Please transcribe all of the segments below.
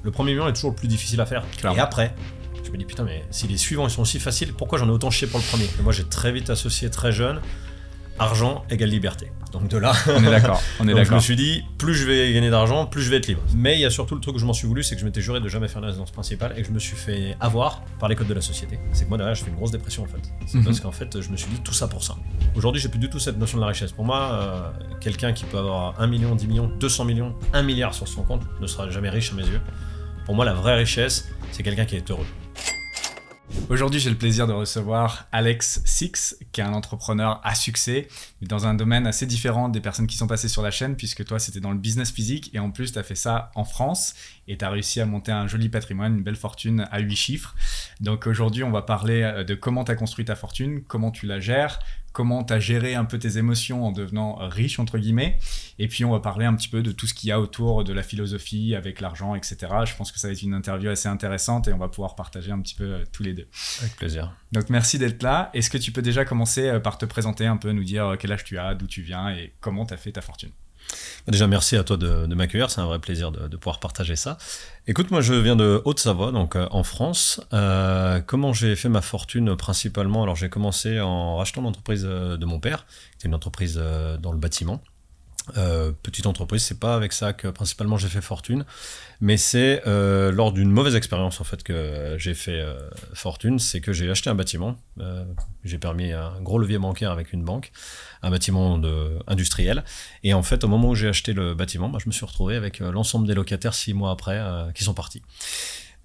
Le premier million est toujours le plus difficile à faire. Clairement. Et après, je me dis putain, mais si les suivants ils sont aussi faciles, pourquoi j'en ai autant chié pour le premier? Et moi j'ai très vite associé, très jeune, argent égale liberté. Donc de là, On est d'accord. donc je me suis dit, plus je vais gagner d'argent, plus je vais être libre. Mais il y a surtout le truc que je m'en suis voulu, c'est que je m'étais juré de jamais faire une résidence principale et que je me suis fait avoir par les codes de la société. C'est que moi derrière, je fais une grosse dépression en fait. C'est parce qu'en fait, je me suis dit tout ça pour ça. Aujourd'hui, j'ai plus du tout cette notion de la richesse. Pour moi, quelqu'un qui peut avoir 1 million, 10 millions, 200 millions, 1 milliard sur son compte ne sera jamais riche à mes yeux. Pour moi, la vraie richesse, c'est quelqu'un qui est heureux. Aujourd'hui, j'ai le plaisir de recevoir Alex Six, qui est un entrepreneur à succès, mais dans un domaine assez différent des personnes qui sont passées sur la chaîne, puisque toi, c'était dans le business physique, et en plus, tu as fait ça en France, et tu as réussi à monter un joli patrimoine, une belle fortune à 8 chiffres. Donc aujourd'hui, on va parler de comment tu as construit ta fortune, comment tu la gères, comment tu as géré un peu tes émotions en devenant riche, entre guillemets. Et puis, on va parler un petit peu de tout ce qu'il y a autour de la philosophie avec l'argent, etc. Je pense que ça va être une interview assez intéressante et on va pouvoir partager un petit peu tous les deux. Avec plaisir. Donc, merci d'être là. Est-ce que tu peux déjà commencer par te présenter un peu, nous dire quel âge tu as, d'où tu viens et comment tu as fait ta fortune? Déjà, merci à toi de m'accueillir, c'est un vrai plaisir de pouvoir partager ça. Écoute, moi je viens de Haute-Savoie, donc en France. Comment j'ai fait ma fortune principalement? Alors j'ai commencé en rachetant l'entreprise de mon père, qui était une entreprise dans le bâtiment. Petite entreprise, c'est pas avec ça que principalement j'ai fait fortune, mais c'est lors d'une mauvaise expérience en fait que j'ai fait fortune. C'est que j'ai acheté un bâtiment, j'ai permis un gros levier bancaire avec une banque, un bâtiment industriel, et en fait au moment où j'ai acheté le bâtiment, je me suis retrouvé avec l'ensemble des locataires 6 mois après qui sont partis.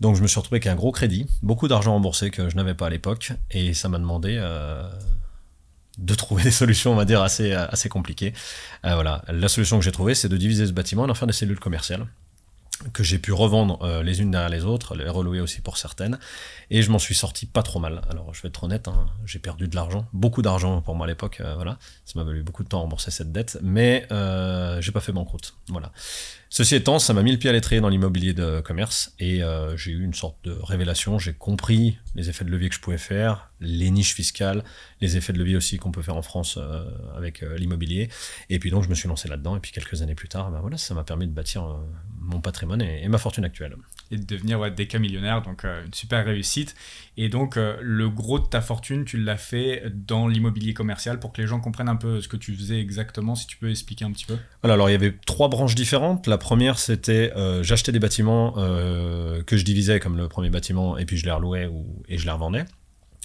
Donc je me suis retrouvé avec un gros crédit, beaucoup d'argent remboursé que je n'avais pas à l'époque, et ça m'a demandé de trouver des solutions, on va dire, assez compliquées. Voilà. La solution que j'ai trouvée, c'est de diviser ce bâtiment et d'en faire des cellules commerciales que j'ai pu revendre les unes derrière les autres, les relouer aussi pour certaines, et je m'en suis sorti pas trop mal. Alors je vais être honnête, j'ai perdu de l'argent, beaucoup d'argent pour moi à l'époque, voilà. Ça m'a valu beaucoup de temps à rembourser cette dette, mais j'ai pas fait banqueroute, voilà. Ceci étant, ça m'a mis le pied à l'étrier dans l'immobilier de commerce, et j'ai eu une sorte de révélation. J'ai compris les effets de levier que je pouvais faire, les niches fiscales, les effets de levier aussi qu'on peut faire en France avec l'immobilier, et puis donc je me suis lancé là-dedans, et puis quelques années plus tard, voilà, ça m'a permis de bâtir mon patrimoine et ma fortune actuelle. Et de devenir DK millionnaire, donc une super réussite. Et donc le gros de ta fortune, tu l'as fait dans l'immobilier commercial. Pour que les gens comprennent un peu ce que tu faisais exactement, si tu peux expliquer un petit peu. Voilà, alors il y avait 3 branches différentes. La première, c'était j'achetais des bâtiments que je divisais comme le premier bâtiment, et puis je les relouais et je les revendais.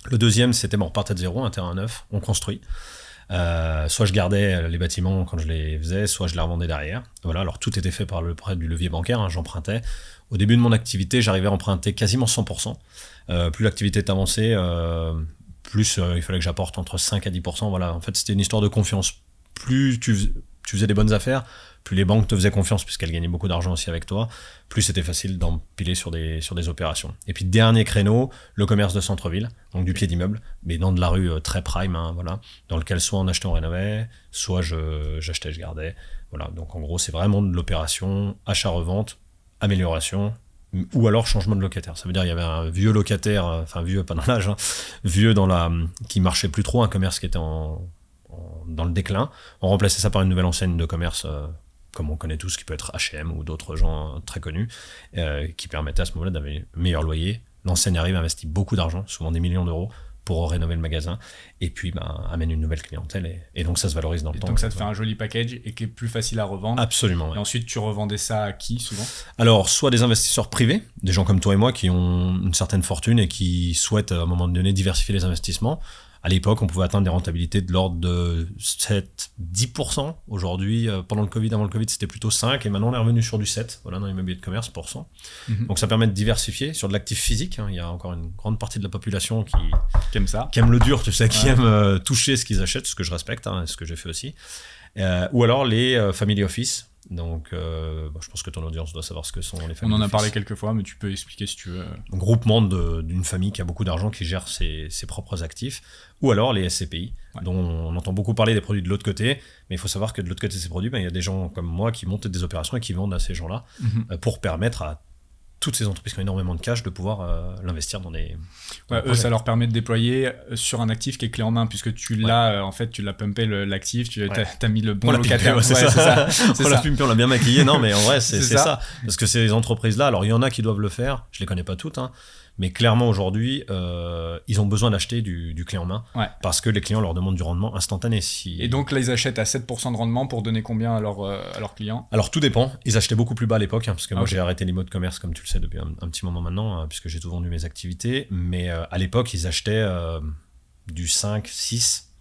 Le deuxième, c'était on repartait de zéro, un terrain neuf, on construit. Soit je gardais les bâtiments quand je les faisais, soit je les revendais derrière. Voilà, alors tout était fait par le prêt du levier bancaire, j'empruntais. Au début de mon activité, j'arrivais à emprunter quasiment 100%. Plus l'activité est avancée, plus il fallait que j'apporte entre 5 à 10%. Voilà, en fait, c'était une histoire de confiance. Plus tu faisais des bonnes affaires, plus les banques te faisaient confiance puisqu'elles gagnaient beaucoup d'argent aussi avec toi, plus c'était facile d'empiler sur des opérations. Et puis dernier créneau, le commerce de centre-ville, donc du pied d'immeuble, mais dans de la rue très prime, voilà, dans lequel soit on achetait, on rénovait, soit j'achetais, je gardais. Voilà, donc en gros c'est vraiment de l'opération achat-revente, amélioration, ou alors changement de locataire. Ça veut dire il y avait un vieux locataire, enfin vieux pas dans l'âge, vieux qui marchait plus trop, un commerce qui était dans le déclin. On remplaçait ça par une nouvelle enseigne de commerce comme on connaît tous, qui peut être H&M ou d'autres gens très connus, qui permettait à ce moment-là d'avoir un meilleur loyer. L'enseigne arrive, investit beaucoup d'argent, souvent des millions d'euros, pour rénover le magasin, et puis amène une nouvelle clientèle, et donc ça se valorise dans le temps. Donc ça te fait un joli package, et qui est plus facile à revendre. Absolument. Et ensuite, tu revendais ça à qui, souvent? Alors, soit des investisseurs privés, des gens comme toi et moi, qui ont une certaine fortune, et qui souhaitent, à un moment donné, diversifier les investissements. À l'époque, on pouvait atteindre des rentabilités de l'ordre de 7-10%. Aujourd'hui, pendant le Covid, avant le Covid, c'était plutôt 5%. Et maintenant, on est revenu sur du 7%, voilà, dans l'immobilier de commerce, %. Donc, ça permet de diversifier sur de l'actif physique. Il y a encore une grande partie de la population qui aime ça, qui aime le dur, tu sais, qui aime toucher ce qu'ils achètent, ce que je respecte, ce que j'ai fait aussi. Ou alors les family office. Donc, je pense que ton audience doit savoir ce que sont les family office. On en a parlé quelques fois, mais tu peux expliquer si tu veux. Un groupement d'une famille qui a beaucoup d'argent, qui gère ses propres actifs. Ou alors les SCPI, dont on entend beaucoup parler des produits de l'autre côté, mais il faut savoir que de l'autre côté de ces produits, il y a des gens comme moi qui montent des opérations et qui vendent à ces gens-là pour permettre à toutes ces entreprises qui ont énormément de cash de pouvoir l'investir dans des eux, ça leur permet de déployer sur un actif qui est clé en main, puisque tu l'as, en fait, tu l'as pumpé l'actif, tu as mis le bon locataire. C'est ça. On l'a pimpé, on l'a bien maquillé. Non, mais en vrai, c'est ça. Parce que ces entreprises-là, alors il y en a qui doivent le faire, je les connais pas toutes, hein, mais clairement aujourd'hui, ils ont besoin d'acheter du clé en main parce que les clients leur demandent du rendement instantané. Et donc là, ils achètent à 7% de rendement pour donner combien à leurs clients? Alors tout dépend. Ils achetaient beaucoup plus bas à l'époque, hein, parce que moi j'ai arrêté les mots de commerce, comme tu le sais, depuis un petit moment maintenant, hein, puisque j'ai tout vendu mes activités. Mais à l'époque, ils achetaient du 5, 6,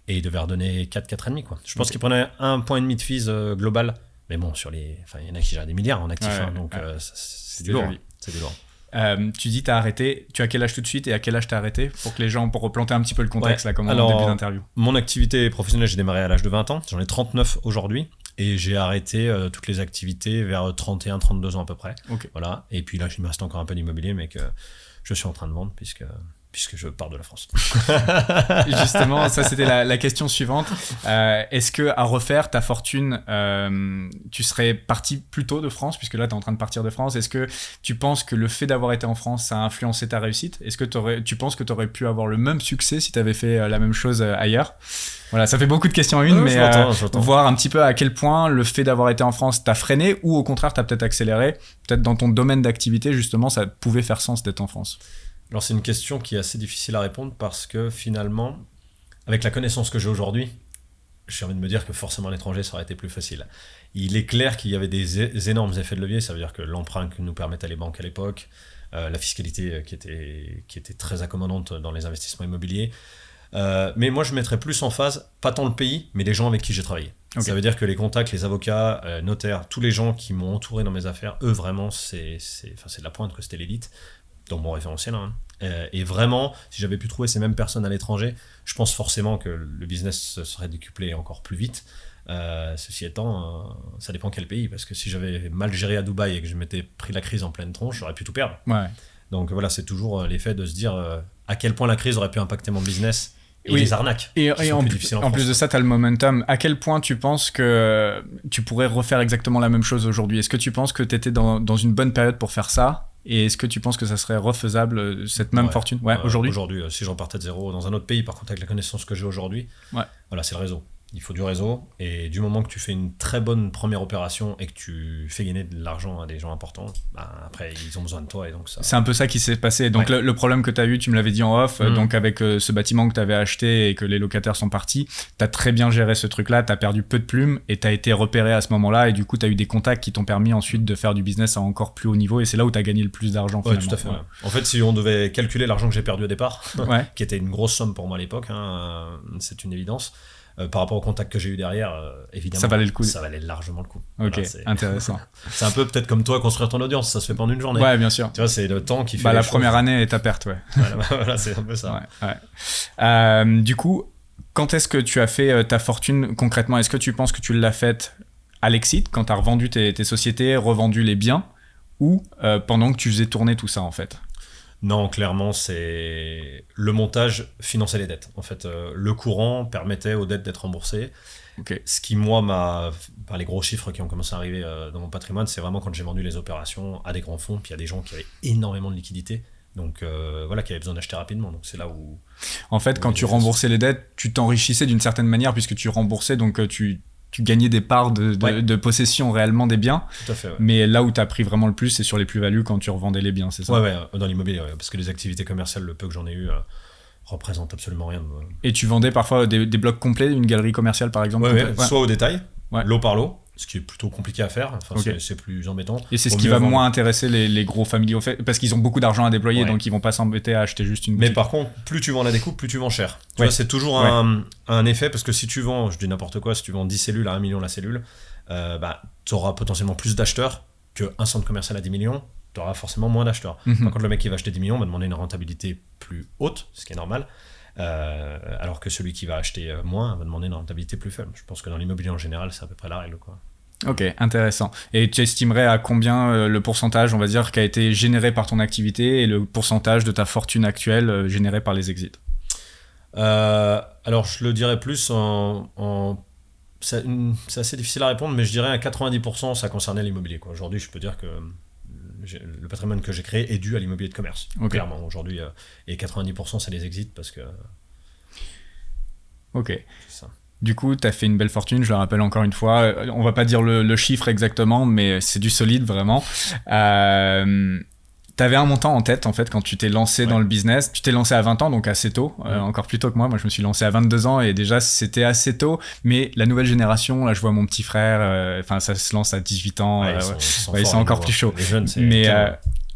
et ils devaient redonner 4, 4,5, quoi. Je pense qu'ils prenaient 1,5 point de fees global. Mais bon, il y en a qui gèrent des milliards en actifs, donc c'est du lourd. C'est du lourd. Tu dis t'as arrêté, tu as quel âge tout de suite et à quel âge t'as arrêté pour replanter un petit peu le contexte là, comme en début d'interview? Mon activité professionnelle, j'ai démarré à l'âge de 20 ans, j'en ai 39 aujourd'hui et j'ai arrêté toutes les activités vers 31-32 ans à peu près. Voilà. Et puis là, il me reste encore un peu d'immobilier mais que je suis en train de vendre puisque je pars de la France. Justement, ça c'était la question suivante. Est-ce que à refaire ta fortune, tu serais parti plus tôt de France, puisque là tu es en train de partir de France? Est-ce que tu penses que le fait d'avoir été en France, ça a influencé ta réussite? Est-ce que tu penses que tu aurais pu avoir le même succès si tu avais fait la même chose ailleurs? Voilà, ça fait beaucoup de questions en une, mais j'entends. Voir un petit peu à quel point le fait d'avoir été en France t'a freiné ou au contraire t'as peut-être accéléré. Peut-être dans ton domaine d'activité, justement, ça pouvait faire sens d'être en France. Alors c'est une question qui est assez difficile à répondre parce que finalement, avec la connaissance que j'ai aujourd'hui, j'ai envie de me dire que forcément à l'étranger ça aurait été plus facile. Il est clair qu'il y avait des énormes effets de levier, ça veut dire que l'emprunt que nous permettaient les banques à l'époque, la fiscalité qui était très accommodante dans les investissements immobiliers, mais moi je mettrais plus en phase, pas tant le pays, mais les gens avec qui j'ai travaillé. Ça veut dire que les contacts, les avocats, notaires, tous les gens qui m'ont entouré dans mes affaires, eux vraiment c'est de la pointe que c'était l'élite. Donc mon référentiel, hein. Et vraiment, si j'avais pu trouver ces mêmes personnes à l'étranger, je pense forcément que le business se serait décuplé encore plus vite. Ceci étant, ça dépend quel pays, parce que si j'avais mal géré à Dubaï et que je m'étais pris la crise en pleine tronche, j'aurais pu tout perdre. Donc voilà, c'est toujours l'effet de se dire à quel point la crise aurait pu impacter mon business. Et les arnaques. Et en plus de ça, tu as le momentum. À quel point tu penses que tu pourrais refaire exactement la même chose aujourd'hui? Est-ce que tu penses que tu étais dans une bonne période pour faire ça? Et est-ce que tu penses que ça serait refaisable, cette même fortune aujourd'hui? Aujourd'hui, si je repartais de zéro dans un autre pays, par contre, avec la connaissance que j'ai aujourd'hui, voilà, c'est le réseau. Il faut du réseau. Et du moment que tu fais une très bonne première opération et que tu fais gagner de l'argent à des gens importants, après, ils ont besoin de toi. Et donc ça... C'est un peu ça qui s'est passé. Donc le problème que tu as eu, tu me l'avais dit en off, donc avec ce bâtiment que tu avais acheté et que les locataires sont partis, tu as très bien géré ce truc-là, tu as perdu peu de plumes et tu as été repéré à ce moment-là. Et du coup, tu as eu des contacts qui t'ont permis ensuite de faire du business à encore plus haut niveau. Et c'est là où tu as gagné le plus d'argent. Oui, tout à fait. En fait, si on devait calculer l'argent que j'ai perdu au départ, qui était une grosse somme pour moi à l'époque, c'est une évidence. Par rapport au contact que j'ai eu derrière, évidemment, ça valait le coup. Ça valait largement le coup. Ok, voilà, intéressant. C'est un peu peut-être comme toi, construire ton audience, ça se fait pas en une journée. Ouais, bien sûr. Tu vois, c'est le temps qui fait la première année est ta perte, Voilà, c'est un peu ça. Du coup, quand est-ce que tu as fait ta fortune concrètement? Est-ce que tu penses que tu l'as faite à l'exit, quand tu as revendu tes sociétés, revendu les biens, ou pendant que tu faisais tourner tout ça en fait? Non, clairement, c'est le montage finançait les dettes. En fait, le courant permettait aux dettes d'être remboursées. Ce qui, moi, par les gros chiffres qui ont commencé à arriver dans mon patrimoine, c'est vraiment quand j'ai vendu les opérations à des grands fonds, puis à des gens qui avaient énormément de liquidités. Donc voilà, qui avaient besoin d'acheter rapidement. Donc c'est là où... En fait, quand tu remboursais les dettes, tu t'enrichissais d'une certaine manière, puisque tu remboursais, donc tu gagnais des parts de possession réellement des biens. Tout à fait, mais là où tu as pris vraiment le plus, c'est sur les plus-values quand tu revendais les biens, c'est ça? Ouais, dans l'immobilier, parce que les activités commerciales, le peu que j'en ai eu, représentent absolument rien. Et tu vendais parfois des blocs complets, une galerie commerciale par exemple? Soit au détail, lot par lot, ce qui est plutôt compliqué à faire, c'est plus embêtant. Et c'est ce qui va moins intéresser les gros familiaux, parce qu'ils ont beaucoup d'argent à déployer, donc ils vont pas s'embêter à acheter juste une boutique. Mais par contre, plus tu vends la découpe, plus tu vends cher. Tu vois, c'est toujours un effet, parce que si tu vends, je dis n'importe quoi, si tu vends 10 cellules à 1 million la cellule, tu auras potentiellement plus d'acheteurs qu'un centre commercial à 10 millions, tu auras forcément moins d'acheteurs. Par contre, le mec qui va acheter 10 millions va demander une rentabilité plus haute, ce qui est normal. Alors que celui qui va acheter moins va demander une rentabilité plus faible. Je pense que dans l'immobilier en général, c'est à peu près la règle, quoi. Ok, intéressant. Et tu estimerais à combien le pourcentage, on va dire, qui a été généré par ton activité et le pourcentage de ta fortune actuelle générée par les exits? Alors, je le dirais plus c'est assez difficile à répondre, mais je dirais à 90%, ça concernait l'immobilier, quoi. Aujourd'hui, je peux dire que le patrimoine que j'ai créé est dû à l'immobilier de commerce. Clairement, aujourd'hui. Et 90%, c'est les exits parce que... Ok. C'est ça. Du coup, tu as fait une belle fortune, je le rappelle encore une fois. On va pas dire le chiffre exactement, mais c'est du solide, vraiment. T'avais un montant en tête, en fait, quand tu t'es lancé dans le business. Tu t'es lancé à 20 ans, donc assez tôt, encore plus tôt que moi. Moi, je me suis lancé à 22 ans et déjà, c'était assez tôt. Mais la nouvelle génération, là, je vois mon petit frère, ça se lance à 18 ans. Ils sont encore plus chauds. Les jeunes, c'est... Mais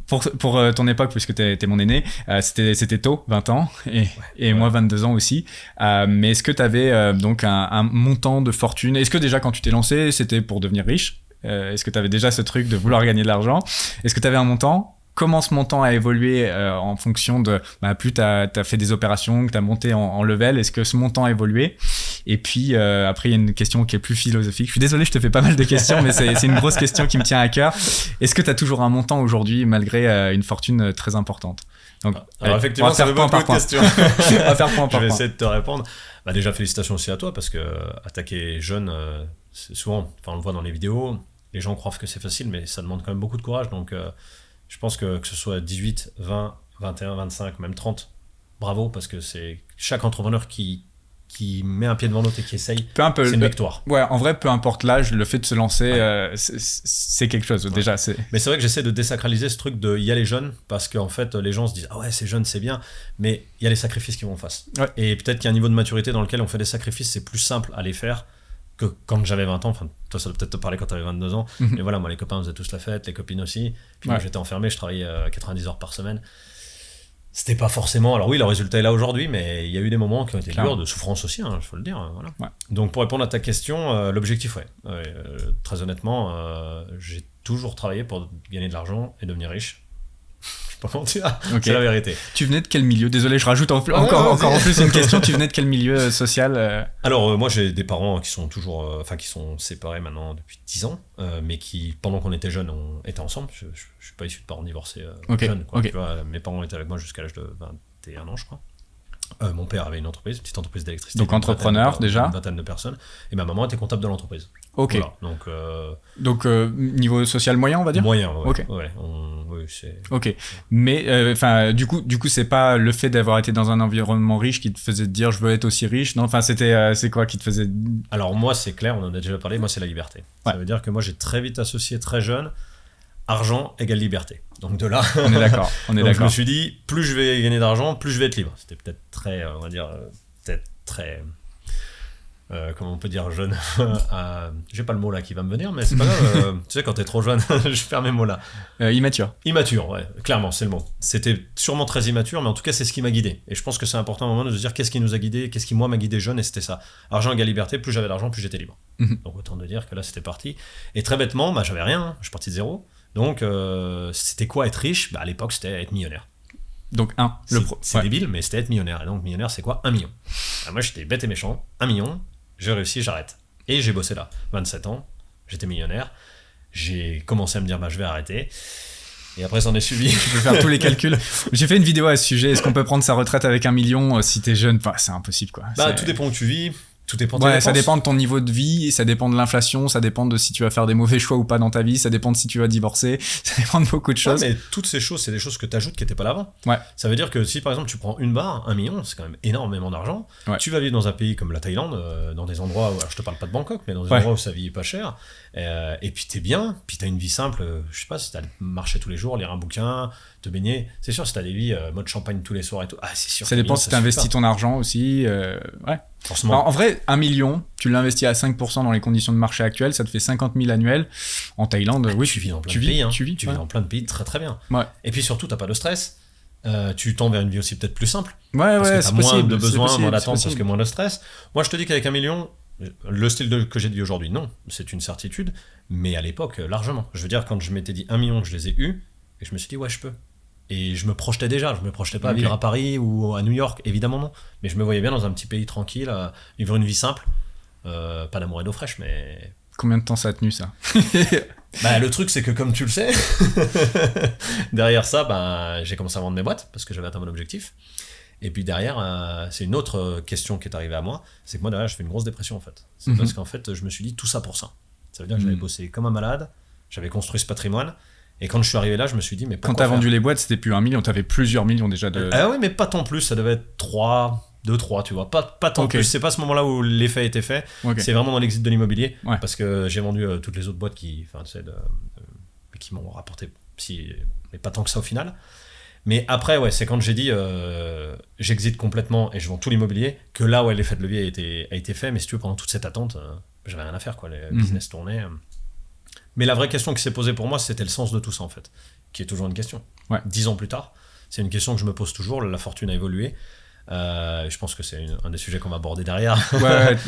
pour ton époque, puisque t'es mon aîné, c'était tôt, 20 ans, et moi 22 ans aussi. Mais est-ce que t'avais donc un montant de fortune? Est-ce que déjà, quand tu t'es lancé, c'était pour devenir riche? Est-ce que t'avais déjà ce truc de vouloir gagner de l'argent? Est-ce que t'avais un montant? Comment ce montant a évolué en fonction de... plus tu as fait des opérations, que tu as monté en level, est-ce que ce montant a évolué? Et puis après, il y a une question qui est plus philosophique. Je suis désolé, je te fais pas mal de questions, mais c'est une grosse question qui me tient à cœur. Est-ce que tu as toujours un montant aujourd'hui, malgré une fortune très importante? Donc, alors effectivement, ça fait beaucoup de questions. On va faire point par point. Je vais essayer de te répondre. Déjà, félicitations aussi à toi, parce que attaquer jeune, c'est souvent, on le voit dans les vidéos, les gens croient que c'est facile, mais ça demande quand même beaucoup de courage. Donc... je pense que ce soit 18, 20, 21, 25, même 30, bravo, parce que c'est chaque entrepreneur qui met un pied devant l'autre et qui essaye, c'est une victoire. Ouais, en vrai, peu importe l'âge, le fait de se lancer, c'est quelque chose, déjà. Mais c'est vrai que j'essaie de désacraliser ce truc de y aller jeune, parce qu'en fait, les gens se disent « Ah ouais, c'est jeune, c'est bien », mais il y a les sacrifices qui vont en face. Ouais. Et peut-être qu'il y a un niveau de maturité dans lequel on fait des sacrifices, c'est plus simple à les faire que quand j'avais 20 ans, toi ça doit peut-être te parler quand t'avais 22 ans, mais voilà, moi les copains faisaient tous la fête, les copines aussi, puis moi j'étais enfermé, je travaillais 90 heures par semaine, c'était pas forcément, alors oui le résultat est là aujourd'hui, mais il y a eu des moments qui ont été durs, de souffrance aussi, il faut le dire, voilà. Ouais. Donc pour répondre à ta question, l'objectif très honnêtement, j'ai toujours travaillé pour gagner de l'argent et devenir riche. Je peux pas mentir, c'est la vérité. Tu venais de quel milieu? Désolé, je rajoute encore en plus une question. Tu venais de quel milieu social? Alors moi j'ai des parents qui sont toujours, qui sont séparés maintenant depuis 10 ans, mais qui pendant qu'on était jeunes étaient ensemble. Je suis pas issu de parents divorcés jeunes. Tu vois, mes parents étaient avec moi jusqu'à l'âge de 21 ans, je crois. Mon père avait une petite entreprise d'électricité. Donc entrepreneur déjà. Une vingtaine de personnes. Et ma maman était comptable de l'entreprise. Ok. Voilà, donc niveau social moyen, on va dire. Moyen, ouais. Ok. Oui, c'est... Ok. Mais du coup, c'est pas le fait d'avoir été dans un environnement riche qui te faisait te dire je veux être aussi riche. Non, c'est quoi qui te faisait... Alors moi, c'est clair, on en a déjà parlé. Moi, c'est la liberté. Ça veut dire que moi, j'ai très vite associé très jeune argent égale liberté. Donc de là, on est d'accord. Je me suis dit, plus je vais gagner d'argent, plus je vais être libre. C'était peut-être très, on va dire, comment on peut dire, jeune. J'ai pas le mot là qui va me venir, mais c'est pas grave. Tu sais, quand t'es trop jeune, je perds mes mots là. Immature. Immature, ouais, clairement, c'est le mot. C'était sûrement très immature, mais en tout cas, c'est ce qui m'a guidé. Et je pense que c'est important à un moment de se dire qu'est-ce qui nous a guidés, qu'est-ce qui, moi, m'a guidé jeune, et c'était ça. Argent égale liberté, plus j'avais d'argent, plus j'étais libre. Donc autant de dire que là, c'était parti. Et très bêtement, j'avais rien, je suis parti de zéro. Donc, c'était quoi être riche? À l'époque, c'était être millionnaire. Donc, c'est débile, mais c'était être millionnaire. Et donc, millionnaire, c'est quoi? 1 million. Moi, j'étais bête et méchant. 1 million, j'ai réussi, j'arrête. Et j'ai bossé là. 27 ans, j'étais millionnaire. J'ai commencé à me dire, je vais arrêter. Et après, ça en est suivi. Tu peux faire tous les calculs. J'ai fait une vidéo à ce sujet. Est-ce qu'on peut prendre sa retraite avec 1 million si t'es jeune? C'est impossible, quoi. Tout dépend où tu vis. Tout dépend de tes dépenses. Ça dépend de ton niveau de vie, ça dépend de l'inflation, ça dépend de si tu vas faire des mauvais choix ou pas dans ta vie, ça dépend de si tu vas divorcer, ça dépend de beaucoup de choses. Mais toutes ces choses, c'est des choses que tu ajoutes qui n'étaient pas là avant. Ouais. Ça veut dire que si par exemple tu prends une barre, 1 million, c'est quand même énormément d'argent. Ouais. Tu vas vivre dans un pays comme la Thaïlande, dans des endroits où, alors je te parle pas de Bangkok, mais dans des endroits où ça vit pas cher. Et puis t'es bien, puis t'as une vie simple, je sais pas, si t'as marché tous les jours, lire un bouquin, te baigner, c'est sûr, si t'as des vies mode champagne tous les soirs et tout, c'est sûr. Ça dépend si t'investis ton argent aussi, ouais. Forcément. Alors, en vrai, 1 million, tu l'investis à 5% dans les conditions de marché actuelles, ça te fait 50 000 annuels. En Thaïlande, oui. Tu vis dans plein de pays. Tu vis dans plein de pays très très bien. Ouais. Et puis surtout, t'as pas de stress. Tu tends vers une vie aussi peut-être plus simple. Ouais, parce que t'as moins de besoins, moins d'attentes, parce que moins de stress. Moi, je te dis qu'avec 1 million, le style que j'ai de vie aujourd'hui, non, c'est une certitude. Mais à l'époque, largement. Je veux dire, quand je m'étais dit 1 million, je les ai eus. Et je me suis dit, ouais, je peux. Et je me projetais déjà, je me projetais pas à vivre à Paris ou à New York, évidemment non. Mais je me voyais bien dans un petit pays tranquille, vivre une vie simple. Pas d'amour et d'eau fraîche, mais... Combien de temps ça a tenu, ça? Le truc, c'est que comme tu le sais, derrière ça, j'ai commencé à vendre mes boîtes, parce que j'avais atteint mon objectif. Et puis derrière, c'est une autre question qui est arrivée à moi, c'est que moi derrière, je fais une grosse dépression en fait. C'est parce qu'en fait, je me suis dit tout ça pour ça. Ça veut dire que j'avais bossé comme un malade, j'avais construit ce patrimoine, Et quand je suis arrivé là, je me suis dit, mais Quand pourquoi t'as vendu les boîtes, c'était plus 1 million, t'avais plusieurs millions déjà de... Ah oui, mais pas tant plus, ça devait être 2, 3, tu vois, pas tant plus. C'est pas ce moment-là où l'effet a été fait, c'est vraiment dans l'exit de l'immobilier, parce que j'ai vendu toutes les autres boîtes qui m'ont rapporté, mais pas tant que ça au final. Mais après, c'est quand j'ai dit j'exite complètement et je vends tout l'immobilier que là, l'effet de levier a été fait. Mais si tu veux, pendant toute cette attente, j'avais rien à faire, quoi. Les business tournaient. Mais la vraie question qui s'est posée pour moi, c'était le sens de tout ça, en fait, qui est toujours une question. 10 ans plus tard, c'est une question que je me pose toujours. La fortune a évolué. Je pense que c'est un des sujets qu'on va aborder derrière.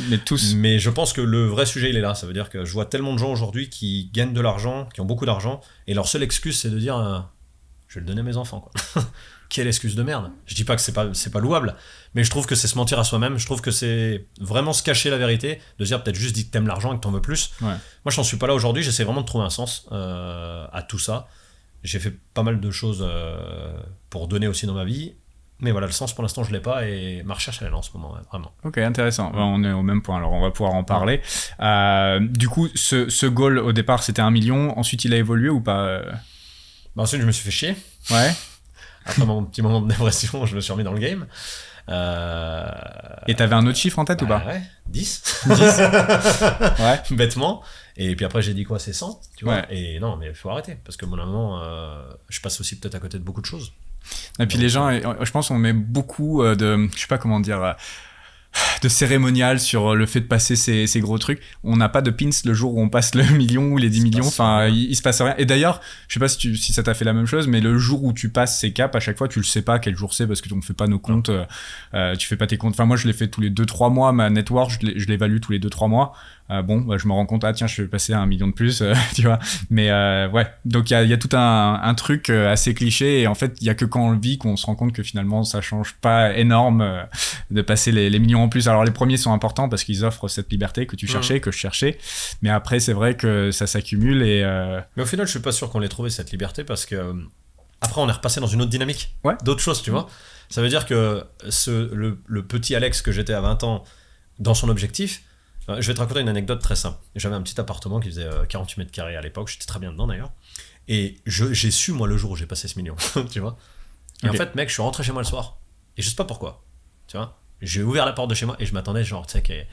Mais tous. Mais je pense que le vrai sujet, il est là. Ça veut dire que je vois tellement de gens aujourd'hui qui gagnent de l'argent, qui ont beaucoup d'argent, et leur seule excuse, c'est de dire je vais le donner à mes enfants, quoi. Quelle excuse de merde. Je dis pas que c'est pas louable, mais je trouve que c'est se mentir à soi-même. Je trouve que c'est vraiment se cacher la vérité, de dire peut-être juste dire que t'aimes l'argent et que t'en veux plus. Moi, j'en suis pas là aujourd'hui. J'essaie vraiment de trouver un sens à tout ça. J'ai fait pas mal de choses pour donner aussi dans ma vie. Mais voilà, le sens pour l'instant je l'ai pas et ma recherche elle est là en ce moment, vraiment. Ok, intéressant. On est au même point, alors on va pouvoir en parler. Du coup, ce goal au départ c'était 1 million, ensuite il a évolué ou pas Ensuite je me suis fait chier. Après mon petit moment de dépression, je me suis remis dans le game. Et t'avais un autre chiffre en tête ou pas? 10. 10. Bêtement. Et puis après j'ai dit quoi, c'est 100, tu vois. Et non, mais il faut arrêter parce que mon moment, je passe aussi peut-être à côté de beaucoup de choses. Et puis les gens, je pense on met beaucoup je sais pas comment dire, de cérémonial sur le fait de passer ces gros trucs. On n'a pas de pins le jour où on passe le million ou les 10 millions, enfin il se passe rien. Et d'ailleurs, je sais pas si ça t'a fait la même chose, mais le jour où tu passes ces caps, à chaque fois tu le sais pas quel jour c'est parce que on fait pas nos comptes, tu fais pas tes comptes. Enfin moi je l'ai fait tous les 2-3 mois, ma net worth je l'évalue tous les 2-3 mois. Je me rends compte, tiens, je vais passer à 1 million de plus, tu vois. Mais donc il y a tout un truc assez cliché, et en fait, il y a que quand on le vit qu'on se rend compte que finalement, ça change pas énorme de passer les millions en plus. Alors les premiers sont importants parce qu'ils offrent cette liberté que tu cherchais, que je cherchais. Mais après, c'est vrai que ça s'accumule et... Mais au final, je suis pas sûr qu'on l'ait trouvé cette liberté parce que après, on est repassé dans une autre dynamique, d'autres choses, tu vois. Ça veut dire que le petit Alex que j'étais à 20 ans dans son objectif. Je vais te raconter une anecdote très simple. J'avais un petit appartement qui faisait 48 mètres carrés à l'époque, j'étais très bien dedans d'ailleurs. Et j'ai su, moi, le jour où j'ai passé ce million, tu vois. Et en fait, mec, je suis rentré chez moi le soir, et je sais pas pourquoi, tu vois. J'ai ouvert la porte de chez moi, et je m'attendais, genre, tu sais, qu'il y ait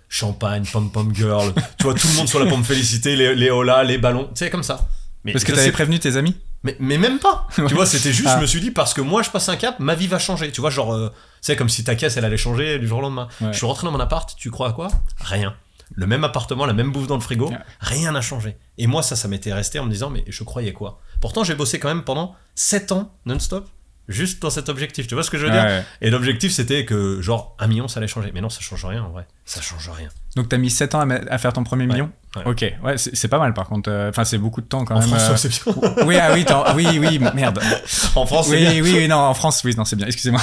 champagne, pom-pom girl, tu vois, tout le monde soit là pour me féliciter, les holas, les ballons, tu sais, comme ça. Mais parce que t'avais prévenu tes amis ? Mais même pas, tu vois, c'était juste, je me suis dit, parce que moi, je passe un cap, ma vie va changer, tu vois, genre, c'est comme si ta caisse, elle allait changer du jour au lendemain. Je suis rentré dans mon appart, tu crois à quoi ? Rien. Le même appartement, la même bouffe dans le frigo, rien n'a changé. Et moi, ça m'était resté en me disant, mais je croyais quoi ? Pourtant, j'ai bossé quand même pendant 7 ans non-stop, juste dans cet objectif, tu vois ce que je veux dire ? Et l'objectif, c'était que, genre, 1 million, ça allait changer. Mais non, ça change rien, en vrai. Ça change rien. Donc, t'as mis 7 ans à faire ton premier million ? Ok, c'est pas mal par contre. Enfin, c'est beaucoup de temps quand même. En France, c'est bien. Oui, merde. En France, c'est bien. Oui, non, en France, oui, non, c'est bien, excusez-moi.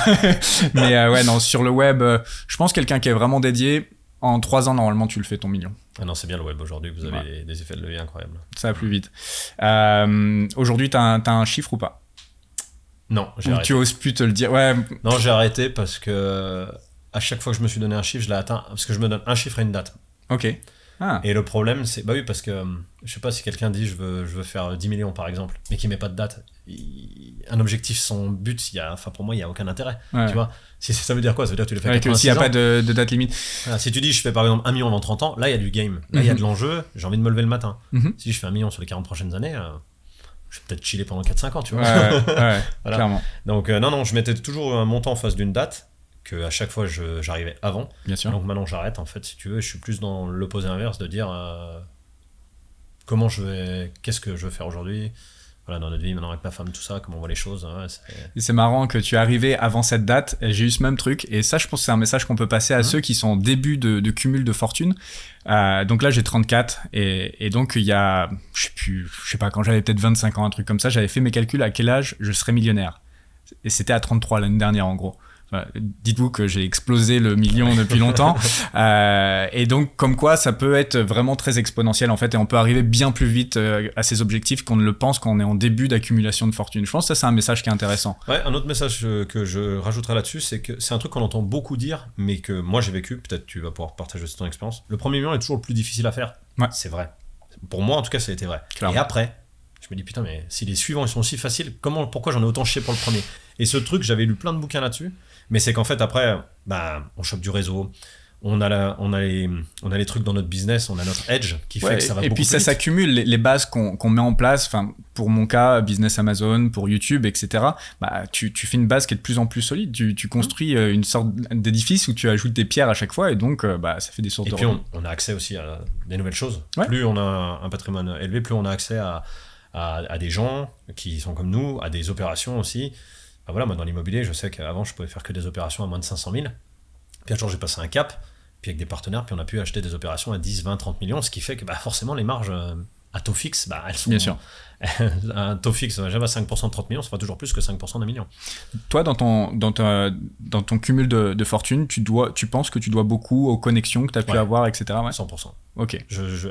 Mais non, sur le web, je pense quelqu'un qui est vraiment dédié, en 3 ans, normalement, tu le fais ton million. Ah non, c'est bien le web aujourd'hui, vous avez des effets de levier incroyables. Ça va plus vite. Aujourd'hui, t'as un chiffre ou pas ? Non, j'ai arrêté. Tu oses plus te le dire. Non, j'ai arrêté parce que à chaque fois que je me suis donné un chiffre, je l'ai atteint, parce que je me donne un chiffre et une date. Ok. Et le problème, c'est... Bah oui, parce que je sais pas si quelqu'un dit je veux faire 10 millions par exemple, mais qui met pas de date. Un objectif, son but, pour moi, il n'y a aucun intérêt. Tu vois, ça veut dire quoi ? Ça veut dire que tu le fais 86 ans. S'il n'y a pas de date limite. Voilà, si tu dis je fais par exemple 1 million avant 30 ans, là il y a du game. Là il y a de l'enjeu, j'ai envie de me lever le matin. Si je fais 1 million sur les 40 prochaines années, je vais peut-être chiller pendant 4-5 ans, tu vois. Voilà. Clairement. Donc non, je mettais toujours un montant en face d'une date, que à chaque fois j'arrivais avant. Bien sûr. Donc maintenant j'arrête en fait, si tu veux, je suis plus dans l'opposé inverse de dire qu'est-ce que je veux faire aujourd'hui, voilà, dans notre vie maintenant avec ma femme, tout ça, comment on voit les choses. C'est marrant que tu es arrivé avant cette date. J'ai eu ce même truc, et ça je pense que c'est un message qu'on peut passer à ceux qui sont en début de cumul de fortune. Donc là j'ai 34 et donc il y a je sais pas, quand j'avais peut-être 25 ans, un truc comme ça, j'avais fait mes calculs à quel âge je serais millionnaire, et c'était à 33 l'année dernière en gros. Dites-vous que j'ai explosé le million depuis longtemps, et donc comme quoi ça peut être vraiment très exponentiel en fait, et on peut arriver bien plus vite à ses objectifs qu'on ne le pense quand on est en début d'accumulation de fortune. Je pense que ça c'est un message qui est intéressant. Un autre message que je rajouterai là-dessus, c'est que c'est un truc qu'on entend beaucoup dire, mais que moi j'ai vécu, peut-être tu vas pouvoir partager ton expérience. Le premier million est toujours le plus difficile à faire. C'est vrai. Pour moi en tout cas ça a été vrai. Clairement. Et après, Je me dis, putain, mais si les suivants, ils sont aussi faciles, pourquoi j'en ai autant chié pour le premier? Et ce truc, j'avais lu plein de bouquins là-dessus, mais c'est qu'en fait, après, on chope du réseau, on a les trucs dans notre business, on a notre edge qui fait que ça va beaucoup plus vite. Et puis ça s'accumule, les bases qu'on met en place, pour mon cas, business Amazon, pour YouTube, etc. Tu fais une base qui est de plus en plus solide. Tu construis une sorte d'édifice où tu ajoutes des pierres à chaque fois et donc ça fait des sources de revenus. Et puis on a accès aussi à des nouvelles choses. Ouais. Plus on a un patrimoine élevé, plus on a accès à des gens qui sont comme nous, à des opérations aussi. Voilà, moi dans l'immobilier, je sais qu'avant je pouvais faire que des opérations à moins de 500 000. Puis un jour j'ai passé un cap. Puis avec des partenaires, puis on a pu acheter des opérations à 10, 20, 30 millions, ce qui fait que forcément les marges à taux fixe, elles sont... Bien sûr. Un taux fixe, jamais à 5% de 30 millions, ça fera toujours plus que 5% d'un million. Toi, dans ton cumul de fortune, tu penses que tu dois beaucoup aux connexions que tu as pu avoir, etc. Ouais. 100%. Ok.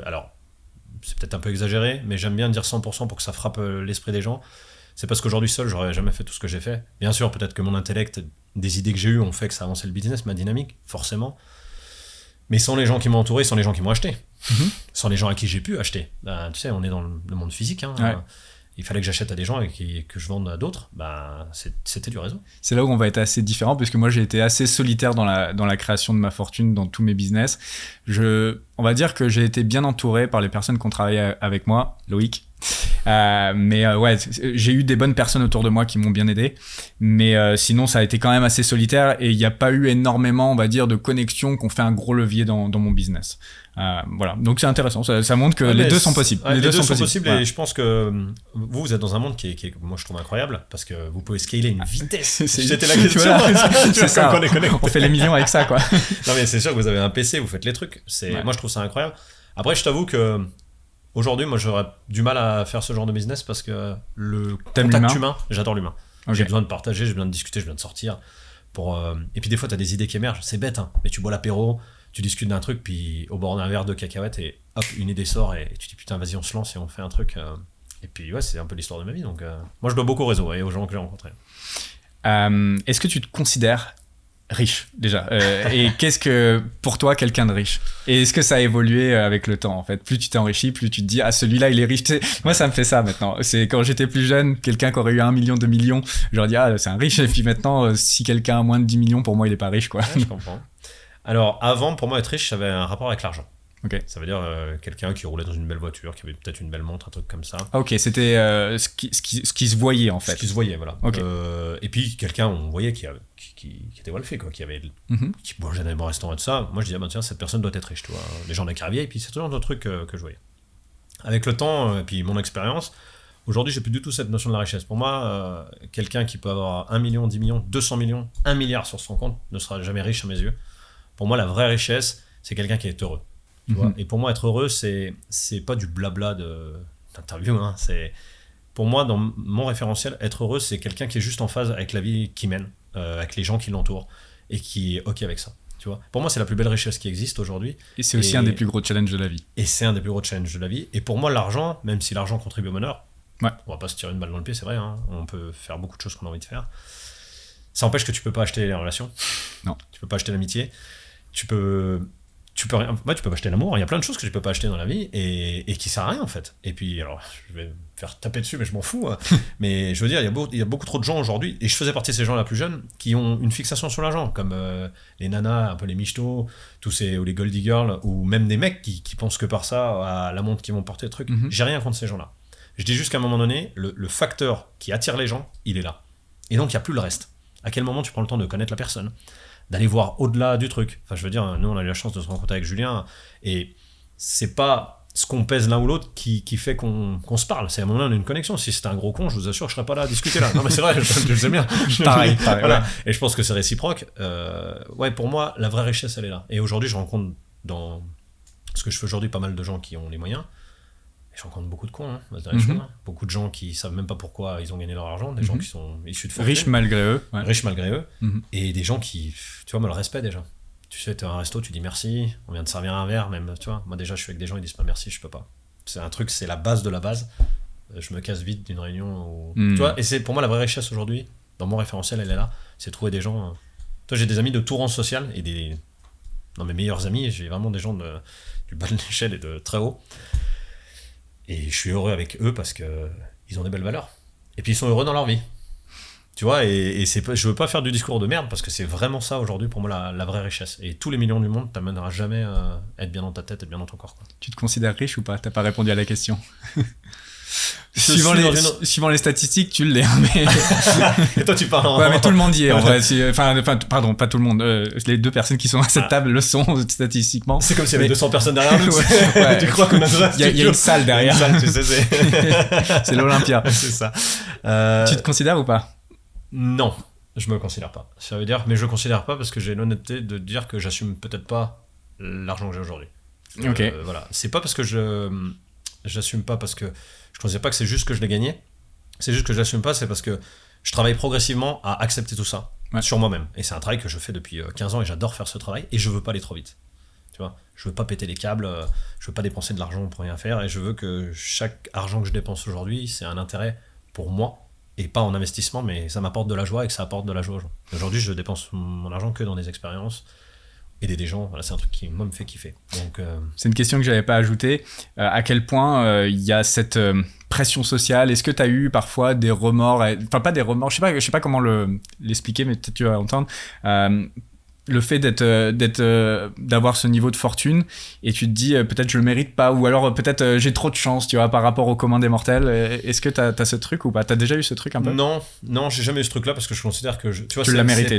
Alors, c'est peut-être un peu exagéré, mais j'aime bien dire 100% pour que ça frappe l'esprit des gens. C'est parce qu'aujourd'hui seul, j'aurais jamais fait tout ce que j'ai fait. Bien sûr, peut-être que mon intellect, des idées que j'ai eues ont fait que ça avançait le business, ma dynamique, forcément. Mais sans les gens qui m'ont entouré, sans les gens qui m'ont acheté, sans les gens à qui j'ai pu acheter. Tu sais, on est dans le monde physique. Ouais. Il fallait que j'achète à des gens et que je vende à d'autres. C'était du réseau. C'est là où on va être assez différent, parce que moi, j'ai été assez solitaire dans la création de ma fortune, dans tous mes business. On va dire que j'ai été bien entouré par les personnes qui ont travaillé avec moi, Loïc. J'ai eu des bonnes personnes autour de moi qui m'ont bien aidé, mais sinon ça a été quand même assez solitaire et il n'y a pas eu énormément, on va dire, de connexions qui ont fait un gros levier dans mon business. Voilà, donc c'est intéressant, ça montre que les deux sont possibles. Les deux sont possibles et je pense que vous êtes dans un monde qui est moi je trouve incroyable parce que vous pouvez scaler une vitesse. C'était la question. C'est ça, on fait les millions avec ça, quoi. Non mais c'est sûr que vous avez un PC, vous faites les trucs. Moi je trouve ça incroyable. Après je t'avoue que aujourd'hui, moi, j'aurais du mal à faire ce genre de business parce que le contact humain, j'adore l'humain. Okay. J'ai besoin de partager, j'ai besoin de discuter, j'ai besoin de sortir. Et puis des fois, tu as des idées qui émergent. C'est bête, hein, mais tu bois l'apéro, tu discutes d'un truc, puis au bord d'un verre de cacahuètes, et hop, une idée sort, et tu te dis putain, vas-y, on se lance et on fait un truc. Et puis, ouais, c'est un peu l'histoire de ma vie. Donc, moi, je dois beaucoup au réseau et aux gens que j'ai rencontrés. Est-ce que tu te considères riche déjà et qu'est-ce que pour toi quelqu'un de riche, et est-ce que ça a évolué avec le temps en fait? Plus tu t'es enrichi, plus tu te dis celui-là il est riche. Moi ça me fait ça maintenant, c'est quand j'étais plus jeune, quelqu'un qui aurait eu 1 million, 2 millions, j'aurais dit c'est un riche, et puis maintenant si quelqu'un a moins de 10 millions, pour moi il est pas riche, quoi. Ouais, je comprends. Alors avant, pour moi être riche, j'avais un rapport avec l'argent. Okay. Ça veut dire quelqu'un qui roulait dans une belle voiture, qui avait peut-être une belle montre, un truc comme ça. Ok, c'était ce qui se voyait en fait. Ce qui se voyait, voilà. Okay. Et puis quelqu'un, on voyait qui était well fait, quoi, qui mangeait dans les bons restaurants et tout ça. Moi je disais, tiens, cette personne doit être riche, tu vois. Les gens d'Akravier, et puis c'est toujours d'autres trucs que je voyais. Avec le temps, et puis mon expérience, aujourd'hui j'ai plus du tout cette notion de la richesse. Pour moi, quelqu'un qui peut avoir 1 million, 10 millions, 200 millions, 1 milliard sur son compte ne sera jamais riche à mes yeux. Pour moi, la vraie richesse, c'est quelqu'un qui est heureux. Tu vois. Et pour moi, être heureux, c'est pas du blabla d'interview. Hein. Pour moi, dans mon référentiel, être heureux, c'est quelqu'un qui est juste en phase avec la vie qu'il mène, avec les gens qui l'entourent, et qui est OK avec ça. Tu vois. Pour moi, c'est la plus belle richesse qui existe aujourd'hui. Et c'est aussi un des plus gros challenges de la vie. Et c'est un des plus gros challenges de la vie. Et pour moi, l'argent, même si l'argent contribue au bonheur, on va pas se tirer une balle dans le pied, c'est vrai, hein. On peut faire beaucoup de choses qu'on a envie de faire. Ça empêche que tu peux pas acheter les relations. Non. Tu peux pas acheter l'amitié. Tu peux pas acheter l'amour, il y a plein de choses que tu peux pas acheter dans la vie et qui servent à rien en fait. Et puis alors, je vais me faire taper dessus, mais je m'en fous. Mais je veux dire, il y a beaucoup trop de gens aujourd'hui, et je faisais partie de ces gens-là plus jeunes, qui ont une fixation sur l'argent, comme les nanas, un peu les michtos, ou les goldie girls, ou même des mecs qui pensent que par ça, à la montre qu'ils vont porter, le truc. J'ai rien contre ces gens-là. Je dis juste qu'à un moment donné, le facteur qui attire les gens, il est là. Et donc il n'y a plus le reste. À quel moment tu prends le temps de connaître la personne, d'aller voir au-delà du truc. Enfin, je veux dire, nous, on a eu la chance de se rencontrer avec Julien, et c'est pas ce qu'on pèse l'un ou l'autre qui fait qu'on se parle. C'est à un moment donné, on a une connexion. Si c'était un gros con, je vous assure que je serais pas là à discuter là. Non, mais c'est vrai, je sais bien. Pareil, voilà. Ouais. Et je pense que c'est réciproque. Pour moi, la vraie richesse, elle est là. Et aujourd'hui, je rencontre dans ce que je fais aujourd'hui pas mal de gens qui ont les moyens. Et je rencontre beaucoup de cons, hein, beaucoup de gens qui savent même pas pourquoi ils ont gagné leur argent, des gens qui sont issus de fortune. Riches malgré eux. Ouais. Riches malgré eux. Et des gens qui, tu vois, me le respect déjà. Tu sais, t'es à un resto, tu dis merci, on vient de servir un verre, même, tu vois. Moi déjà, je suis avec des gens, ils disent pas merci, je peux pas. C'est un truc, c'est la base de la base. Je me casse vite d'une réunion où... Tu vois, et c'est pour moi la vraie richesse aujourd'hui, dans mon référentiel, elle est là, c'est trouver des gens... Toi, j'ai des amis de tout rang social, et dans mes meilleurs amis, j'ai vraiment des gens du bas de l'échelle et de très haut. Et je suis heureux avec eux parce que ils ont des belles valeurs. Et puis ils sont heureux dans leur vie. Tu vois, et je veux pas faire du discours de merde parce que c'est vraiment ça aujourd'hui pour moi la vraie richesse. Et tous les millions du monde t'amènera jamais à être bien dans ta tête, être bien dans ton corps, quoi. Tu te considères riche ou pas? T'as pas répondu à la question. Je Suivant les statistiques, tu l'es. Mais... Et toi, tu parles en... Ouais, mais tout le monde y est, en vrai. Pardon, pas tout le monde. Les 2 personnes qui sont à cette table le sont statistiquement. C'est comme s'il y avait 200 personnes derrière nous. Ouais. Tu crois qu'on a besoin? Il y a une salle derrière. Une salle, tu sais, c'est l'Olympia. C'est ça. Tu te considères ou pas? Non, je me considère pas. Ça veut dire, mais je considère pas parce que j'ai l'honnêteté de dire que j'assume peut-être pas l'argent que j'ai aujourd'hui. Ok. Voilà. C'est pas parce que j'assume pas parce que je considère pas que c'est juste que je l'ai gagné. C'est juste que j'assume pas, c'est parce que je travaille progressivement à accepter tout ça sur moi-même. Et c'est un travail que je fais depuis 15 ans et j'adore faire ce travail et je veux pas aller trop vite. Tu vois, je veux pas péter les câbles, je veux pas dépenser de l'argent pour rien faire et je veux que chaque argent que je dépense aujourd'hui, c'est un intérêt pour moi. Et pas en investissement, mais ça m'apporte de la joie et que ça apporte de la joie aux gens. Aujourd'hui, je dépense mon argent que dans des expériences, aider des gens. Voilà, c'est un truc qui, moi, me fait kiffer. Donc, c'est une question que j'avais pas ajoutée. À quel point il y a cette pression sociale? Est-ce que tu as eu parfois des remords? Enfin, pas des remords, je sais pas comment l'expliquer, mais peut-être tu vas entendre. Le fait d'avoir ce niveau de fortune et tu te dis peut-être je le mérite pas ou alors peut-être j'ai trop de chance, tu vois, par rapport au commun des mortels. Est-ce que t'as ce truc ou pas? T'as déjà eu ce truc un peu? Non, j'ai jamais eu ce truc-là parce que je considère que tu vois, l'as mérité.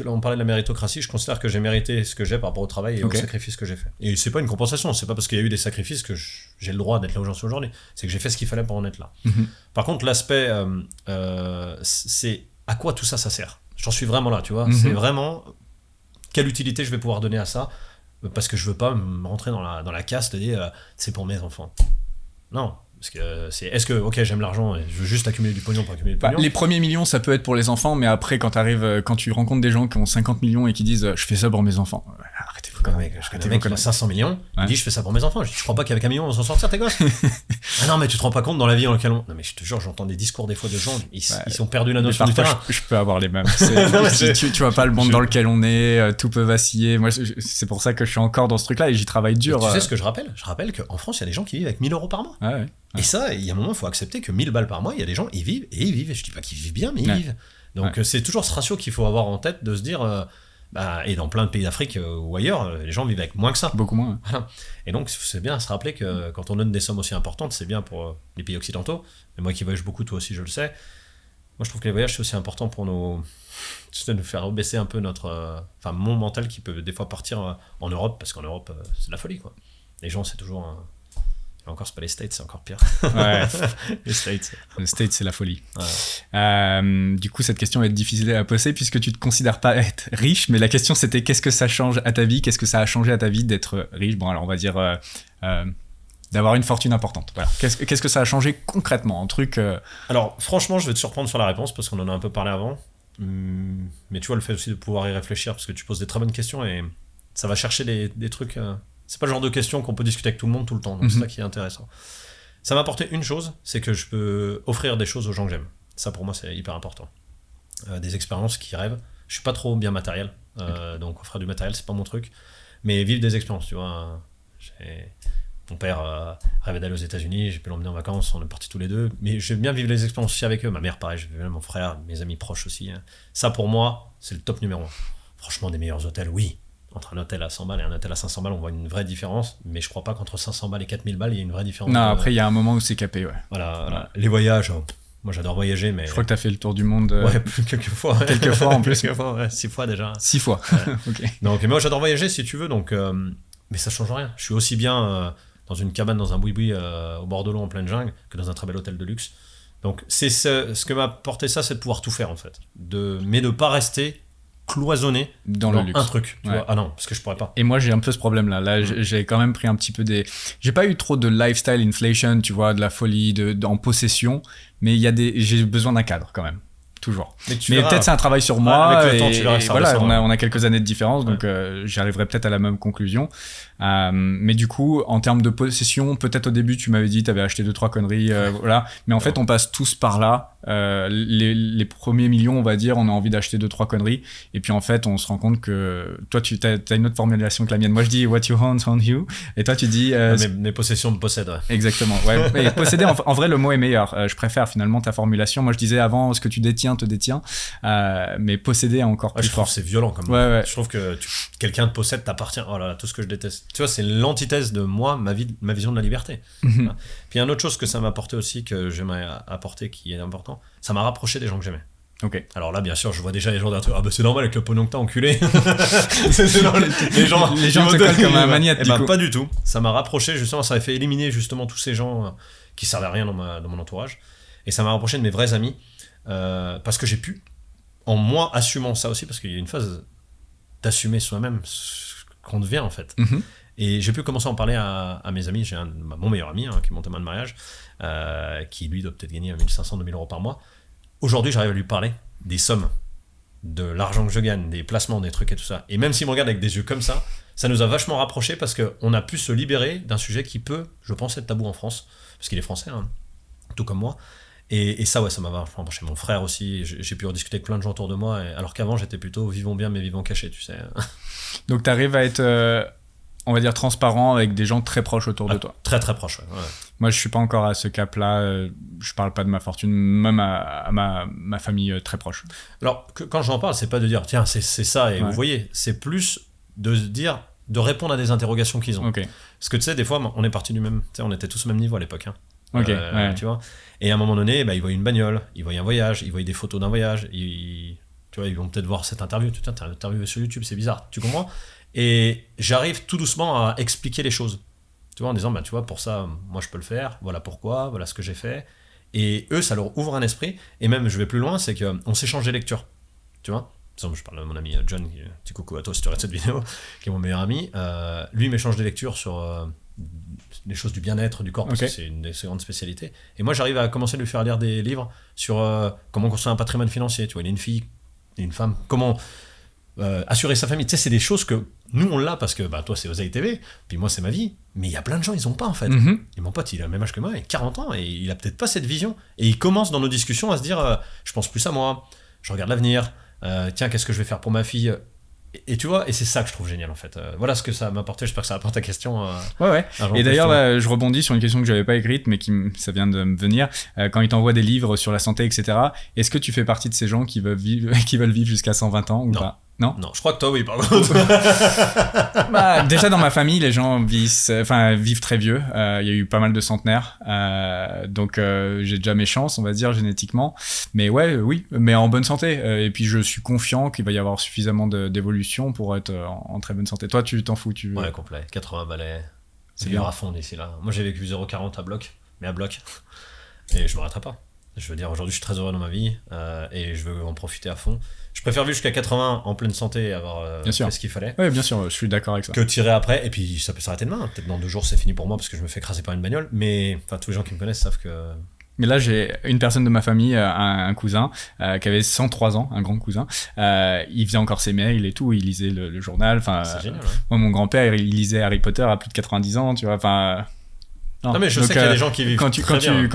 On parlait de la méritocratie, je considère que j'ai mérité ce que j'ai par rapport au travail et aux sacrifices que j'ai fait. Et c'est pas une compensation, c'est pas parce qu'il y a eu des sacrifices que j'ai le droit d'être là où j'en suis aujourd'hui. C'est que j'ai fait ce qu'il fallait pour en être là. Par contre, l'aspect, c'est à quoi tout ça sert. J'en suis vraiment là, tu vois. C'est vraiment quelle utilité je vais pouvoir donner à ça, parce que je veux pas me rentrer dans la caste et dire c'est pour mes enfants. Non, parce que est-ce que ok, j'aime l'argent et je veux juste accumuler du pognon pour accumuler du pognon. Les premiers millions ça peut être pour les enfants, mais après quand tu rencontres des gens qui ont 50 millions et qui disent je fais ça pour mes enfants, arrêtez-vous quand même. Je connais un mec qui a 500 millions, il dit je fais ça pour mes enfants. Je dis, tu crois pas qu'avec 1 million on va s'en sortir tes gosses? Ah non, mais tu te rends pas compte dans la vie dans laquelle on... Non mais je te jure, j'entends des discours des fois de gens, ils sont perdus la notion du terrain. Je peux avoir les mêmes. Tu vois pas le monde dans lequel on est, tout peut vaciller. Moi c'est pour ça que je suis encore dans ce truc là et j'y travaille dur. Tu sais ce que je rappelle qu'en France il y a des gens qui vivent avec 1000 euros par mois. Ah ouais. Et ça, il y a un moment, il faut accepter que 1000 balles par mois, il y a des gens, ils vivent. Et je dis pas qu'ils vivent bien, mais ils vivent. Donc c'est toujours ce ratio qu'il faut avoir en tête, de se dire, et dans plein de pays d'Afrique ou ailleurs, les gens vivent avec moins que ça. Beaucoup moins. Ouais. Voilà. Et donc c'est bien à se rappeler que quand on donne des sommes aussi importantes, c'est bien pour les pays occidentaux. Mais moi qui voyage beaucoup, toi aussi je le sais. Moi je trouve que les voyages c'est aussi important pour nous faire baisser un peu mon mental qui peut des fois partir en Europe, parce qu'en Europe c'est de la folie, quoi. Les gens c'est toujours... Encore, c'est pas les States, c'est encore pire. Ouais. Les States. Les States, c'est la folie. Ouais. Du coup, cette question va être difficile à poser puisque tu te considères pas être riche, mais la question c'était qu'est-ce que ça change à ta vie? Qu'est-ce que ça a changé à ta vie d'être riche? Bon, alors on va dire d'avoir une fortune importante. Voilà. Qu'est-ce que ça a changé concrètement? Un truc. Alors, franchement, je vais te surprendre sur la réponse parce qu'on en a un peu parlé avant. Mais tu vois, le fait aussi de pouvoir y réfléchir parce que tu poses des très bonnes questions et ça va chercher des trucs. C'est pas le genre de questions qu'on peut discuter avec tout le monde tout le temps, donc c'est ça qui est intéressant. Ça m'a apporté une chose, c'est que je peux offrir des choses aux gens que j'aime. Ça pour moi c'est hyper important. Des expériences qui rêvent. Je suis pas trop bien matériel, donc offrir du matériel c'est pas mon truc, mais vivre des expériences, tu vois. Mon père rêvait d'aller aux États-Unis, j'ai pu l'emmener en vacances, on est partis tous les deux, mais j'aime bien vivre les expériences aussi avec eux. Ma mère pareil, mon frère, mes amis proches aussi. Ça pour moi c'est le top numéro 1. Franchement, des meilleurs hôtels, oui. Entre un hôtel à 100 balles et un hôtel à 500 balles, on voit une vraie différence, mais je crois pas qu'entre 500 balles et 4000 balles, il y a une vraie différence. Non, après, il y a un moment où c'est capé, ouais. Voilà. Les voyages, moi j'adore voyager, mais... Je crois que t'as fait le tour du monde... Ouais, quelques fois. Quelques fois en plus. Quelques fois, ouais, 6 fois déjà. 6 fois, ok. Donc, mais moi j'adore voyager, si tu veux, donc... mais ça change rien. Je suis aussi bien dans une cabane, dans un boui-boui au bord de l'eau en pleine jungle, que dans un très bel hôtel de luxe. Donc, c'est ce que m'a apporté ça, c'est de pouvoir tout faire, en fait. Mais de pas rester... cloisonné dans le luxe. Un truc, tu vois. Ah non, parce que je pourrais pas. Et moi, j'ai un peu ce problème-là. Là, j'ai quand même pris un petit peu j'ai pas eu trop de lifestyle inflation, tu vois, de la folie, en possession, mais j'ai besoin d'un cadre quand même. toujours. Mais Mais peut-être c'est un travail sur moi. Avec le temps, tu verras que et ça voilà, redescend, on a quelques années de différence, donc j'arriverai peut-être à la même conclusion. Mais du coup, en termes de possession, peut-être au début, tu m'avais dit tu avais acheté 2-3 conneries, voilà. Mais en fait, on passe tous par là. Les premiers millions, on va dire, on a envie d'acheter 2-3 conneries. Et puis en fait, on se rend compte que toi, tu as une autre formulation que la mienne. Moi, je dis what you want on you. Et toi, tu dis. Mes possessions me possèdent. Ouais. Exactement. Ouais. Et posséder, en vrai, le mot est meilleur. Je préfère finalement ta formulation. Moi, je disais avant, ce que tu détiens te détient. Mais posséder est encore plus je trouve fort. que c'est violent comme Ouais. Je trouve que quelqu'un te possède, t'appartient. Oh là là, tout ce que je déteste. Tu vois, c'est l'antithèse de moi, ma vision de la liberté. Mhm. Puis il y a une autre chose que ça m'a apporté aussi, que j'aimerais apporter, qui est important. Ça m'a rapproché des gens que j'aimais. Ok. Alors là, bien sûr, je vois déjà les gens d'un truc. Ah bah c'est normal avec le pognon que t'as, enculé. les gens te collent comme un magnète. Eh ben pas du tout. Ça m'a rapproché justement. Ça a fait éliminer justement tous ces gens qui servaient à rien dans mon entourage. Et ça m'a rapproché de mes vrais amis parce que j'ai pu, en moi assumant ça aussi, parce qu'il y a une phase d'assumer soi-même ce qu'on devient en fait. Mhm. Et j'ai pu commencer à en parler à mes amis. J'ai mon meilleur ami qui est mon témoin de mariage, qui lui doit peut-être gagner 1500, 2000 euros par mois. Aujourd'hui, j'arrive à lui parler des sommes, de l'argent que je gagne, des placements, des trucs et tout ça. Et même s'il me regarde avec des yeux comme ça nous a vachement rapprochés parce qu'on a pu se libérer d'un sujet qui peut, je pense, être tabou en France, parce qu'il est français, hein, tout comme moi. Et ça, ouais, ça m'a vachement rapproché. Mon frère aussi, j'ai pu en discuter avec plein de gens autour de moi, alors qu'avant, j'étais plutôt vivons bien, mais vivons cachés, tu sais. Donc, tu arrives à être, on va dire, transparent avec des gens très proches autour de toi. Très, très proche, ouais. Moi, je suis pas encore à ce cap-là. Je parle pas de ma fortune, même à ma famille très proche. Alors, quand j'en parle, c'est pas de dire, tiens, c'est ça, et vous voyez, c'est plus de se dire, de répondre à des interrogations qu'ils ont. Okay. Parce que tu sais, des fois, on est parti du même, tu sais, on était tous au même niveau à l'époque. Hein. Okay, tu vois. Et à un moment donné, ils voient une bagnole, ils voient un voyage, ils voient des photos d'un voyage, tu vois, ils vont peut-être voir cette interview, tu t'es interviewé sur YouTube, c'est bizarre, tu comprends? Et j'arrive tout doucement à expliquer les choses. Tu vois, en disant, tu vois, pour ça, moi je peux le faire, voilà pourquoi, voilà ce que j'ai fait. Et eux, ça leur ouvre un esprit. Et même, je vais plus loin, c'est qu'on s'échange des lectures. Tu vois, par exemple, je parle de mon ami John, petit coucou à toi si tu regardes cette vidéo, qui est mon meilleur ami. Lui, il m'échange des lectures sur les choses du bien-être du corps, parce que c'est une de ses grandes spécialités. Et moi, j'arrive à commencer à lui faire lire des livres sur comment construire un patrimoine financier. Tu vois, il est une fille, il est une femme, comment assurer sa famille. Tu sais, c'est des choses que nous, on l'a parce que toi, c'est Oseille TV, puis moi, c'est ma vie. Mais il y a plein de gens, ils n'ont pas en fait. Mm-hmm. Et mon pote, il a le même âge que moi, il a 40 ans, et il a peut-être pas cette vision. Et il commence dans nos discussions à se dire je pense plus à moi, je regarde l'avenir, tiens, qu'est-ce que je vais faire pour ma fille. Et tu vois, et c'est ça que je trouve génial en fait. Voilà ce que ça m'a apporté, j'espère que ça répond à ta question. Ouais. Et d'ailleurs, là, je rebondis sur une question que j'avais pas écrite, mais ça vient de me venir. Quand ils t'envoient des livres sur la santé, etc., est-ce que tu fais partie de ces gens qui veulent vivre jusqu'à 120 ans ou pas? Non, je crois que toi, oui, par contre. Déjà, dans ma famille, les gens vivent très vieux. Il y a eu pas mal de centenaires. Donc, j'ai déjà mes chances, on va dire, génétiquement. Mais oui, mais en bonne santé. Et puis, je suis confiant qu'il va y avoir suffisamment d'évolution pour être en très bonne santé. Toi, tu t'en fous, Ouais, complet. 80 balais. C'est bien bien à fond d'ici là. Moi, j'ai vécu 0,40 à bloc. Mais à bloc. Et je me raterai pas. Je veux dire, aujourd'hui, je suis très heureux dans ma vie. Et je veux en profiter à fond. Je préfère vivre jusqu'à 80 en pleine santé et avoir fait ce qu'il fallait. Oui, bien sûr, je suis d'accord avec ça. Que tirer après, et puis ça peut s'arrêter demain. Peut-être dans 2 jours, c'est fini pour moi parce que je me fais écraser par une bagnole. Mais tous les gens qui me connaissent savent que. Mais là, j'ai une personne de ma famille, un cousin, qui avait 103 ans, un grand cousin. Il faisait encore ses mails et tout, il lisait le journal. C'est génial, ouais. Moi, mon grand-père, il lisait Harry Potter à plus de 90 ans, tu vois. Non, mais je sais qu'il y a des gens qui vivent très bien.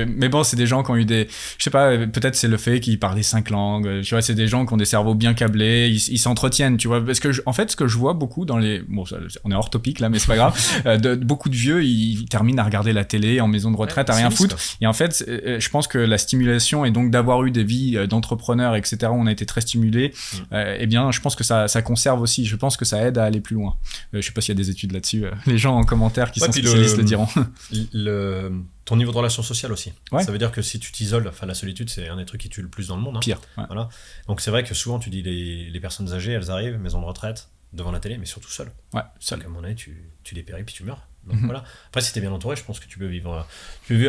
Mais bon, c'est des gens qui ont eu des... Je sais pas, peut-être c'est le fait qu'ils parlent 5 langues. Tu vois, c'est des gens qui ont des cerveaux bien câblés. Ils s'entretiennent, tu vois. Parce que, en fait, ce que je vois beaucoup dans les... Bon, on est hors topic là, mais c'est pas grave. Beaucoup de vieux, ils terminent à regarder la télé en maison de retraite, à rien foutre. Et en fait, je pense que la stimulation et donc d'avoir eu des vies d'entrepreneurs, etc., où on a été très stimulés, eh bien, je pense que ça conserve aussi. Je pense que ça aide à aller plus loin. Je sais pas s'il y a des études là-dessus. Les gens en commentaire qui sont spécialistes le diront. Ton niveau de relation sociale aussi. Ouais. Ça veut dire que si tu t'isoles, la solitude, c'est un des trucs qui tue le plus dans le monde. Hein. Pire. Ouais. Voilà. Donc c'est vrai que souvent, tu dis les personnes âgées, elles arrivent, maison de retraite, devant la télé, mais surtout seules. Ouais, seul. À mon avis, tu dépéris puis tu meurs. Donc voilà. Après, si t'es bien entouré, je pense que tu peux vivre.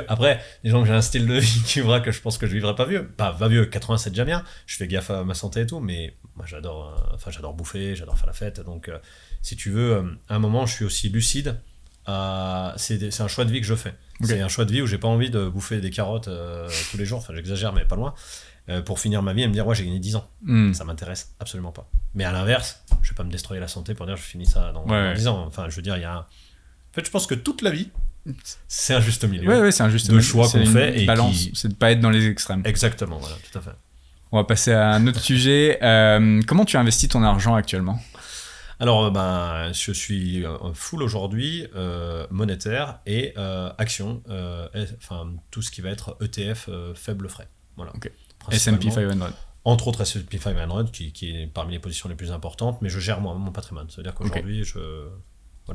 Après, les gens que j'ai un style de vie qui verra que je pense que je vivrai pas vieux. Pas vieux, 80 c'est déjà bien. Je fais gaffe à ma santé et tout, mais moi j'adore bouffer, j'adore faire la fête. Donc si tu veux, à un moment, je suis aussi lucide c'est un choix de vie que je fais. Okay. C'est un choix de vie où j'ai pas envie de bouffer des carottes tous les jours, enfin j'exagère mais pas loin, pour finir ma vie et me dire ouais j'ai gagné 10 ans. Ça m'intéresse absolument pas. Mais à l'inverse, je vais pas me destroyer la santé pour dire je finis ça dans 10 ans. Enfin je veux dire, en fait je pense que toute la vie, c'est un juste milieu. Ouais, c'est un juste milieu. De choix qu'on fait. Et balance, c'est de pas être dans les extrêmes. Exactement, voilà, tout à fait. On va passer à un autre sujet. Comment tu investis ton argent actuellement ? Alors, je suis full aujourd'hui, monétaire et actions, tout ce qui va être ETF, faible frais. Voilà. Okay. S&P 500. Entre autres S&P 500, qui est parmi les positions les plus importantes, mais je gère moi mon patrimoine. C'est-à-dire qu'aujourd'hui,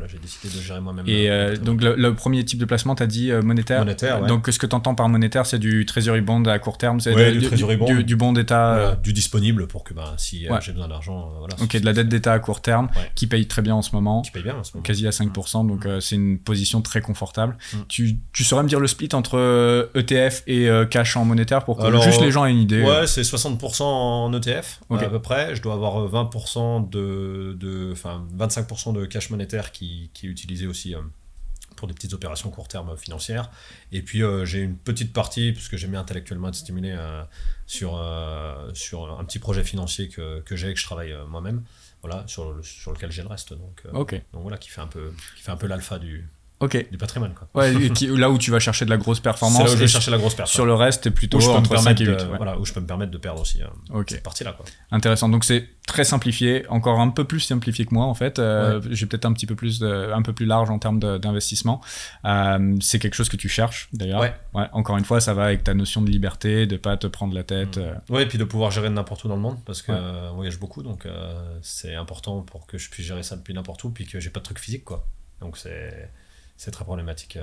j'ai décidé de gérer moi-même. Et donc, le premier type de placement, tu as dit monétaire. Monétaire, ouais. Donc, ce que tu entends par monétaire, c'est du treasury bond à court terme, c'est du treasury bond. Du bon d'État. Voilà, du disponible pour que si j'ai besoin d'argent. Ok, de la dette d'État à court terme, qui paye très bien en ce moment. Qui paye bien en ce moment. Quasi à 5%, donc c'est une position très confortable. Tu saurais me dire le split entre ETF et cash en monétaire pour que juste les gens aient une idée. Ouais, c'est 60% en ETF, à peu près. Je dois avoir 25% de cash monétaire qui est utilisé aussi pour des petites opérations court terme financières. Et puis j'ai une petite partie, parce que j'aime bien intellectuellement être stimulé sur un petit projet financier que je travaille moi-même, voilà, sur lequel j'ai le reste. Donc voilà, qui fait un peu l'alpha du patrimoine, quoi. Ouais, là où tu vas chercher de la grosse performance. C'est là où je vais chercher la grosse performance. Sur le reste, t'es plutôt entre 5 et 8. Voilà, où je peux me permettre de perdre aussi cette partie-là, quoi. Intéressant. Donc c'est très simplifié, encore un peu plus simplifié que moi en fait. J'ai peut-être un petit peu plus, un peu plus large en termes d'investissement. C'est quelque chose que tu cherches d'ailleurs. Ouais, encore une fois, ça va avec ta notion de liberté, de pas te prendre la tête. Ouais, et puis de pouvoir gérer de n'importe où dans le monde, parce que on voyage beaucoup, donc c'est important pour que je puisse gérer ça depuis n'importe où, puis que j'ai pas de truc physique, quoi. Donc c'est très problématique.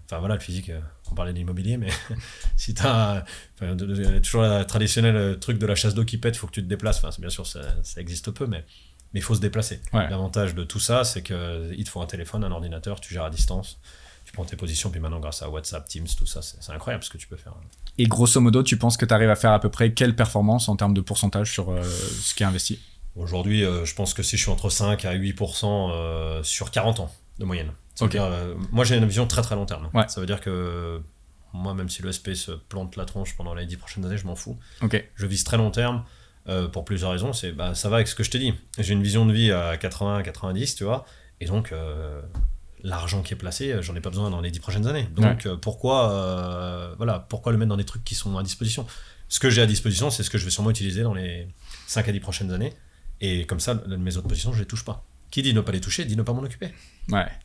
Enfin voilà, le physique, on parlait de l'immobilier, mais si t'as toujours le traditionnel truc de la chasse d'eau qui pète, il faut que tu te déplaces. Enfin, bien sûr, ça existe peu, mais il faut se déplacer. L'avantage de tout ça, c'est qu'il te faut un téléphone, un ordinateur, tu gères à distance, tu prends tes positions, puis maintenant grâce à WhatsApp, Teams, tout ça, c'est incroyable ce que tu peux faire. Et grosso modo, tu penses que tu arrives à faire à peu près quelle performance en termes de pourcentage sur ce qui est investi ? Aujourd'hui, je pense que si je suis entre 5 à 8% sur 40 ans de moyenne. Moi j'ai une vision très très long terme. Ça veut dire que moi, même si le SP se plante la tronche pendant les 10 prochaines années, je m'en fous. Je vise très long terme pour plusieurs raisons. Ça va avec ce que je t'ai dit. J'ai une vision de vie à 80, 90, tu vois. Et donc, l'argent qui est placé, j'en ai pas besoin dans les 10 prochaines années. Donc, pourquoi le mettre dans des trucs qui sont à disposition ? Ce que j'ai à disposition, c'est ce que je vais sûrement utiliser dans les 5 à 10 prochaines années. Et comme ça, mes autres positions, je les touche pas. Qui dit ne pas les toucher, dit ne pas m'en occuper.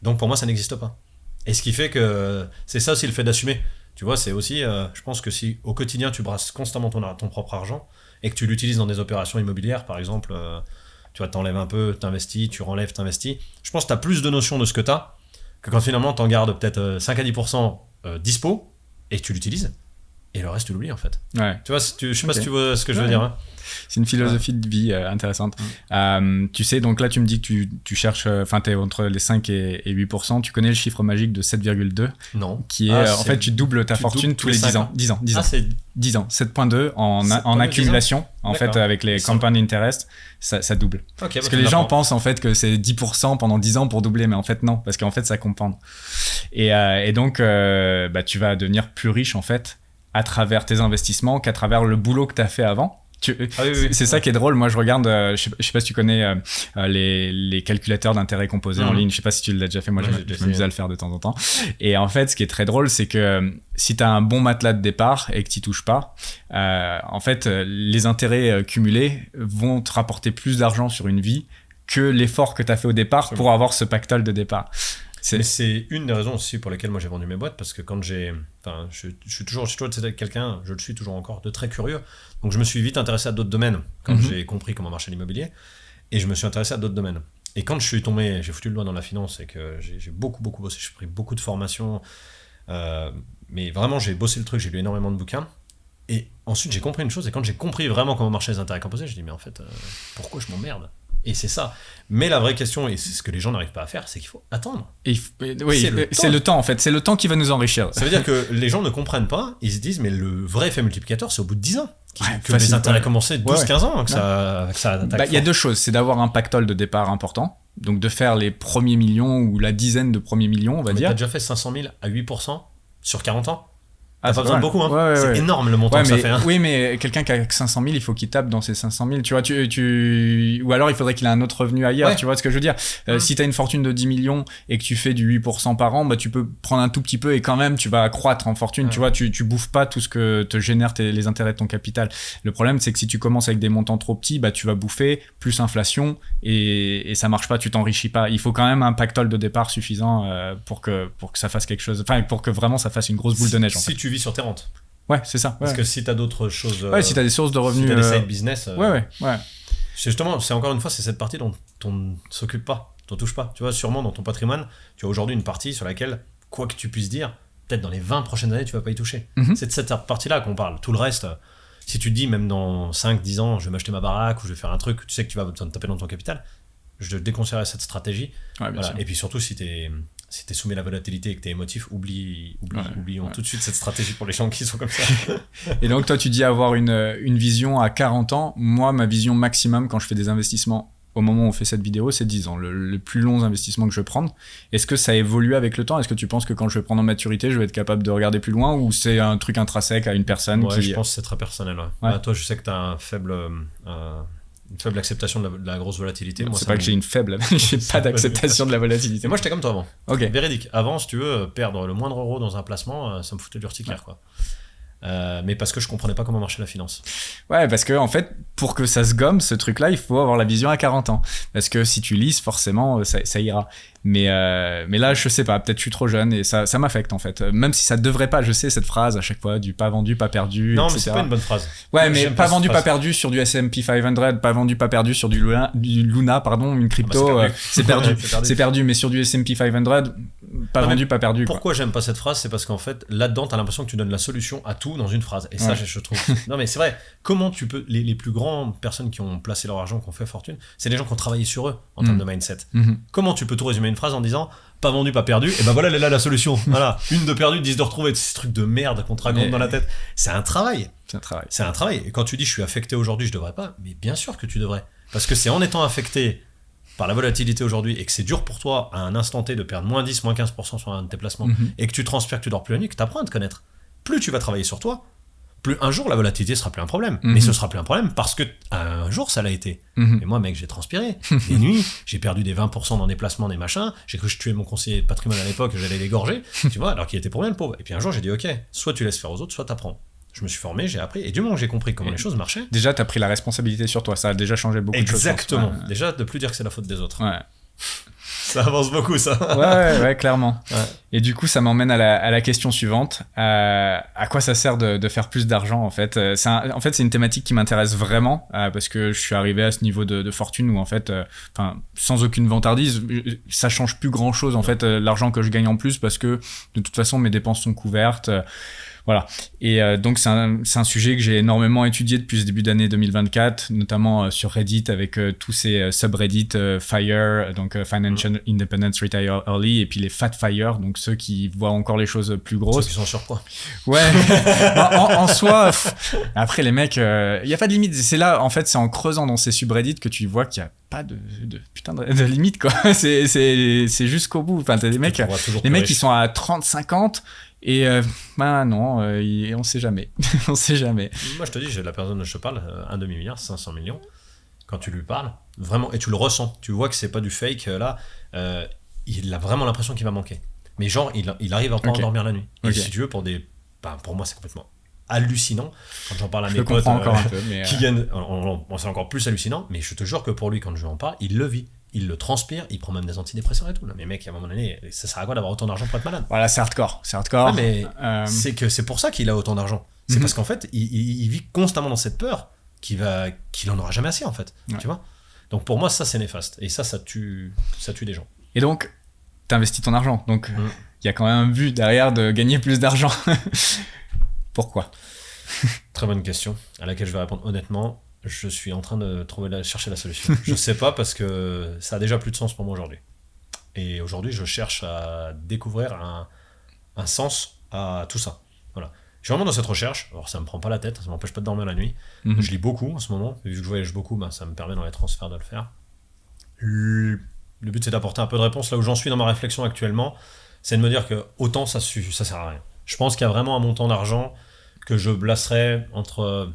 Donc pour moi, ça n'existe pas. Et ce qui fait que c'est ça aussi le fait d'assumer. Tu vois, c'est aussi, je pense que si au quotidien tu brasses constamment ton propre argent et que tu l'utilises dans des opérations immobilières, par exemple, tu vois, t'enlèves un peu, t'investis, tu renlèves, t'investis. Je pense que t'as plus de notions de ce que t'as que quand finalement t'en gardes peut-être 5 à 10% dispo et que tu l'utilises. Et le reste, tu l'oublies en fait. Tu vois, je sais pas si tu vois ce que je veux dire. Hein. C'est une philosophie de vie intéressante. Tu sais, donc là, tu me dis que tu cherches, t'es entre les 5 et 8%. Tu connais le chiffre magique de 7,2 ? Non. Qui est, en fait, tu doubles ta fortune tous les 10 ans. 10 ans. 10 ans. 7,2 en accumulation. En fait, avec les compound interest, ça double. Parce que les gens pensent en fait que c'est 10% pendant 10 ans pour doubler, mais en fait, non. Parce qu'en fait, ça compound. Et donc, tu vas devenir plus riche, en fait, à travers tes investissements qu'à travers le boulot que tu as fait avant. C'est ça qui est drôle. Moi, je regarde, je sais pas si tu connais les calculateurs d'intérêt composé en ligne. Je sais pas si tu l'as déjà fait. Moi, je m'amuse à le faire de temps en temps. Et en fait, ce qui est très drôle, c'est que si tu as un bon matelas de départ et que tu touches pas, en fait, les intérêts cumulés vont te rapporter plus d'argent sur une vie que l'effort que tu as fait au départ pour avoir ce pactole de départ. Mais c'est une des raisons aussi pour lesquelles moi j'ai vendu mes boîtes, parce que quand je suis toujours quelqu'un, je le suis toujours encore, de très curieux. Donc je me suis vite intéressé à d'autres domaines quand j'ai compris comment marchait l'immobilier, et je me suis intéressé à d'autres domaines. Et quand je suis tombé, j'ai foutu le doigt dans la finance et que j'ai beaucoup bossé, j'ai pris beaucoup de formations, mais vraiment j'ai bossé le truc, j'ai lu énormément de bouquins. Et ensuite j'ai compris une chose, et quand j'ai compris vraiment comment marchaient les intérêts composés, j'ai dit mais en fait pourquoi je m'emmerde ? Et c'est ça. Mais la vraie question, et c'est ce que les gens n'arrivent pas à faire, c'est qu'il faut attendre. C'est le temps en fait. C'est le temps qui va nous enrichir. Ça veut dire que les gens ne comprennent pas. Ils se disent, mais le vrai effet multiplicateur, c'est au bout de 10 ans. que les intérêts commençaient 12-15 ans, que ça attaque. Il y a deux choses. C'est d'avoir un pactole de départ important. Donc de faire les premiers millions ou la dizaine de premiers millions, on va dire. T'as déjà fait 500 000 à 8% sur 40 ans. Ah, pas besoin de beaucoup, hein. C'est énorme le montant que ça fait. Hein. Oui, mais quelqu'un qui a 500 000, il faut qu'il tape dans ses 500 000. Tu vois, ou alors il faudrait qu'il ait un autre revenu ailleurs. Tu vois ce que je veux dire? Si t'as une fortune de 10 millions et que tu fais du 8% par an, bah, tu peux prendre un tout petit peu et quand même, tu vas accroître en fortune. Tu vois, tu bouffes pas tout ce que te génèrent les intérêts de ton capital. Le problème, c'est que si tu commences avec des montants trop petits, bah, tu vas bouffer plus inflation et ça marche pas, tu t'enrichis pas. Il faut quand même un pactole de départ suffisant pour que ça fasse quelque chose. Enfin, pour que vraiment ça fasse une grosse boule de neige. Si tu vis sur tes rentes. Ouais, c'est ça. Parce que si t'as d'autres choses. Si t'as des sources de revenus. Si t'as des side business. Ouais. Justement, c'est encore une fois, c'est cette partie dont on ne s'occupe pas, dont on touche pas. Tu vois, sûrement dans ton patrimoine, tu as aujourd'hui une partie sur laquelle, quoi que tu puisses dire, peut-être dans les 20 prochaines années, tu vas pas y toucher. C'est de cette partie-là qu'on parle. Tout le reste, si tu te dis, même dans 5-10 ans, je vais m'acheter ma baraque ou je vais faire un truc, tu sais que tu vas te taper dans ton capital, je te déconseillerais cette stratégie. Ouais, bien sûr. Et puis surtout, si t'es soumis à la volatilité et que t'es émotif, oublions tout de suite cette stratégie pour les gens qui sont comme ça. Et donc, toi, tu dis avoir une vision à 40 ans. Moi, ma vision maximum quand je fais des investissements, au moment où on fait cette vidéo, c'est 10 ans. Le plus long investissement que je vais prendre. Est-ce que ça évolue avec le temps? Est-ce que tu penses que quand je vais prendre en maturité, je vais être capable de regarder plus loin, ou c'est un truc intrinsèque à une personne qui... Je pense que c'est très personnel. Toi, je sais que t'as une faible acceptation de la grosse volatilité. Moi, c'est pas que j'ai une faible, j'ai pas d'acceptation de la volatilité. Moi, j'étais comme toi avant. Ok. Véridique. Avant, si tu veux, perdre le moindre euro dans un placement, ça me foutait l'urticaire, quoi. Mais parce que je comprenais pas comment marchait la finance. Ouais, parce que en fait, pour que ça se gomme, ce truc-là, il faut avoir la vision à 40 ans. Parce que si tu lises, forcément, ça ira. Mais là, je sais pas, peut-être je suis trop jeune et ça m'affecte en fait. Même si ça devrait pas, je sais cette phrase à chaque fois, du pas vendu, pas perdu, non, etc. mais c'est pas une bonne phrase. Ouais, mais pas vendu, pas perdu sur du S&P 500, pas vendu, pas perdu sur du Luna, pardon, une crypto, c'est perdu. C'est perdu, mais sur du S&P 500, pas vendu, pas perdu. Pourquoi j'aime pas cette phrase? C'est parce qu'en fait, là-dedans, t'as l'impression que tu donnes la solution à tout dans une phrase. Et ça, je trouve. Non, mais c'est vrai. Comment tu peux. Les plus grandes personnes qui ont placé leur argent, qui ont fait fortune, c'est des gens qui ont travaillé sur eux en termes de mindset. Comment tu peux tout résumer une phrase en disant pas vendu, pas perdu, et ben voilà, elle est là la solution. Voilà, une de perdue, 10 de retrouvée. Ces trucs de merde qu'on te raconte dans la tête. C'est un travail. C'est un travail. Et quand tu dis je suis affecté aujourd'hui, je devrais pas, mais bien sûr que tu devrais. Parce que c'est en étant affecté par la volatilité aujourd'hui et que c'est dur pour toi à un instant T de perdre moins 10, moins 15% sur un de tes placements et que tu transpires, que tu dors plus la nuit, que tu apprends à te connaître. Plus tu vas travailler sur toi, plus un jour la volatilité sera plus un problème. Mais ce sera plus un problème parce que un jour ça l'a été. Et moi, mec, j'ai transpiré. Des nuits, j'ai perdu des 20% dans des placements, des machins. J'ai cru que je tuais mon conseiller de patrimoine à l'époque, j'allais l'égorger, tu vois, alors qu'il était pour rien le pauvre. Et puis un jour, j'ai dit, ok, soit tu laisses faire aux autres, soit t'apprends. Je me suis formé, j'ai appris, et du moment que j'ai compris comment les choses marchaient. Déjà, t'as pris la responsabilité sur toi, ça a déjà changé beaucoup de choses. Exactement. Déjà, de plus dire que c'est la faute des autres. Ouais. Ça avance beaucoup, ça. Ouais, clairement. Ouais. Et du coup, ça m'emmène à la question suivante. À quoi ça sert de faire plus d'argent, en fait? En fait, c'est une thématique qui m'intéresse vraiment, parce que je suis arrivé à ce niveau de fortune où, en fait, sans aucune vantardise, ça change plus grand-chose, en fait, l'argent que je gagne en plus, parce que, de toute façon, mes dépenses sont couvertes. Voilà. Et donc, c'est un sujet que j'ai énormément étudié depuis ce début d'année 2024, notamment sur Reddit avec tous ces subreddits FIRE, donc Financial Independence Retire Early, et puis les Fat FIRE, donc ceux qui voient encore les choses plus grosses. Ceux qui sont surpoids. Ouais. en soi, après, les mecs, il n'y a pas de limite. C'est là, en fait, c'est en creusant dans ces subreddits que tu vois qu'il n'y a pas de putain de limite, quoi. C'est jusqu'au bout. Enfin, t'as des mecs, ils sont à 30-50. Et non, on sait jamais. On sait jamais. Moi, je te dis, j'ai la personne dont je te parle, un demi-milliard, 500 millions. Quand tu lui parles, vraiment, et tu le ressens, tu vois que c'est pas du fake, là, il a vraiment l'impression qu'il va manquer. Mais genre, il arrive à pas endormir la nuit. Et si tu veux, pour moi, c'est complètement hallucinant. Quand j'en parle à mes potes qui viennent, c'est encore plus hallucinant, mais je te jure que pour lui, quand je lui en parle, il le vit. Il le transpire, il prend même des antidépresseurs et tout. Mais mec, à un moment donné, ça sert à quoi d'avoir autant d'argent pour être malade? Voilà, c'est hardcore. Ouais, mais c'est pour ça qu'il a autant d'argent. C'est parce qu'en fait, il vit constamment dans cette peur qu'il en aura jamais assez, en fait. Ouais. Tu vois? Donc pour moi, ça, c'est néfaste. Et ça tue des gens. Et donc, t'investis ton argent. Donc, il y a quand même un but derrière de gagner plus d'argent. Pourquoi? Très bonne question, à laquelle je vais répondre honnêtement. Je suis en train de chercher la solution. Je sais pas parce que ça a déjà plus de sens pour moi aujourd'hui. Et aujourd'hui, je cherche à découvrir un sens à tout ça. Voilà. Je suis vraiment dans cette recherche. Alors, ça me prend pas la tête, ça m'empêche pas de dormir la nuit. Mhm. Je lis beaucoup en ce moment. Vu que je voyage beaucoup, bah, ça me permet dans les transferts de le faire. Le but, c'est d'apporter un peu de réponse là où j'en suis dans ma réflexion actuellement. C'est de me dire que autant ça sert à rien. Je pense qu'il y a vraiment un montant d'argent que je placerais entre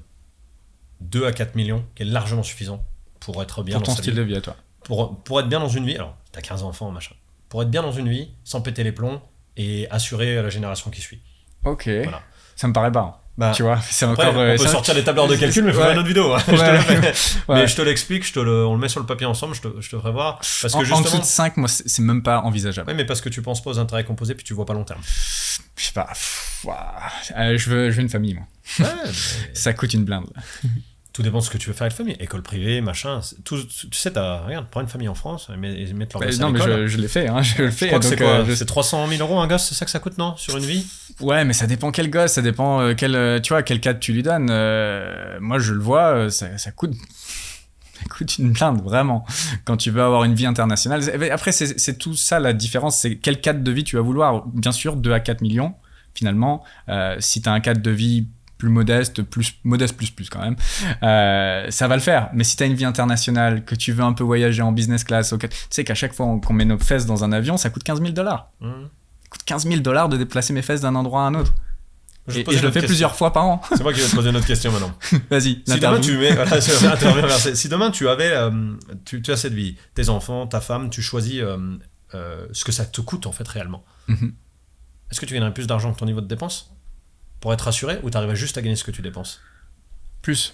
2 à 4 millions, qui est largement suffisant pour être bien Pour dans ton sa style vie. de vie à toi. Pour être bien dans une vie, alors t'as 15 enfants, machin. Pour être bien dans une vie, sans péter les plombs et assurer la génération qui suit. Ok. Voilà. Ça me paraît bas. Bah, Tu vois, c'est après, encore. on peut sortir des tableurs de calcul, mais il faut Ouais. faire une autre vidéo. Hein. Ouais. Mais je te l'explique, on le met sur le papier ensemble, je te ferai voir. Parce que En justement. dessous de 5, moi, c'est même pas envisageable. Oui, mais parce que tu penses pas aux intérêts composés puis tu vois pas long terme. Je sais pas. Je veux une famille, moi. Ouais, Ça coûte une blinde. tout dépend de ce que tu veux faire avec famille. École privée, machin. Tu sais, regarde, prends une famille en France et mettre leur gosse à Non, mais l'école. je l'ai fait. Hein, je le Je fais. crois que c'est donc, quoi je- C'est 300 000 euros un gosse, c'est ça que ça coûte, non? Sur une vie? Ouais, mais ça dépend quel gosse, ça dépend tu vois, quel cadre tu lui donnes. Moi, je le vois, ça coûte. Ça coûte une blinde, vraiment, quand tu veux avoir une vie internationale. Après, c'est tout ça la différence, c'est quel cadre de vie tu vas vouloir. Bien sûr, 2 à 4 millions, finalement. Si tu as un cadre de vie plus modeste plus quand même, ça va le faire. Mais si tu as une vie internationale, que tu veux un peu voyager en business class, tu sais qu'à chaque fois qu'on met nos fesses dans un avion, ça coûte 15 000 $. Ça coûte 15 000 $ de déplacer mes fesses d'un endroit à un autre. Je vais Et te poser je le une fais autre plusieurs fois par an. question. C'est moi qui vais te poser une autre question maintenant. Vas-y, Si demain l'interview. tu mets, voilà, si demain tu avais, tu as cette vie, tes enfants, ta femme, tu choisis ce que ça te coûte en fait réellement. Mhm. Est-ce que tu gagnerais plus d'argent que ton niveau de dépense pour être rassuré ou tu arriverais juste à gagner ce que tu dépenses? Plus.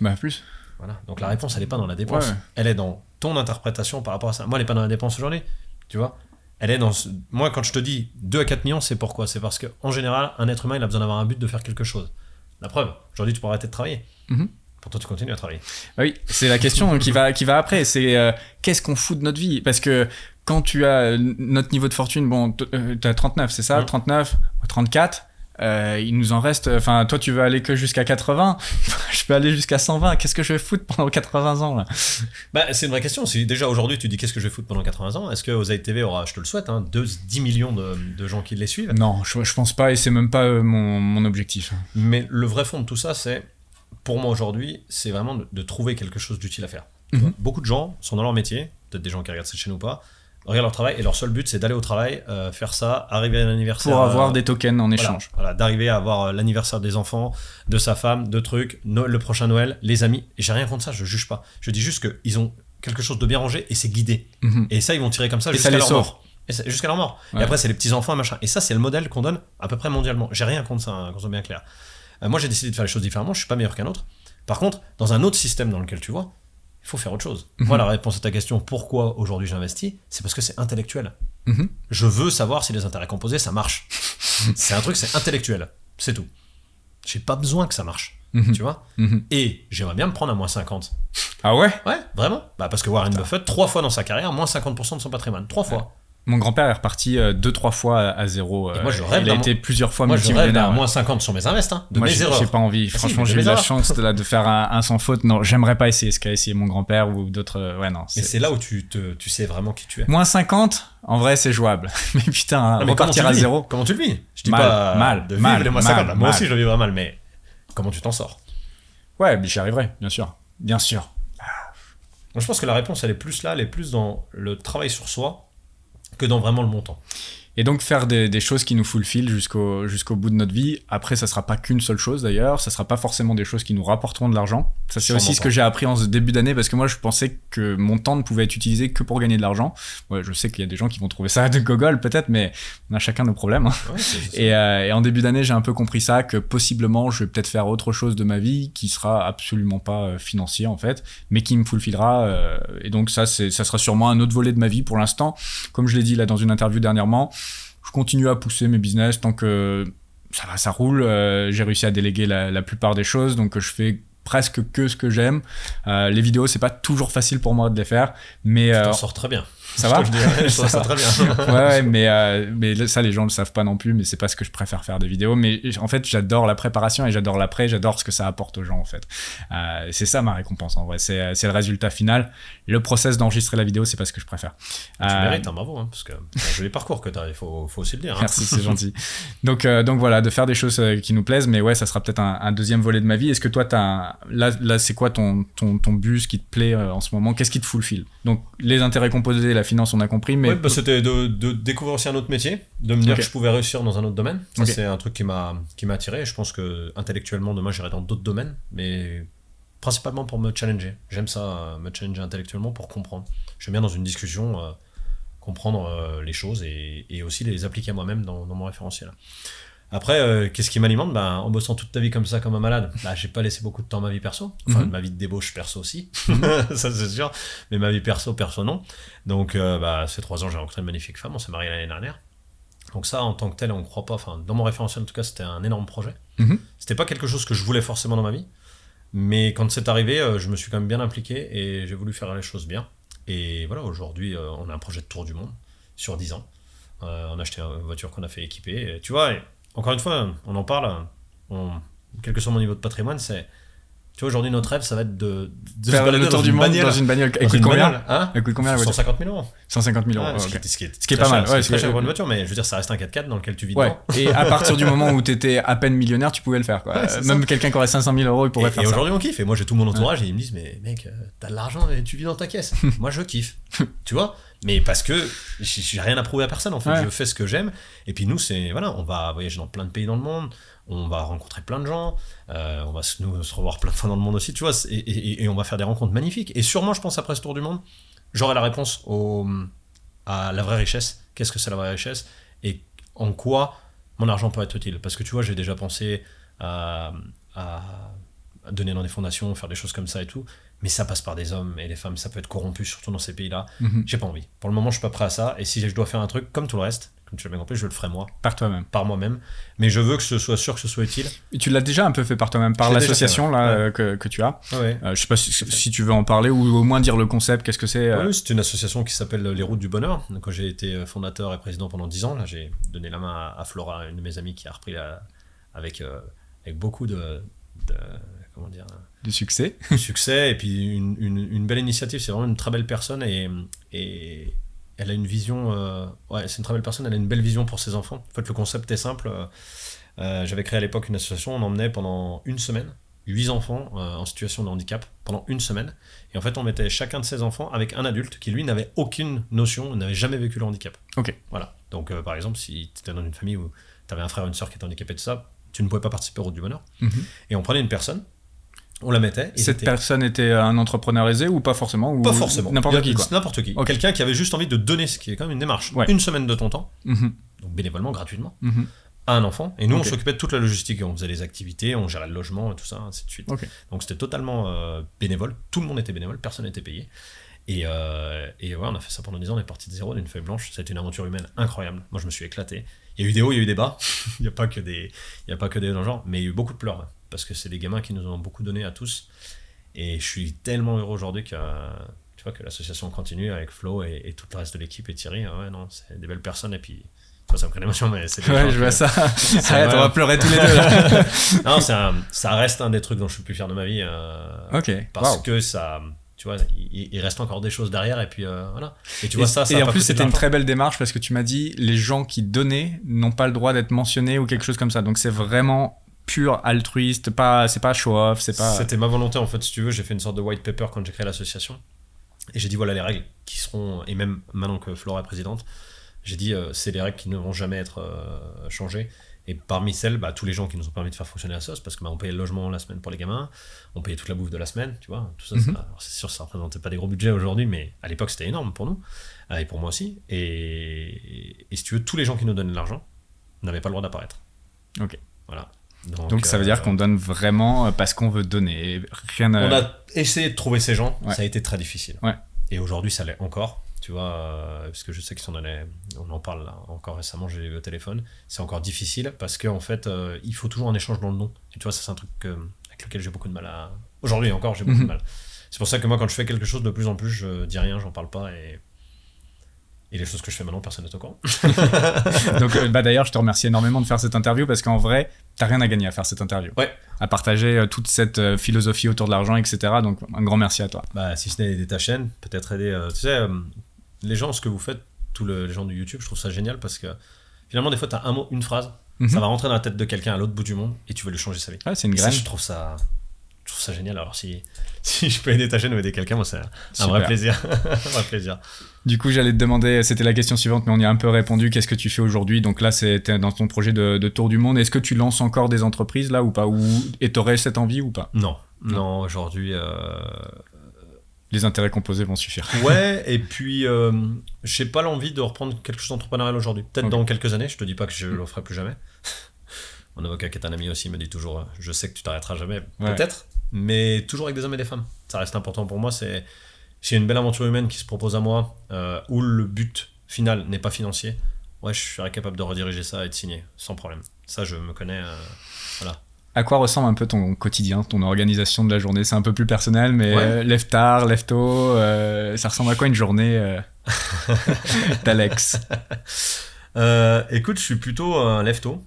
Voilà. Donc la réponse elle est pas dans la dépense, Ouais. elle est dans ton interprétation par rapport à ça. Moi elle est pas dans la dépense aujourd'hui, tu vois. Elle est dans moi quand je te dis 2 à 4 millions, c'est pourquoi? C'est parce que en général, un être humain il a besoin d'avoir un but de faire quelque chose. La preuve, aujourd'hui tu pourrais arrêter de travailler. Mhm. Pourtant tu continues à travailler. Ah oui, c'est la question qui va après. C'est qu'est-ce qu'on fout de notre vie? Parce que quand tu as notre niveau de fortune, bon, tu as 39, c'est ça? Mhm. 39, 34. Il nous en reste. Enfin, toi, tu veux aller que jusqu'à 80. Je peux aller jusqu'à 120. Qu'est-ce que je vais foutre pendant 80 ans là? Bah, c'est une vraie question. Si déjà aujourd'hui tu dis qu'est-ce que je vais foutre pendant 80 ans, est-ce que Oseille TV aura, je te le souhaite, 10 millions de gens qui les suivent? Non, je pense pas, et c'est même pas mon objectif. Mais le vrai fond de tout ça, c'est, pour moi aujourd'hui, c'est vraiment de trouver quelque chose d'utile à faire. Tu Mhm. vois, beaucoup de gens sont dans leur métier, peut-être des gens qui regardent cette chaîne ou pas, regardent leur travail et leur seul but c'est d'aller au travail, faire ça, arriver à l'anniversaire. Pour avoir des tokens en échange. Voilà, d'arriver à avoir l'anniversaire des enfants, de sa femme, de trucs, le prochain Noël, les amis. Et j'ai rien contre ça, je juge pas. Je dis juste qu'ils ont quelque chose de bien rangé et c'est guidé. Mhm. Et ça, ils vont tirer comme ça Et ça jusqu'à les leur sauve. mort. Jusqu'à leur mort. Ouais. Et après, c'est les petits-enfants, machin. Et ça, c'est le modèle qu'on donne à peu près mondialement. J'ai rien contre ça, qu'on soit bien clair. Moi, j'ai décidé de faire les choses différemment. Je suis pas meilleur qu'un autre. Par contre, dans un autre système dans lequel tu vois, il faut faire autre chose. Moi, la réponse à ta question, pourquoi aujourd'hui j'investis, c'est parce que c'est intellectuel. Mhm. Je veux savoir si les intérêts composés, ça marche. C'est un truc, c'est intellectuel. C'est tout. J'ai pas besoin que ça marche. Mhm. Tu vois. Mhm. Et j'aimerais bien me prendre à moins 50. Ah ouais? Ouais, vraiment. Bah, parce que Warren Buffett, 3 fois dans sa carrière, moins 50% de son patrimoine. 3 fois. Mon grand-père est reparti 2-3 fois à zéro. Et moi, je rêve il a d'un- été plusieurs fois Moi, je rêve multimillionnaire. d'un moins 50 sur mes invests, de Moi, mes j'ai erreurs. pas envie. Ah si, Franchement, mais j'ai de eu mes la erreurs. chance de faire un sans faute. Non, j'aimerais pas essayer ce qu'a essayé mon grand-père ou d'autres. Ouais, non. Mais c'est là où tu sais vraiment qui tu es. Moins 50, en vrai, c'est jouable. Mais putain, Non, mais repartir comment à tu le vis zéro. Comment tu le vis? Je dis Mal, pas mal, de vivre mal, les moins mal, 50. Moi mal. aussi, je le vivrai mal, mais comment tu t'en sors? Ouais, mais j'y arriverai, bien sûr. Bien sûr. Moi, je pense que la réponse, elle est plus là, elle est plus dans le travail sur soi que dans vraiment le montant. Et donc faire des choses qui nous fulfillent jusqu'au bout de notre vie. Après, ça sera pas qu'une seule chose d'ailleurs. Ça sera pas forcément des choses qui nous rapporteront de l'argent. Ça, c'est Sûrement aussi ce pas. que j'ai appris en ce début d'année parce que moi, je pensais que mon temps ne pouvait être utilisé que pour gagner de l'argent. Ouais, je sais qu'il y a des gens qui vont trouver ça de gogol peut-être, mais on a chacun nos problèmes. Hein. Ouais, c'est ça. Et en début d'année, j'ai un peu compris ça, que possiblement, je vais peut-être faire autre chose de ma vie qui sera absolument pas financier en fait, mais qui me fulfillera. Et donc ça sera sûrement un autre volet de ma vie pour l'instant. Comme je l'ai dit là dans une interview dernièrement, je continue à pousser mes business tant que ça va, ça roule. J'ai réussi à déléguer la plupart des choses, donc je fais presque que ce que j'aime. Les vidéos, c'est pas toujours facile pour moi de les faire, mais Tu t'en sors très bien. ça va. Je trouve ça très bien. Ouais, mais ça, les gens le savent pas non plus, mais c'est pas ce que je préfère faire des vidéos. Mais en fait, j'adore la préparation et j'adore l'après, j'adore ce que ça apporte aux gens, en fait. C'est ça ma récompense, en vrai. C'est le résultat final. Le process d'enregistrer la vidéo, c'est pas ce que je préfère. Tu mérites, bravo, hein, parce que c'est un joli parcours que tu as, il faut aussi le dire. Hein. Merci, c'est gentil. Donc voilà, de faire des choses qui nous plaisent, mais ouais, ça sera peut-être un deuxième volet de ma vie. Est-ce que toi, là, c'est quoi ton but, ce qui te plaît en ce moment? Qu'est-ce qui te fout le fil? Donc, les intérêts composés, la finance, on a compris, mais... Ouais, c'était de découvrir aussi un autre métier, de me dire que je pouvais réussir dans un autre domaine. Ça, c'est un truc qui m'a attiré. Je pense que intellectuellement, demain, j'irai dans d'autres domaines, mais principalement pour me challenger. J'aime ça, me challenger intellectuellement pour comprendre. J'aime bien dans une discussion comprendre les choses et aussi les appliquer à moi-même dans mon référentiel. Après, qu'est-ce qui m'alimente? En bossant toute ta vie comme ça, comme un malade, j'ai pas laissé beaucoup de temps à ma vie perso. Enfin, ma vie de débauche perso aussi, ça c'est sûr. Mais ma vie perso non. Donc, ces 3 ans, j'ai rencontré une magnifique femme, on s'est marié l'année dernière. Donc ça, en tant que tel, on croit pas. Enfin, dans mon référentiel, en tout cas, c'était un énorme projet. C'était pas quelque chose que je voulais forcément dans ma vie. Mais quand c'est arrivé, je me suis quand même bien impliqué et j'ai voulu faire les choses bien. Et voilà, aujourd'hui, on a un projet de tour du monde sur 10 ans. On a acheté une voiture qu'on a fait équiper. Et, tu vois, encore une fois, on en parle, quel que soit mon niveau de patrimoine, tu vois, aujourd'hui, notre rêve, ça va être de faire le tour du monde dans une bagnole. Elle coûte combien? Elle coûte combien? 150 000 euros. 150 000 euros, Ce qui est pas mal. C'est très cher pour une voiture, mais je veux dire, ça reste un 4x4 dans lequel tu vis dedans. Et à partir du moment où tu étais à peine millionnaire, tu pouvais le faire, quoi. Même quelqu'un qui aurait 500 000 euros, il pourrait faire ça. Et aujourd'hui, on kiffe. Et moi, j'ai tout mon entourage et ils me disent, mais mec, t'as de l'argent et tu vis dans ta caisse. Moi, je kiffe. Tu vois? Mais parce que j'ai rien à prouver à personne, en fait. Je fais ce que j'aime. Et puis nous, on va voyager dans plein de pays dans le monde. On va rencontrer plein de gens, on va se revoir plein de fois dans le monde aussi, tu vois, et on va faire des rencontres magnifiques. Et sûrement, je pense, après ce tour du monde, j'aurai la réponse à la vraie richesse. Qu'est-ce que c'est la vraie richesse? Et en quoi mon argent peut être utile? Parce que tu vois, j'ai déjà pensé à donner dans des fondations, faire des choses comme ça et tout, mais ça passe par des hommes et les femmes, ça peut être corrompu, surtout dans ces pays-là. J'ai pas envie. Pour le moment, je suis pas prêt à ça, et si je dois faire un truc comme tout le reste, comme tu l'as bien compris, je le ferai moi. Par moi-même. Mais je veux que ce soit sûr, que ce soit utile. Et tu l'as déjà un peu fait par toi-même, par l'association que tu as. Ouais. Je sais pas si tu veux en parler ou au moins dire le concept, qu'est-ce que c'est. Oui, c'est une association qui s'appelle Les Routes du Bonheur. Donc, quand j'ai été fondateur et président pendant 10 ans, là, j'ai donné la main à Flora, une de mes amies qui a repris avec beaucoup de comment dire, du succès. Et puis une belle initiative. C'est vraiment une très belle personne et elle a une vision, c'est une très belle personne, elle a une belle vision pour ses enfants. En fait, le concept est simple. J'avais créé à l'époque une association, on emmenait pendant une semaine 8 enfants en situation de handicap pendant une semaine. Et en fait, on mettait chacun de ces enfants avec un adulte qui, lui, n'avait aucune notion, n'avait jamais vécu le handicap. Ok. Voilà. Donc, par exemple, si tu étais dans une famille où tu avais un frère ou une sœur qui était handicapé de ça, tu ne pouvais pas participer aux Routes du Bonheur. Et on prenait une personne, on la mettait. Cette personne était un entrepreneur aisé ou pas forcément? Pas forcément. N'importe qui, quoi. N'importe qui. Okay. Quelqu'un qui avait juste envie de donner, ce qui est quand même une démarche. Une semaine de ton temps, donc bénévolement, gratuitement, à un enfant. Et nous, on s'occupait de toute la logistique. On faisait les activités, on gérait le logement, et tout ça, ainsi de suite. Donc c'était totalement bénévole. Tout le monde était bénévole, personne n'était payé. Et on a fait ça pendant 10 ans, on est parti de zéro, d'une feuille blanche. C'était une aventure humaine incroyable. Moi, je me suis éclaté. Il y a eu des hauts, il y a eu des bas. Il n'y a pas que des dans le genre, mais il y a eu beaucoup de pleurs. Parce que c'est des gamins qui nous ont beaucoup donné à tous. Et je suis tellement heureux aujourd'hui que tu vois que l'association continue avec Flo et tout le reste de l'équipe et Thierry. C'est des belles personnes et puis ça me crée l'émotion, mais c'est je vois ça. Arrête, on va pleurer tous les deux là. Non, ça reste un des trucs dont je suis le plus fier de ma vie. Parce que ça, tu vois, il reste encore des choses derrière et puis voilà. Et tu vois ça. Et en plus, c'était une très belle démarche parce que tu m'as dit les gens qui donnaient n'ont pas le droit d'être mentionnés ou quelque chose comme ça. Donc c'est vraiment pur altruiste, c'est pas show off, C'était ma volonté en fait, si tu veux. J'ai fait une sorte de white paper quand j'ai créé l'association et j'ai dit voilà les règles qui seront, et même maintenant que Flora est présidente, j'ai dit c'est les règles qui ne vont jamais être changées. Et parmi celles, tous les gens qui nous ont permis de faire fonctionner la sauce, parce que on payait le logement la semaine pour les gamins, on payait toute la bouffe de la semaine, tu vois, tout ça, alors c'est sûr ça représentait pas des gros budgets aujourd'hui, mais à l'époque c'était énorme pour nous et pour moi aussi. Et si tu veux, tous les gens qui nous donnaient de l'argent n'avaient pas le droit d'apparaître. Ok. Voilà. Donc ça veut dire qu'on donne vraiment parce qu'on veut donner. On a essayé de trouver ces gens, ça a été très difficile. Et aujourd'hui ça l'est encore, tu vois, parce que je sais qu'ils sont on en parle là, encore récemment, j'ai eu au téléphone, c'est encore difficile parce qu'en fait il faut toujours un échange dans le don. Et tu vois, ça c'est un truc avec lequel j'ai beaucoup de mal Aujourd'hui encore, j'ai beaucoup de mal. C'est pour ça que moi, quand je fais quelque chose, de plus en plus, je dis rien, j'en parle pas, et les choses que je fais maintenant, personne n'est au courant. Donc, d'ailleurs, je te remercie énormément de faire cette interview parce qu'en vrai, t'as rien à gagner à faire cette interview. Ouais. À partager toute cette philosophie autour de l'argent, etc. Donc, un grand merci à toi. Bah, si ce n'est aider ta chaîne, peut-être aider, tu sais, les gens, ce que vous faites, les gens du YouTube, je trouve ça génial parce que finalement, des fois, t'as un mot, une phrase, ça va rentrer dans la tête de quelqu'un à l'autre bout du monde et tu vas lui changer sa vie. Ouais, c'est une graine. Ça, je trouve ça génial. Alors, si je peux aider ta chaîne ou aider quelqu'un, moi, c'est un vrai plaisir. Un vrai plaisir. Du coup, j'allais te demander, c'était la question suivante, mais on y a un peu répondu. Qu'est-ce que tu fais aujourd'hui? Donc là, c'était dans ton projet de tour du monde. Est-ce que tu lances encore des entreprises là ou pas? Et t'aurais cette envie ou pas? Non, aujourd'hui. Les intérêts composés vont suffire. Ouais, et puis j'ai pas l'envie de reprendre quelque chose d'entrepreneurial aujourd'hui. Peut-être dans quelques années, je te dis pas que je le ferai plus jamais. Mon avocat qui est un ami aussi me dit toujours je sais que tu t'arrêteras jamais, peut-être, mais toujours avec des hommes et des femmes. Ça reste important pour moi, c'est une belle aventure humaine qui se propose à moi, où le but final n'est pas financier. Ouais, je serais capable de rediriger ça et de signer, sans problème. Ça, je me connais, voilà. À quoi ressemble un peu ton quotidien, ton organisation de la journée? C'est un peu plus personnel, mais lève tard, lève tôt, ça ressemble à quoi une journée d'Alex? Écoute, je suis plutôt un lève tôt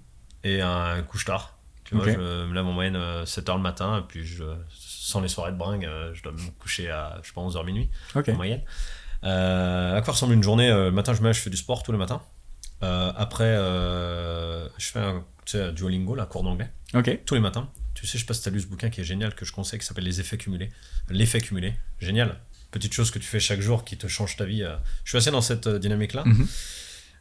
et un couche tard. Tu vois, je me lève en moyenne 7h le matin, et puis sans les soirées de bringue, je dois me coucher à, je sais pas, 11h minuit, en moyenne. À quoi ressemble une journée? Le matin, je fais du sport tous les matins. Après, je fais un Duolingo, cours d'anglais, tous les matins. Tu sais, je sais pas si tu as lu ce bouquin qui est génial, que je conseille, qui s'appelle Les effets cumulés. L'effet cumulé, génial. Petite chose que tu fais chaque jour qui te change ta vie. Je suis assez dans cette dynamique-là.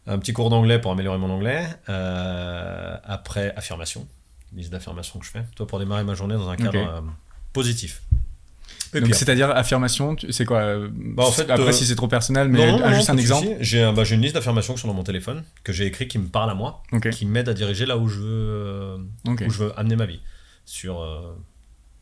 Un petit cours d'anglais pour améliorer mon anglais. Après, affirmation. Liste d'affirmations que je fais. Toi, pour démarrer ma journée dans un cadre positif. Donc, c'est-à-dire, affirmation, c'est quoi? En fait, après, si c'est trop personnel, mais juste un exemple. J'ai une liste d'affirmations qui sont dans mon téléphone, que j'ai écrit, qui me parle à moi, qui m'aide à diriger là où je veux amener ma vie. Sur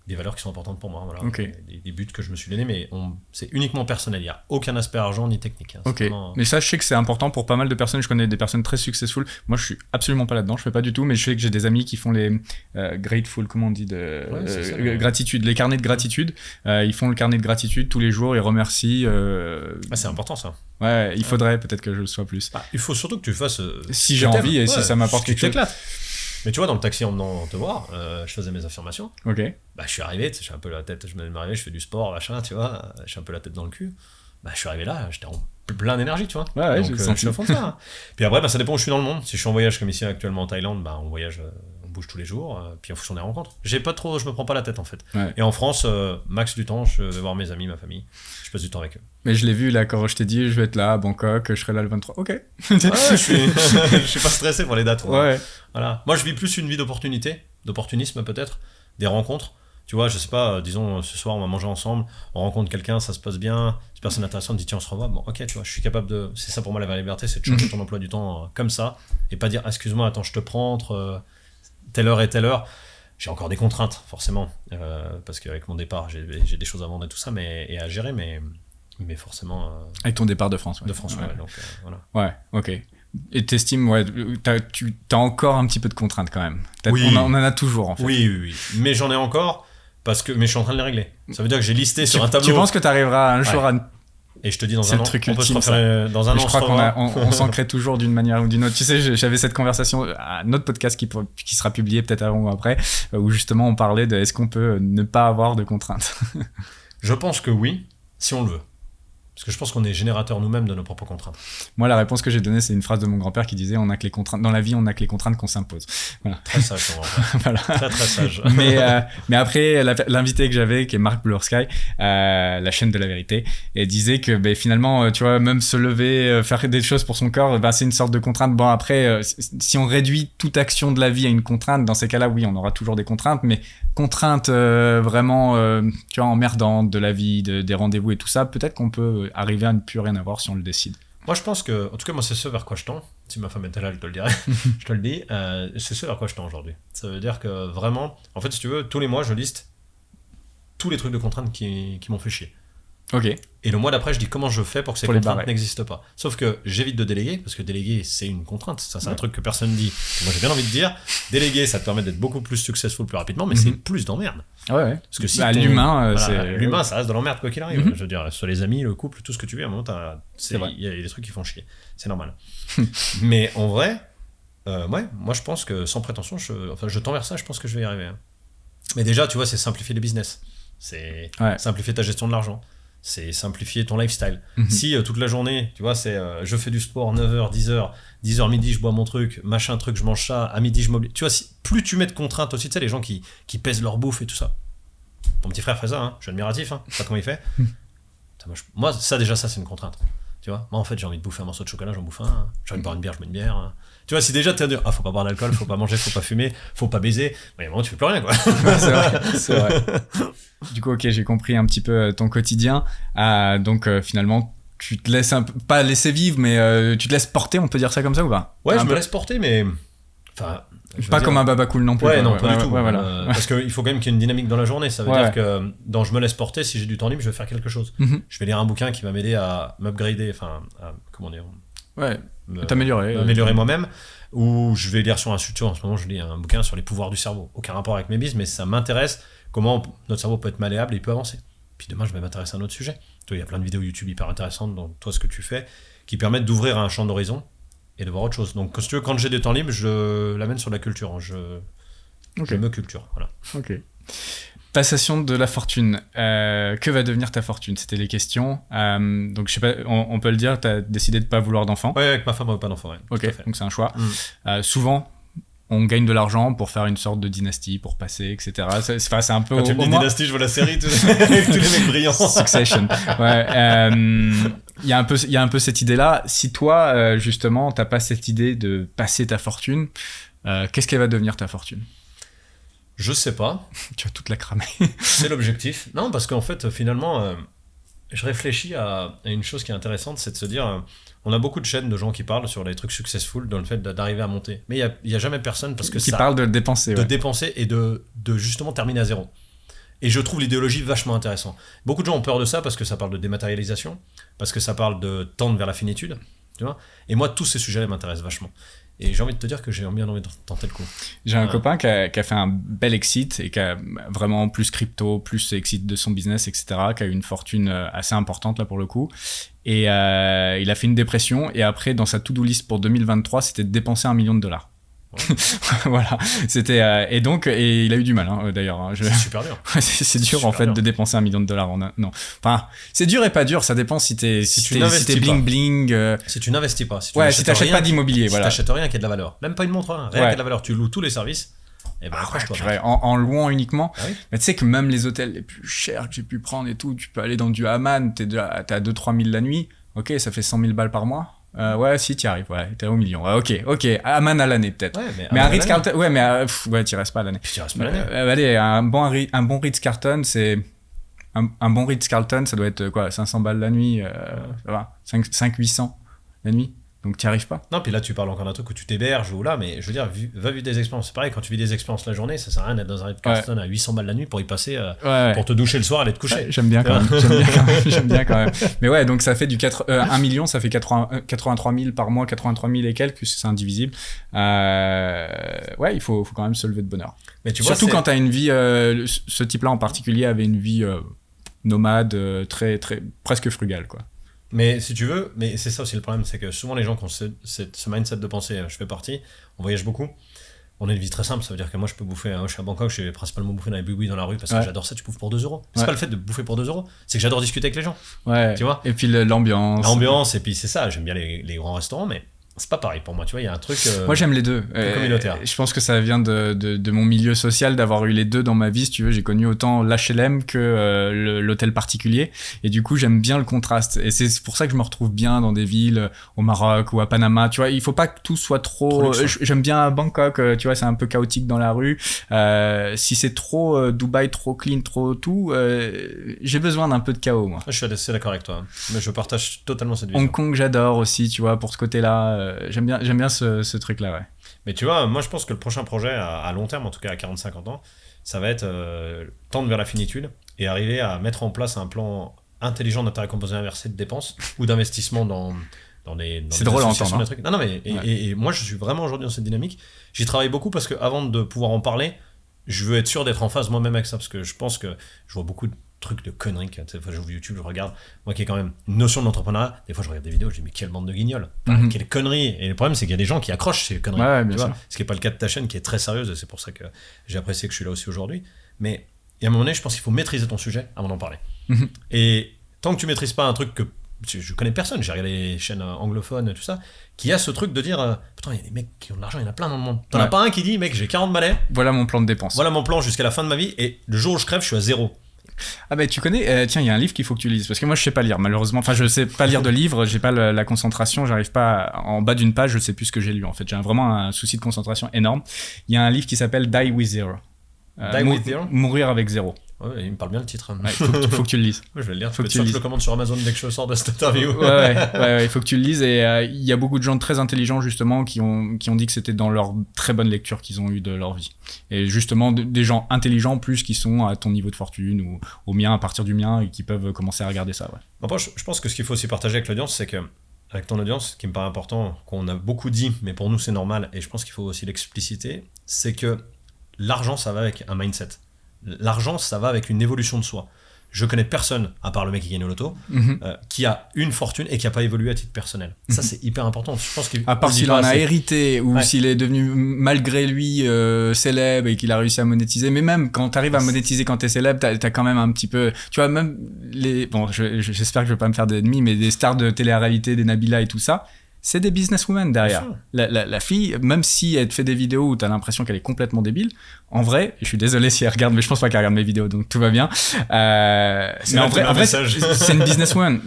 des valeurs qui sont importantes pour moi. Voilà. Des buts que je me suis donnés, mais c'est uniquement personnel. Il n'y a aucun aspect argent ni technique. Vraiment... Mais ça, je sais que c'est important pour pas mal de personnes. Je connais des personnes très successful. Moi, je suis absolument pas là-dedans. Je fais pas du tout, mais je sais que j'ai des amis qui font les grateful, comment on dit, gratitude, les carnets de gratitude. Ils font le carnet de gratitude tous les jours. Ils remercient. c'est important ça. Ouais, il faudrait peut-être que je le sois plus. Il faut surtout que tu fasses. Si j'ai envie et si ça m'apporte quelque chose. Mais tu vois, dans le taxi en venant te voir, je faisais mes affirmations. Je suis arrivé, j'ai un peu la tête, je venais de m'arriver, je fais du sport, machin, tu vois, j'ai un peu la tête dans le cul. Je suis arrivé là, j'étais en plein d'énergie, tu vois. Ouais, donc je suis au fond de ça. Puis après, ça dépend où je suis dans le monde. Si je suis en voyage comme ici actuellement en Thaïlande, on voyage, on bouge tous les jours, puis en fonction des rencontres. Je me prends pas la tête en fait. Et en France, max du temps, je vais voir mes amis, ma famille, je passe du temps avec eux. Mais je l'ai vu là quand je t'ai dit je vais être là à Bangkok, je serai là le 23. Je suis pas stressé pour les dates. Ouais. Voilà. Moi je vis plus une vie d'opportunisme peut-être, des rencontres. Tu vois, je sais pas, disons ce soir on va manger ensemble, on rencontre quelqu'un, ça se passe bien, cette personne intéressante dit tiens on se revoit, tu vois, je suis capable de... C'est ça pour moi la vraie liberté, c'est de changer ton emploi du temps comme ça, et pas dire excuse-moi, attends je te prends entre telle heure et telle heure. J'ai encore des contraintes forcément, parce qu'avec mon départ j'ai des choses à vendre et tout ça, et à gérer, mais forcément... Avec ton départ de France. De France, donc voilà. Ouais, ok. Et t'estimes, t'as encore un petit peu de contraintes quand même. Oui. On en a toujours en fait. Oui. Mais j'en ai encore, mais je suis en train de les régler. Ça veut dire que j'ai listé sur un tableau. Tu penses que t'arriveras un jour à... Et je te dis dans un an, truc on peut se refaire dans un an. Je crois qu'on s'en crée toujours d'une manière ou d'une autre. Tu sais, j'avais cette conversation à un autre podcast qui sera publié peut-être avant ou après, où justement on parlait de est-ce qu'on peut ne pas avoir de contraintes. Je pense que oui, si on le veut. Parce que je pense qu'on est générateur nous-mêmes de nos propres contraintes. Moi, la réponse que j'ai donnée, c'est une phrase de mon grand-père qui disait « On a que les contraintes dans la vie, on n'a que les contraintes qu'on s'impose. » Voilà. Très sage, ton grand-père. Voilà. Très, très sage. Mais après, l'invité que j'avais, qui est Marc Blue Sky, la chaîne de la vérité, et disait que finalement, tu vois, même se lever, faire des choses pour son corps, c'est une sorte de contrainte. Bon, après, si on réduit toute action de la vie à une contrainte, dans ces cas-là, oui, on aura toujours des contraintes, mais contraintes vraiment, tu vois, emmerdantes de la vie, des rendez-vous et tout ça, peut-être qu'on peut arriver à ne plus rien avoir si on le décide. Moi, je pense que, en tout cas, moi, c'est ce vers quoi je tends. Si ma femme était là, je te le dirais. Je te le dis. C'est ce vers quoi je tends aujourd'hui. Ça veut dire que vraiment, en fait, si tu veux, tous les mois, je liste tous les trucs de contraintes qui m'ont fait chier. Ok. Et le mois d'après, je dis comment je fais pour que ces Pour les contraintes barrer. n'existent pas. Sauf que j'évite de déléguer, parce que déléguer, c'est une contrainte. Ça, c'est un truc que personne dit. Moi, j'ai bien envie de dire, déléguer, ça te permet d'être beaucoup plus successful plus rapidement, mais c'est plus d'emmerde. Ouais. Parce que si l'humain, l'humain, ça reste de l'emmerde quoi qu'il arrive. Mhm. Je veux dire, soit les amis, le couple, tout ce que tu veux, à un moment, C'est vrai. il y a des trucs qui font chier. C'est normal. Mais en vrai, ouais, moi, je pense que sans prétention, je tends vers ça, je pense que je vais y arriver. Hein. Mais déjà, tu vois, c'est simplifier les business. C'est simplifier ta gestion de l'argent. C'est simplifier ton lifestyle. Si toute la journée, tu vois, c'est je fais du sport 9h, 10h, 10h midi, je bois mon truc, machin truc, je mange ça, à midi, je m'oblige. Tu vois, plus tu mets de contraintes aussi, tu sais, les gens qui pèsent leur bouffe et tout ça. Mon petit frère fait ça, hein, je suis admiratif, hein, je sais pas comment il fait. Putain, moi, ça, déjà, ça, c'est une contrainte. Tu vois, moi, en fait, j'ai envie de bouffer un morceau de chocolat, j'en bouffe un. Hein. J'ai envie de boire une bière, je bois une bière. Hein. Tu vois, si déjà t'es à dire, faut pas boire d'alcool, faut pas manger, faut pas fumer, faut pas baiser, mais bon, tu fais plus rien, quoi. C'est vrai. Du coup, ok, j'ai compris un petit peu ton quotidien. Donc, finalement, tu te laisses pas laisser vivre, mais tu te laisses porter, on peut dire ça comme ça ou pas? Ouais, je me laisse porter, mais. Enfin. Pas comme un baba cool non plus. Ouais, non, pas du tout. Voilà. Parce qu'il faut quand même qu'il y ait une dynamique dans la journée. Ça veut dire que dans je me laisse porter, si j'ai du temps libre, je vais faire quelque chose. Je vais lire un bouquin qui va m'aider à m'upgrader, enfin, comment dire. Ouais, t'améliorer. M'améliorer moi-même. Ou je vais lire sur un sujet. En ce moment, je lis un bouquin sur les pouvoirs du cerveau. Aucun rapport avec mes biz, mais ça m'intéresse. Comment notre cerveau peut être malléable et il peut avancer. Puis demain, je vais m'intéresser à un autre sujet. Il y a plein de vidéos YouTube hyper intéressantes dans toi, ce que tu fais, qui permettent d'ouvrir un champ d'horizon et de voir autre chose. Donc, si tu veux, quand j'ai des temps libres, je l'amène sur la culture. Je me culture. Voilà. Ok. Passation de la fortune. Que va devenir ta fortune? C'était les questions. Donc, je sais pas, on peut le dire, tu as décidé de ne pas vouloir d'enfant. Ouais, avec ma femme, on veut pas d'enfant. Ouais, ok, donc c'est un choix. Souvent, on gagne de l'argent pour faire une sorte de dynastie, pour passer, etc. C'est un peu. Quand tu me dis dynastie, je vois la série avec tous les mecs brillants. Succession. Ouais. Il y a un peu cette idée-là. Si toi, justement, t'as pas cette idée de passer ta fortune, qu'est-ce qu'elle va devenir ta fortune? Je sais pas. Tu vas toute la cramer. C'est l'objectif. Non, parce qu'en fait, finalement, je réfléchis à une chose qui est intéressante, c'est de se dire, on a beaucoup de chaînes de gens qui parlent sur les trucs successful, dans le fait d'arriver à monter. Mais il y a jamais personne parce que qui parle de dépenser. De dépenser et de justement terminer à zéro. Et je trouve l'idéologie vachement intéressante. Beaucoup de gens ont peur de ça parce que ça parle de dématérialisation, parce que ça parle de tendre vers la finitude, tu vois. Et moi, tous ces sujets m'intéressent vachement. Et j'ai envie de te dire que j'ai bien envie de tenter le coup. J'ai un copain qui a fait un bel exit et qui a vraiment plus crypto, plus exit de son business, etc., qui a eu une fortune assez importante là pour le coup. Et il a fait une dépression et après, dans sa to-do list pour 2023, c'était de dépenser $1 million. Ouais. Voilà, c'était et il a eu du mal d'ailleurs. C'est super dur. c'est dur en fait dur. De dépenser $1 million non. Enfin, c'est dur et pas dur, ça dépend si t'es bling bling. Si tu n'investis pas, si tu t'achètes pas d'immobilier, voilà. Si t'achètes rien qui a de la valeur, même pas une montre, rien qui a de la valeur, tu loues tous les services. Et ben accroche-toi. En louant uniquement. Ah oui. Mais tu sais que même les hôtels les plus chers que j'ai pu prendre et tout, tu peux aller dans du Haman, t'es à 2-3 000 la nuit. Ok, ça fait 100 000 balles par mois. Ouais, si t'y arrives, ouais, t'es au million. Ouais, ok, Haman à l'année peut-être. Ouais, mais un Ritz-Carlton, ouais, mais t'y restes pas à l'année. Tu restes pas à l'année. Allez, un bon Ritz-Carlton, c'est un bon Ritz-Carlton, ça doit être quoi, 500 balles la nuit, ça va, 500-800 la nuit. Donc t'y arrives pas. Non, puis là tu parles encore d'un truc où tu t'héberges ou là, mais je veux dire, va vivre des expériences. C'est pareil, quand tu vis des expériences la journée, ça sert à rien d'être dans un Ritz-Carlton à 800 balles la nuit pour y passer, pour te doucher le soir, aller te coucher. Ouais, j'aime bien quand même. Mais ouais, donc ça fait 1 million, ça fait 83 000 par mois, 83 000 et quelques, c'est indivisible. Ouais, il faut quand même se lever de bonne heure. Mais tu vois, surtout quand t'as une vie, ce type-là en particulier avait une vie nomade, très, très, presque frugale, quoi. Mais si tu veux, mais c'est ça aussi le problème, c'est que souvent les gens qui ont ce mindset de penser, je fais partie, on voyage beaucoup, on a une vie très simple, ça veut dire que moi je peux bouffer, je suis à Bangkok, je vais principalement bouffer dans les boui-boui dans la rue parce que j'adore ça, tu bouffes pour 2€. C'est pas le fait de bouffer pour 2€, c'est que j'adore discuter avec les gens. Ouais. Tu vois. Et puis l'ambiance. L'ambiance, et puis c'est ça, j'aime bien les grands restaurants, mais c'est pas pareil pour moi, tu vois, il y a un truc. Moi j'aime les deux. Communautaire. Je pense que ça vient de mon milieu social, d'avoir eu les deux dans ma vie, si tu veux. J'ai connu autant l'HLM que l'hôtel particulier. Et du coup, j'aime bien le contraste. Et c'est pour ça que je me retrouve bien dans des villes au Maroc ou à Panama. Tu vois, il faut pas que tout soit trop j'aime bien Bangkok, tu vois, c'est un peu chaotique dans la rue. Si c'est trop Dubaï, trop clean, trop tout, j'ai besoin d'un peu de chaos, moi. Je suis assez d'accord avec toi. Mais je partage totalement cette vision. Hong Kong, j'adore aussi, tu vois, pour ce côté-là. J'aime bien ce truc-là, ouais. Mais tu vois, moi je pense que le prochain projet, à long terme, en tout cas à 40-50 ans, ça va être tendre vers la finitude et arriver à mettre en place un plan intelligent d'intérêt composé inversé de dépenses ou d'investissement dans C'est des drôle à associations, entendre, des trucs. Non, mais et moi, je suis vraiment aujourd'hui dans cette dynamique. J'y travaille beaucoup parce que avant de pouvoir en parler, je veux être sûr d'être en phase moi-même avec ça parce que je pense que je vois beaucoup de trucs de conneries. Des fois, j'ouvre YouTube, je regarde. Moi qui ai quand même une notion d'entrepreneuriat, des fois, je regarde des vidéos, je dis, mais quelle bande de guignols. Enfin, quelle connerie. Et le problème, c'est qu'il y a des gens qui accrochent ces conneries. Ouais, bien tu vois, sûr. ce qui n'est pas le cas de ta chaîne qui est très sérieuse et c'est pour ça que j'ai apprécié que je suis là aussi aujourd'hui. Mais et à un moment donné, je pense qu'il faut maîtriser ton sujet avant d'en parler. Et tant que tu maîtrises pas un truc que je connais personne, j'ai regardé les chaînes anglophones et tout ça, qui a ce truc de dire putain, il y a des mecs qui ont de l'argent, il y en a plein dans le monde. T'en as pas un qui dit mec, j'ai 40 balais, Voilà mon plan de dépense. voilà mon plan jusqu'à la fin de ma vie et le jour où je crève, je suis à zéro. Ah bah tu connais, tiens, il y a un livre qu'il faut que tu lises, parce que moi je sais pas lire malheureusement, enfin je sais pas lire de livres, j'ai pas la concentration, j'arrive pas, en bas d'une page je sais plus ce que j'ai lu en fait, j'ai vraiment un souci de concentration énorme. Il y a un livre qui s'appelle Die with Zero. Die with Zero. Mourir avec zéro. Ouais, il me parle bien le titre. Ouais, faut que tu le lises. Ouais, je vais le lire, Faut que tu je lises. le commande sur Amazon dès que je sors de cette interview. Ouais, il faut que tu le lises et il y a beaucoup de gens très intelligents justement qui ont dit que c'était dans leur très bonne lecture qu'ils ont eu de leur vie. Et justement des gens intelligents plus qui sont à ton niveau de fortune ou au mien, à partir du mien et qui peuvent commencer à regarder ça. Ouais. Après, je pense que ce qu'il faut aussi partager avec l'audience, c'est que avec ton audience, ce qui me paraît important, qu'on a beaucoup dit, mais pour nous c'est normal, et je pense qu'il faut aussi l'expliciter, c'est que l'argent, ça va avec un mindset. L'argent, ça va avec une évolution de soi. Je connais personne, à part le mec qui gagne au loto, qui a une fortune et qui n'a pas évolué à titre personnel. Ça, c'est hyper important. Je pense à part s'il en a hérité ou s'il est devenu malgré lui célèbre et qu'il a réussi à monétiser. Mais même quand tu arrives à monétiser quand tu es célèbre, tu as quand même un petit peu... Tu vois, même les... Bon, j'espère que je vais pas me faire d'ennemis, mais des stars de télé-réalité, des Nabila et tout ça, c'est des businesswomen derrière. La fille, même si elle te fait des vidéos où t'as l'impression qu'elle est complètement débile, en vrai, je suis désolé si elle regarde, mais je pense pas qu'elle regarde mes vidéos, donc tout va bien. Mais en vrai c'est une businesswoman.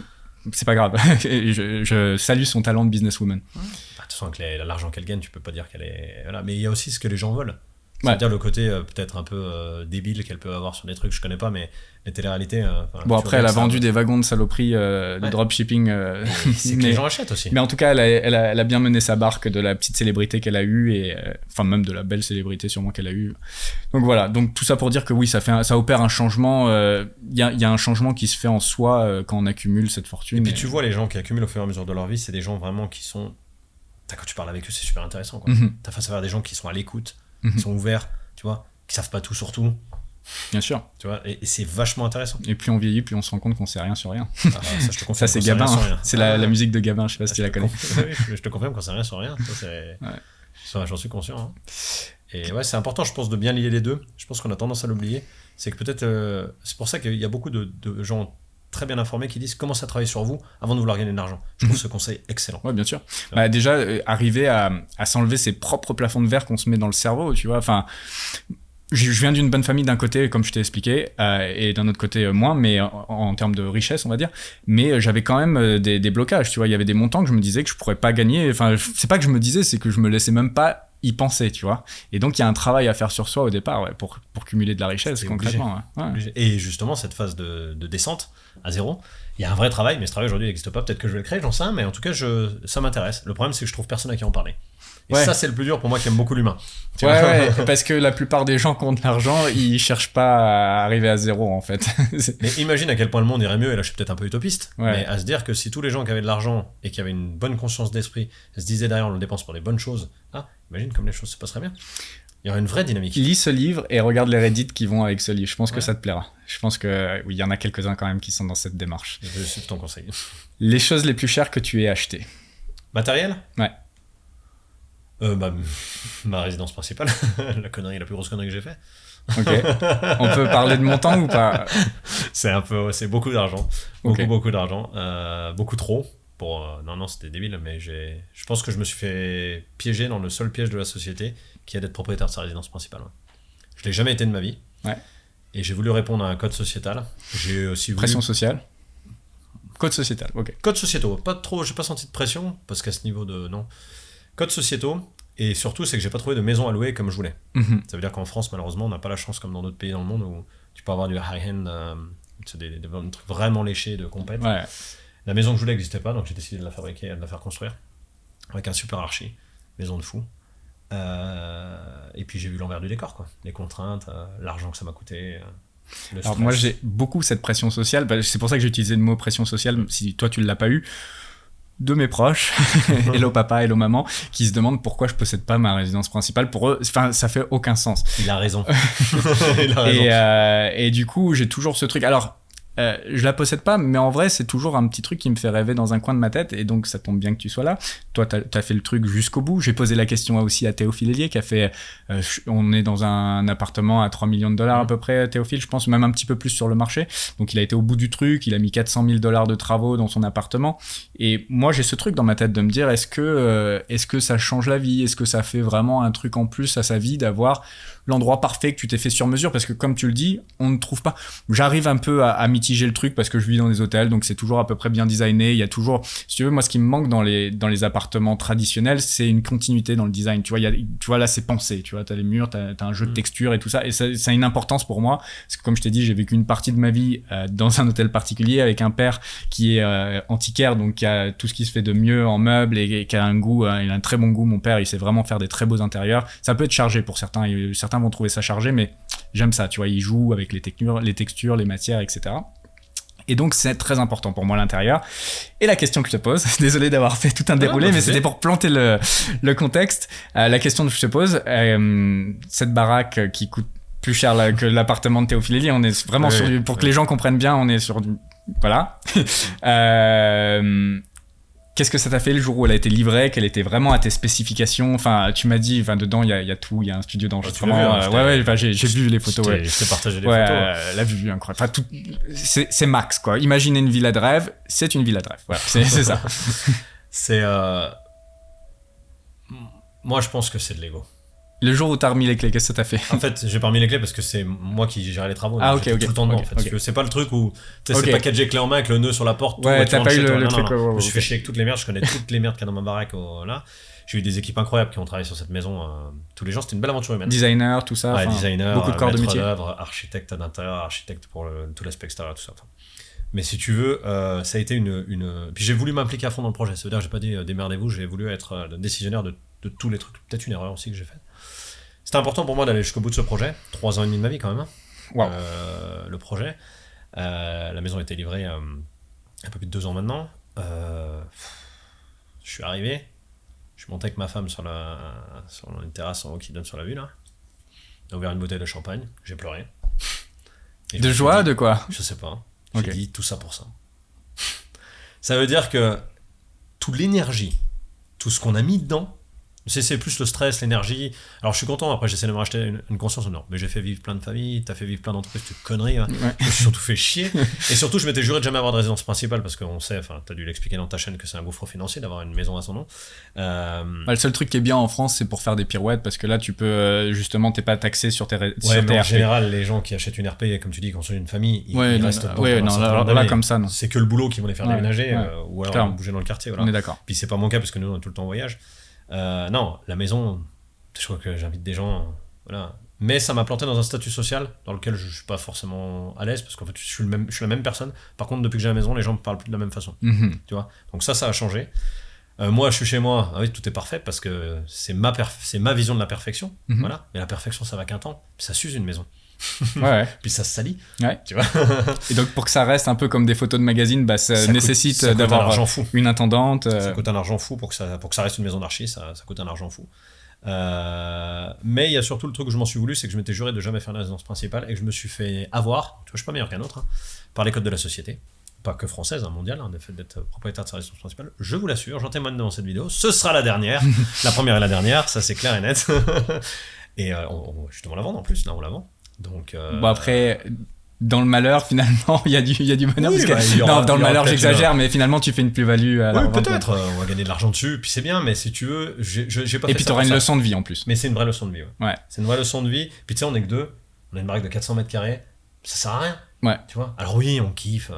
C'est pas grave. je salue son talent de businesswoman. De toute façon, avec l'argent qu'elle gagne, tu peux pas dire qu'elle est... Voilà. Mais il y a aussi ce que les gens veulent. C'est-à-dire le côté peut-être un peu débile qu'elle peut avoir sur des trucs que je connais pas, mais les téléréalités... bon, après, elle a vendu des wagons de saloperie de dropshipping. C'est que les gens achètent aussi. Mais en tout cas, elle a bien mené sa barque de la petite célébrité qu'elle a eue, et enfin même de la belle célébrité sûrement qu'elle a eue. Donc voilà, donc tout ça pour dire que oui, ça opère un changement. Il y a un changement qui se fait en soi quand on accumule cette fortune. Et puis tu vois, les gens qui accumulent au fur et à mesure de leur vie, c'est des gens vraiment qui sont... Quand tu parles avec eux, c'est super intéressant. T'as face à faire des gens qui sont à l'écoute, qui sont ouverts, tu vois, qui savent pas tout sur tout. Bien sûr. Tu vois, et c'est vachement intéressant. Et plus on vieillit, plus on se rend compte qu'on sait rien sur rien. Ça, je te confirme. Ça, c'est Gabin. Hein. C'est la musique de Gabin, je sais pas si tu la connais. Je te confirme qu'on sait rien sur rien. J'en suis conscient. Hein. Et ouais, c'est important, je pense, de bien lier les deux. Je pense qu'on a tendance à l'oublier. C'est que peut-être... c'est pour ça qu'il y a beaucoup de gens très bien informés qui disent commencez à travailler sur vous avant de vouloir gagner de l'argent. Je trouve ce conseil excellent. Ouais, bien sûr. Bah, déjà, arriver à s'enlever ses propres plafonds de verre qu'on se met dans le cerveau, tu vois. Enfin, je viens d'une bonne famille d'un côté, comme je t'ai expliqué, et d'un autre côté moins, mais en termes de richesse, on va dire. Mais j'avais quand même des blocages, tu vois. Il y avait des montants que je me disais que je pourrais pas gagner. Enfin, c'est pas que je me disais, c'est que je me laissais même pas y penser, tu vois. Et donc, il y a un travail à faire sur soi au départ, pour cumuler de la richesse, concrètement. Ouais. Et justement, cette phase de descente à zéro, il y a un vrai travail, mais ce travail aujourd'hui n'existe pas. Peut-être que je vais le créer, j'en sais rien, mais en tout cas, ça m'intéresse. Le problème, c'est que je trouve personne à qui en parler. Et ça, c'est le plus dur pour moi qui aime beaucoup l'humain. Ouais, parce que la plupart des gens qui ont de l'argent, ils cherchent pas à arriver à zéro, en fait. Mais imagine à quel point le monde irait mieux, et là je suis peut-être un peu utopiste, mais à se dire que si tous les gens qui avaient de l'argent et qui avaient une bonne conscience d'esprit se disaient derrière on le dépense pour des bonnes choses, imagine comme les choses se passeraient bien. Il y aurait une vraie dynamique. Lis ce livre et regarde les Reddit qui vont avec ce livre. Je pense que ça te plaira. Je pense que oui, il y en a quelques-uns quand même qui sont dans cette démarche. Je suis ton conseil. Les choses les plus chères que tu aies achetées. Matériel ? Ouais. Ma résidence principale. La plus grosse connerie que j'ai fait. Ok. On peut parler de montant ou pas ? C'est beaucoup d'argent. Beaucoup d'argent. Beaucoup trop. Non, c'était débile, mais je pense que je me suis fait piéger dans le seul piège de la société qui est d'être propriétaire de sa résidence principale. Ouais. Je l'ai jamais été de ma vie. Ouais. Et j'ai voulu répondre à un code sociétal. J'ai aussi voulu... Pression sociale. Code sociétal, ok. Code sociétaux. Pas trop, j'ai pas senti de pression, parce qu'à ce niveau de... Non. Code sociétaux. Et surtout, c'est que j'ai pas trouvé de maison à louer comme je voulais. Ça veut dire qu'en France, malheureusement, on n'a pas la chance, comme dans d'autres pays dans le monde, où tu peux avoir du high-end, des trucs vraiment léchés de compète. Ouais. La maison que je voulais n'existait pas, donc j'ai décidé de la fabriquer et de la faire construire. Avec un super archi. Maison de fou. Et puis j'ai vu l'envers du décor, quoi. Les contraintes, l'argent que ça m'a coûté. Alors moi j'ai beaucoup cette pression sociale, c'est pour ça que j'ai utilisé le mot pression sociale, si toi tu ne l'as pas eu, de mes proches, hello papa, hello maman, qui se demandent pourquoi je possède pas ma résidence principale. Pour eux, ça fait aucun sens. Il a raison. Il a raison. Et du coup, j'ai toujours ce truc. Alors, je la possède pas, mais en vrai, c'est toujours un petit truc qui me fait rêver dans un coin de ma tête, et donc ça tombe bien que tu sois là. Toi, t'as fait le truc jusqu'au bout. J'ai posé la question aussi à Théophile Hélier, qui a fait... on est dans un appartement à 3 millions de dollars à peu près, Théophile, je pense, même un petit peu plus sur le marché. Donc il a été au bout du truc, il a mis 400 000 dollars de travaux dans son appartement. Et moi, j'ai ce truc dans ma tête de me dire, est-ce que ça change la vie? Est-ce que ça fait vraiment un truc en plus à sa vie d'avoir l'endroit parfait que tu t'es fait sur mesure? Parce que comme tu le dis, on ne trouve pas... J'arrive un peu à mitiger le truc parce que je vis dans des hôtels, donc c'est toujours à peu près bien designé. Il y a toujours... Si tu veux, moi, ce qui me manque dans les appartements traditionnels, c'est une continuité dans le design. Tu vois, tu vois là, c'est pensé. Tu vois, t'as les murs, t'as un jeu de texture et tout ça. Et ça a une importance pour moi. Parce que comme je t'ai dit, j'ai vécu une partie de ma vie dans un hôtel particulier avec un père qui est antiquaire, donc qui a tout ce qui se fait de mieux en meubles et qui a un goût, il a un très bon goût. Mon père, il sait vraiment faire des très beaux intérieurs. Ça peut être chargé pour certains. Certains vont trouver ça chargé, mais j'aime ça. Tu vois, il joue avec les textures, les matières, etc. Et donc, c'est très important pour moi l'intérieur. Et la question que je te pose, désolé d'avoir fait tout un déroulé, mais c'était pour planter le contexte. La question que je te pose, cette baraque qui coûte plus cher que l'appartement de Théophile Hélier, on est vraiment pour que les gens comprennent bien, on est sur du... Voilà. Qu'est-ce que ça t'a fait le jour où elle a été livrée, qu'elle était vraiment à tes spécifications? Enfin, tu m'as dit, dedans, il y a tout, il y a un studio d'enregistrement. J'ai vu les photos. Je t'ai partagé les photos. La vue, incroyable. Enfin, c'est max, quoi. Imaginez une villa de rêve, c'est une villa de rêve. Voilà, c'est ça. Moi, je pense que c'est de l'ego. Le jour où t'as remis les clés, qu'est-ce que ça t'a fait? En fait, j'ai pas remis les clés parce que c'est moi qui gérais les travaux. Ah, ok. Tout le temps dedans, en fait. Parce que c'est pas le truc où c'est packagé clé en main avec le nœud sur la porte. Ouais, t'as pas eu le truc. Je me suis fait chier avec toutes les merdes. Je connais toutes les merdes qu'il y a dans ma baraque. Là, j'ai eu des équipes incroyables qui ont travaillé sur cette maison tous les jours. C'était une belle aventure humaine. Designer, tout ça. Ouais, designer, beaucoup de corps de métier. Architecte d'intérieur, architecte pour tout l'aspect extérieur, tout ça. Mais si tu veux, ça a été une. Puis j'ai voulu m'impliquer à fond dans le projet. Ça veut dire que j'ai pas dit démerdez-vous. J'ai voulu être le décisionnaire de tous les trucs. Peut-être une erreur aussi que j'ai faite. C'était important pour moi d'aller jusqu'au bout de ce projet. 3 ans et demi de ma vie quand même. Wow. Le projet. La maison a été livrée un peu plus de 2 ans maintenant. Je suis arrivé. Je suis monté avec ma femme sur une terrasse en haut qui donne sur la vue là. J'ai ouvert une bouteille de champagne. J'ai pleuré. De joie, de quoi? Je sais pas. J'ai dit tout ça pour ça. Ça veut dire que toute l'énergie, tout ce qu'on a mis dedans, c'est plus le stress, l'énergie. Alors je suis content, après j'essaie de me racheter une conscience. Non, mais j'ai fait vivre plein de familles, t'as fait vivre plein d'entreprises, c'est une connerie. Hein. Ouais. Je me suis surtout fait chier. Et surtout, je m'étais juré de jamais avoir de résidence principale parce qu'on sait, enfin, t'as dû l'expliquer dans ta chaîne que c'est un gouffre financier d'avoir une maison à son nom. Le seul truc qui est bien en France, c'est pour faire des pirouettes parce que là, tu peux justement, t'es pas taxé sur tes en général, les gens qui achètent une RP, comme tu dis, construisent une famille, ils restent là, comme ça, non. C'est que le boulot qui vont les faire déménager ou alors bouger dans le quartier. Voilà. On est d'accord. Puis c'est pas mon cas parce que nous, on est tout le temps en voyage. Non, la maison, je crois que j'invite des gens, voilà. Mais ça m'a planté dans un statut social dans lequel je suis pas forcément à l'aise parce qu'en fait je suis la même personne. Par contre, depuis que j'ai la maison, les gens me parlent plus de la même façon. Tu vois. Donc ça a changé. Moi, je suis chez moi. Ah oui, tout est parfait parce que c'est ma vision de la perfection. Voilà. Mais la perfection, ça va qu'un temps. Puis ça s'use une maison. Puis ça se salit. Tu vois. Et donc pour que ça reste un peu comme des photos de magazine, ça nécessite d'avoir une intendante. Ça coûte un argent fou pour que ça reste une maison d'archi. Ça coûte un argent fou. Mais il y a surtout le truc que je m'en suis voulu, c'est que je m'étais juré de jamais faire une résidence principale et que je me suis fait avoir. Tu vois, je suis pas meilleur qu'un autre par les codes de la société. Pas que française, mondiale, le fait d'être propriétaire de sa résidence principale. Je vous l'assure, j'en témoigne dans cette vidéo. Ce sera la dernière. La première et la dernière, ça c'est clair et net. Et justement, on la vend en plus. Là, on la vend. Donc, après, dans le malheur, finalement, il y a du bonheur. Oui, dans le malheur, j'exagère, mais finalement, tu fais une plus-value à la revente. Peut-être, on va gagner de l'argent dessus, puis c'est bien, mais si tu veux, j'ai pas fait. Et puis, tu auras une leçon de vie en plus. Mais c'est une vraie leçon de vie, ouais. C'est une vraie leçon de vie. Puis tu sais, on est que deux, on a une baraque de 400 mètres carrés, ça sert à rien. Ouais. Tu vois. Alors oui, on kiffe.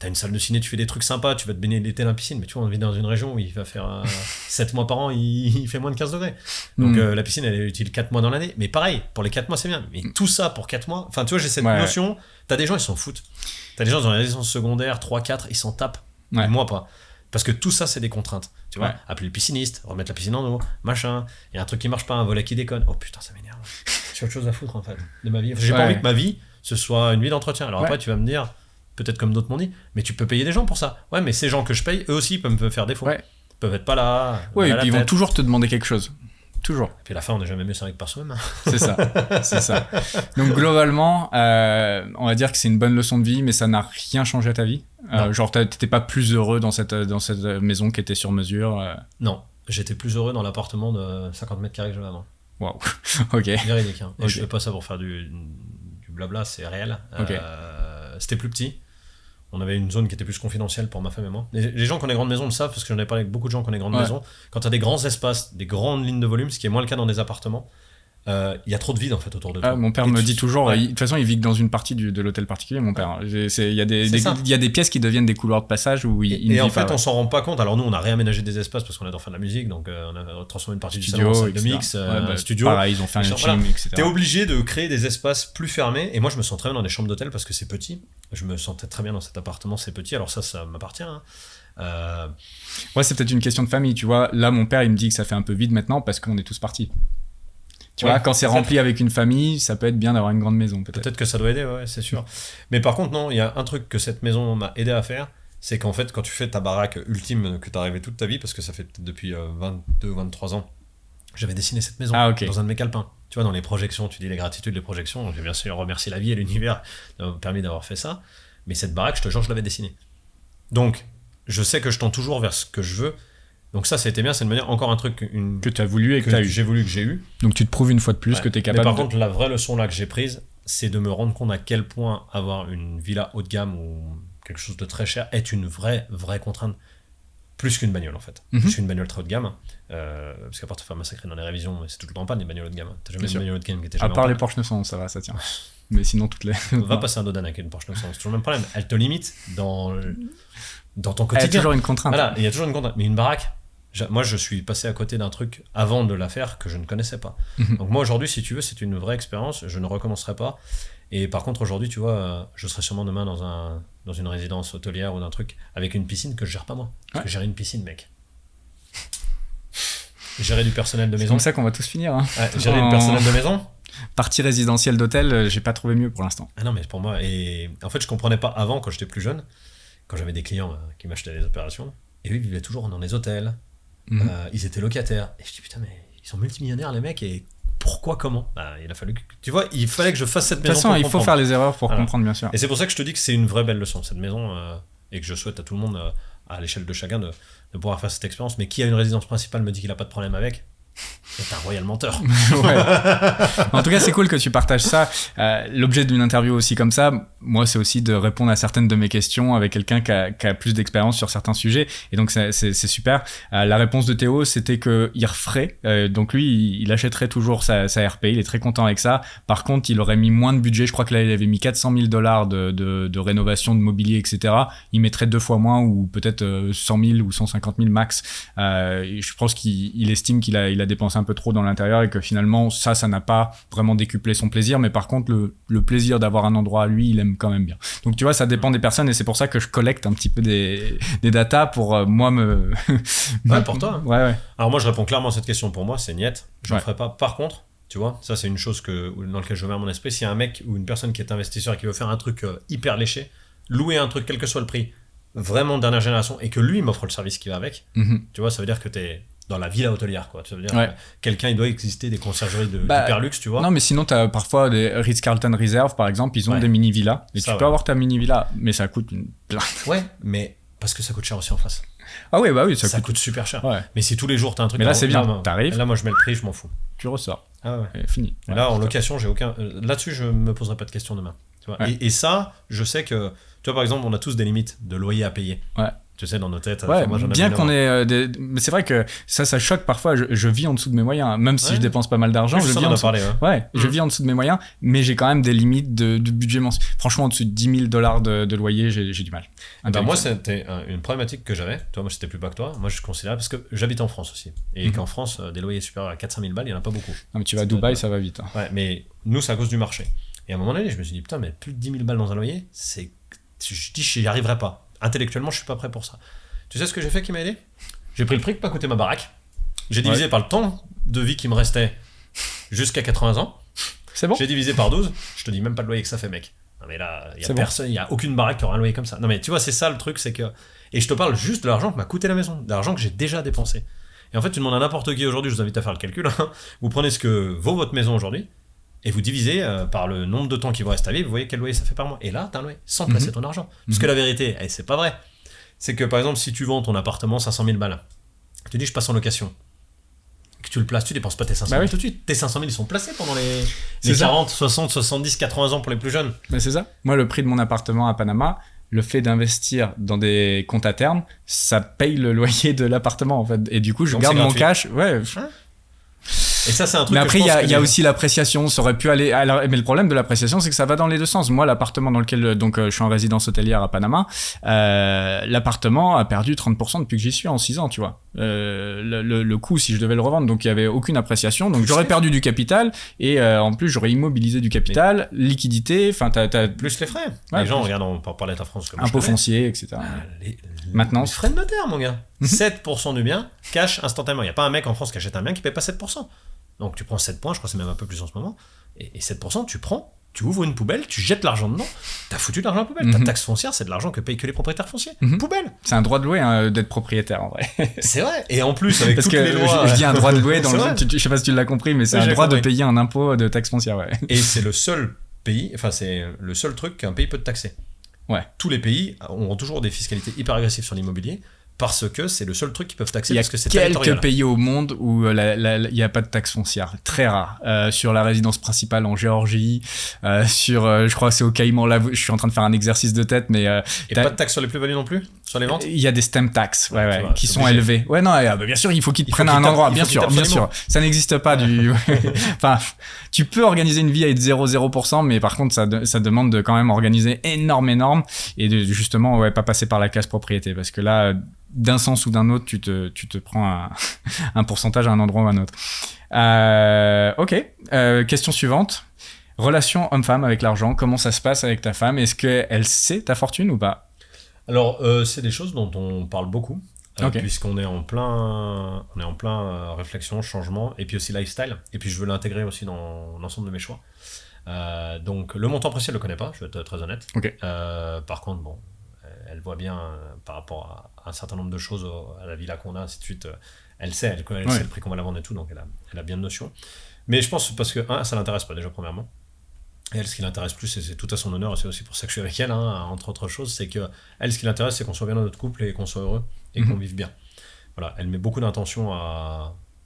T'as une salle de ciné, tu fais des trucs sympas, tu vas te baigner l'été dans la piscine, mais tu vois, on vit dans une région où il va faire 7 mois par an, il fait moins de 15 degrés. Donc la piscine, elle est utile 4 mois dans l'année. Mais pareil, pour les 4 mois, c'est bien. Mais tout ça pour 4 mois, enfin, tu vois, j'ai cette notion. T'as des gens, ils s'en foutent. T'as des gens dans la résidence secondaire, 3-4, ils s'en tapent. Mais moi, pas. Parce que tout ça, c'est des contraintes. Tu vois, appeler le pisciniste, remettre la piscine en eau, machin. Il y a un truc qui marche pas, un volet qui déconne. Oh putain, ça m'énerve. J'ai autre chose à foutre, en fait, de ma vie. J'ai pas envie que ma vie ce soit une vie d'entretien. Alors après, tu vas me dire, peut-être comme d'autres m'ont dit, mais tu peux payer des gens pour ça. Ouais, mais ces gens que je paye, eux aussi peuvent me faire défaut. Ils peuvent être pas là. Ouais, et puis ils vont toujours te demander quelque chose. Toujours. Et puis à la fin, on n'est jamais mieux servi que par soi-même. C'est ça. Donc globalement, on va dire que c'est une bonne leçon de vie, mais ça n'a rien changé à ta vie. Genre, t'étais pas plus heureux dans cette maison qui était sur mesure. Non, j'étais plus heureux dans l'appartement de 50 mètres carrés que j'avais avant. Waouh. Ok. Véridique. Hein. Et je fais pas ça pour faire du blabla, c'est réel. C'était plus petit. On avait une zone qui était plus confidentielle pour ma femme et moi. Les gens qui ont des grandes maisons le savent, parce que j'en ai parlé avec beaucoup de gens qui ont des grandes maisons. Quand tu as des grands espaces, des grandes lignes de volume, ce qui est moins le cas dans des appartements, il y a trop de vide en fait autour de toi. Mon père me dit toujours, de toute façon il vit que dans une partie de l'hôtel particulier, mon père. Il y a des pièces qui deviennent des couloirs de passage où il et en fait on s'en rend pas compte. Alors nous on a réaménagé des espaces parce qu'on adore faire de la musique, donc on a transformé une partie du salon en salle de mix, studio. Pareil, ils ont fait un gym, etc. T'es obligé de créer des espaces plus fermés, et moi je me sens très bien dans des chambres d'hôtel parce que c'est petit. Je me sentais très bien dans cet appartement, c'est petit, alors ça m'appartient. Hein. Ouais, c'est peut-être une question de famille, tu vois. Là mon père il me dit que ça fait un peu vide maintenant parce qu'on est tous partis. Tu vois, quand c'est rempli avec une famille, ça peut être bien d'avoir une grande maison, peut-être. Peut-être que ça doit aider, ouais, c'est sûr. Mais par contre, non, il y a un truc que cette maison m'a aidé à faire, c'est qu'en fait, quand tu fais ta baraque ultime que t'as rêvé toute ta vie, parce que ça fait peut-être depuis 22 ou 23 ans, j'avais dessiné cette maison dans un de mes calepins. Tu vois, dans les projections, tu dis les gratitudes, les projections, j'ai bien sûr remercié la vie et l'univers d'avoir permis d'avoir fait ça. Mais cette baraque, je te jure, je l'avais dessinée. Donc, je sais que je tends toujours vers ce que je veux. Donc ça a été bien, c'est une manière, encore un truc que tu as voulu et que j'ai voulu, que j'ai eu. Donc tu te prouves une fois de plus que tu es capable. Mais par contre, la vraie leçon là que j'ai prise, c'est de me rendre compte à quel point avoir une villa haut de gamme ou quelque chose de très cher est une vraie contrainte, plus qu'une bagnole en fait. Plus qu'une bagnole très haut de gamme, parce qu'à part te faire massacrer dans les révisions, c'est tout le temps en panne les bagnoles haut de gamme. T'as jamais une bagnole haut de gamme qui était jamais à part les Porsche 911, ça va, ça tient. Mais sinon toutes les... Va passer un Dodan avec une Porsche 911, c'est toujours le même problème. Elle te limite dans ton quotidien. Il y a toujours une contrainte. Voilà, il y a toujours une contrainte. Mais une baraque, moi, je suis passé à côté d'un truc avant de la faire que je ne connaissais pas. Donc moi, aujourd'hui, si tu veux, c'est une vraie expérience. Je ne recommencerai pas. Et par contre, aujourd'hui, tu vois, je serai sûrement demain dans une résidence hôtelière ou d'un truc avec une piscine que je gère pas moi. Parce que gérer une piscine, mec. Gérer du personnel de maison. C'est comme ça qu'on va tous finir. Hein. Gérer du personnel de maison. Partie résidentielle d'hôtel, j'ai pas trouvé mieux pour l'instant. Ah non, mais pour moi, et en fait, je comprenais pas avant, quand j'étais plus jeune, quand j'avais des clients qui m'achetaient des opérations, et eux, ils vivaient toujours dans les hôtels. Ils étaient locataires. Et je dis putain, mais ils sont multimillionnaires les mecs, et pourquoi, comment ? Il a fallu que, tu vois, il fallait que je fasse cette maison. De toute façon, il faut faire les erreurs pour comprendre, bien sûr. Et c'est pour ça que je te dis que c'est une vraie belle leçon, cette maison, et que je souhaite à tout le monde, à l'échelle de chacun, de pouvoir faire cette expérience. Mais qui a une résidence principale me dit qu'il a pas de problème avec. C'est un royal menteur. En tout cas, c'est cool que tu partages ça. L'objet d'une interview aussi comme ça, moi, c'est aussi de répondre à certaines de mes questions avec quelqu'un qui a plus d'expérience sur certains sujets. Et donc, c'est super. La réponse de Théo, c'était qu'il referait. Donc, lui, il achèterait toujours sa RP. Il est très content avec ça. Par contre, il aurait mis moins de budget. Je crois que là, il avait mis $400 000 de rénovation, de mobilier, etc. Il mettrait 2 fois moins ou peut-être 100 000 ou 150 000 max. Je pense qu'il estime qu'il a dépensé un peu trop dans l'intérieur et que finalement ça n'a pas vraiment décuplé son plaisir, mais par contre le plaisir d'avoir un endroit à lui, il aime quand même bien. Donc tu vois, ça dépend des personnes et c'est pour ça que je collecte un petit peu des datas pour moi pour toi. Ouais. Alors moi je réponds clairement à cette question, pour moi c'est niet, je ne ferai pas. Par contre, tu vois, ça c'est une chose dans laquelle je mets mon esprit. S'il y a un mec ou une personne qui est investisseur et qui veut faire un truc hyper léché, louer un truc quel que soit le prix, vraiment dernière génération, et que lui m'offre le service qui va avec, tu vois, ça veut dire que t'es dans la villa hôtelière, quoi. Ça veut dire que quelqu'un, il doit exister des conciergeries d'hyper luxe, tu vois. Non, mais sinon, t'as parfois des Ritz-Carlton Reserve, par exemple, ils ont des mini-villas. Et ça, tu peux avoir ta mini-villa, mais ça coûte une blinde. Ouais, mais parce que ça coûte cher aussi en face. Ah oui, bah oui, ça coûte super cher. Ouais. Mais si tous les jours t'as un truc. Mais là, c'est bien, t'arrives. Là, moi, je mets le prix, je m'en fous. Tu ressors. Ah ouais. Et fini. Et là, en location, j'ai aucun. Là-dessus, je me poserai pas de questions demain. Tu vois. Et ça, je sais que. Tu vois, par exemple, on a tous des limites de loyer à payer. Ouais. Tu sais, dans nos têtes. Ouais, moi, bien qu'on ait mais c'est vrai que ça choque parfois. Je vis en dessous de mes moyens, même si je dépense pas mal d'argent. Je vis en dessous. Je vis en dessous de mes moyens, mais j'ai quand même des limites de budget mensuel. Franchement, en dessous de $10 000 de loyer, j'ai du mal. Moi, c'était une problématique que j'avais. Toi, moi, j'étais plus bas que toi. Moi, je considérais parce que j'habite en France aussi, et qu'en France, des loyers supérieurs à 400 000 balles, il y en a pas beaucoup. Non, mais tu vas à Dubaï, ça va vite. Hein. Ouais, mais nous, c'est à cause du marché. Et à un moment donné, je me suis dit putain, mais plus de 10 000 balles dans un loyer, c'est. Je dis, j'y arriverai pas. Intellectuellement, je suis pas prêt pour ça. Tu sais ce que j'ai fait qui m'a aidé ? J'ai pris le prix que m'a coûté ma baraque. J'ai divisé par le temps de vie qui me restait jusqu'à 80 ans. C'est bon. J'ai divisé par 12, je te dis même pas le loyer que ça fait, mec. Non mais là, il y a C'est personne, il y a aucune baraque qui aura un loyer comme ça. Non mais tu vois, c'est ça le truc, c'est que... Et je te parle juste de l'argent que m'a coûté la maison, de l'argent que j'ai déjà dépensé. Et en fait, tu demandes à n'importe qui aujourd'hui, je vous invite à faire le calcul, hein. Vous prenez ce que vaut votre maison aujourd'hui, et vous divisez par le nombre de temps qui vous reste à vivre, vous voyez quel loyer ça fait par mois. Et là, t'as un loyer, sans placer ton argent. Parce que la vérité, c'est pas vrai. C'est que par exemple, si tu vends ton appartement 500 000 balles, tu dis je passe en location, que tu le places, tu dépenses pas tes 500 000 tout de suite. Tes 500 000 ils sont placés pendant les 40, 60, 70, 80 ans pour les plus jeunes. Mais c'est ça. Moi, le prix de mon appartement à Panama, le fait d'investir dans des comptes à terme, ça paye le loyer de l'appartement en fait. Et du coup, je Donc, garde c'est mon gratuit. cash. Ouais. Et ça, c'est un truc. Mais après, il y a les- aussi l'appréciation. Ça aurait pu aller. Alors, mais le problème de l'appréciation, c'est que ça va dans les deux sens. Moi, l'appartement dans lequel je suis en résidence hôtelière à Panama, l'appartement a perdu 30% depuis que j'y suis en 6 ans, tu vois. Le coût, si je devais le revendre, donc il y avait aucune appréciation. Donc j'aurais perdu du capital et en plus j'aurais immobilisé du capital, liquidité. Enfin, t'as Plus les frais. Ouais, les gens, plus. regarde, on peut parler de la France comme impôt foncier, etc. Maintenance. Les frais de notaire, mon gars. 7% du bien, cash instantanément. Il n'y a pas un mec en France qui achète un bien qui paye pas 7%. Donc tu prends 7 points, je crois que c'est même un peu plus en ce moment. Et 7%, tu prends, tu ouvres une poubelle, tu jettes l'argent dedans, t'as foutu de l'argent à la poubelle. Ta taxe foncière, c'est de l'argent que payent que les propriétaires fonciers. Poubelle. C'est un droit de louer hein, d'être propriétaire en vrai. C'est vrai. Et en plus, avec Parce toutes que les lois. je dis un droit de louer dans C'est le vrai. je sais pas si tu l'as compris, mais c'est Oui, un j'ai droit de compris. payer un impôt de taxe foncière, ouais. Et c'est le seul pays, enfin, c'est le seul truc qu'un pays peut te taxer. Ouais. Tous les pays ont toujours des fiscalités hyper agressives sur l'immobilier parce que c'est le seul truc qu'ils peuvent taxer Il y a parce que c'est quelques territorial. pays au monde où il n'y a pas de taxe foncière, très rare. Sur la résidence principale en Géorgie, je crois que c'est au Caïman, là je suis en train de faire un exercice de tête, mais Et pas de taxe sur les plus-values non plus? Sur les ventes? il y a des stamp tax Tu vois, qui c'est sont obligé. élevés. Ouais, non, bah, bien sûr, il faut qu'ils te prennent à un endroit, bien sûr. Ça n'existe pas du... Enfin, tu peux organiser une vie avec 0,0%, mais par contre, ça demande de quand même organiser énorme, et de justement, ouais, pas passer par la case propriété, parce que là, d'un sens ou d'un autre, tu te prends un pourcentage à un endroit ou à un autre. Ok, question suivante. Relation homme-femme avec l'argent, comment ça se passe avec ta femme? Est-ce qu'elle sait ta fortune ou pas? Alors, c'est des choses dont on parle beaucoup, Ok. puisqu'on est en plein, réflexion, changement, et puis aussi lifestyle, et puis je veux l'intégrer aussi dans l'ensemble de mes choix. Donc, le montant précis, elle le connaît pas, je vais être très honnête. Ok. Par contre, bon, elle voit bien par rapport à un certain nombre de choses, à la villa qu'on a, ainsi de suite. Elle sait, elle sait le prix qu'on va la vendre et tout, donc elle a bien de notion. Mais je pense parce que, ça l'intéresse pas déjà, premièrement. Et elle, ce qui l'intéresse plus, et c'est tout à son honneur, et c'est aussi pour ça que je suis avec elle, hein, entre autres choses, c'est que elle, ce qui l'intéresse, c'est qu'on soit bien dans notre couple et qu'on soit heureux et qu'on vive bien. Voilà, elle met beaucoup d'intention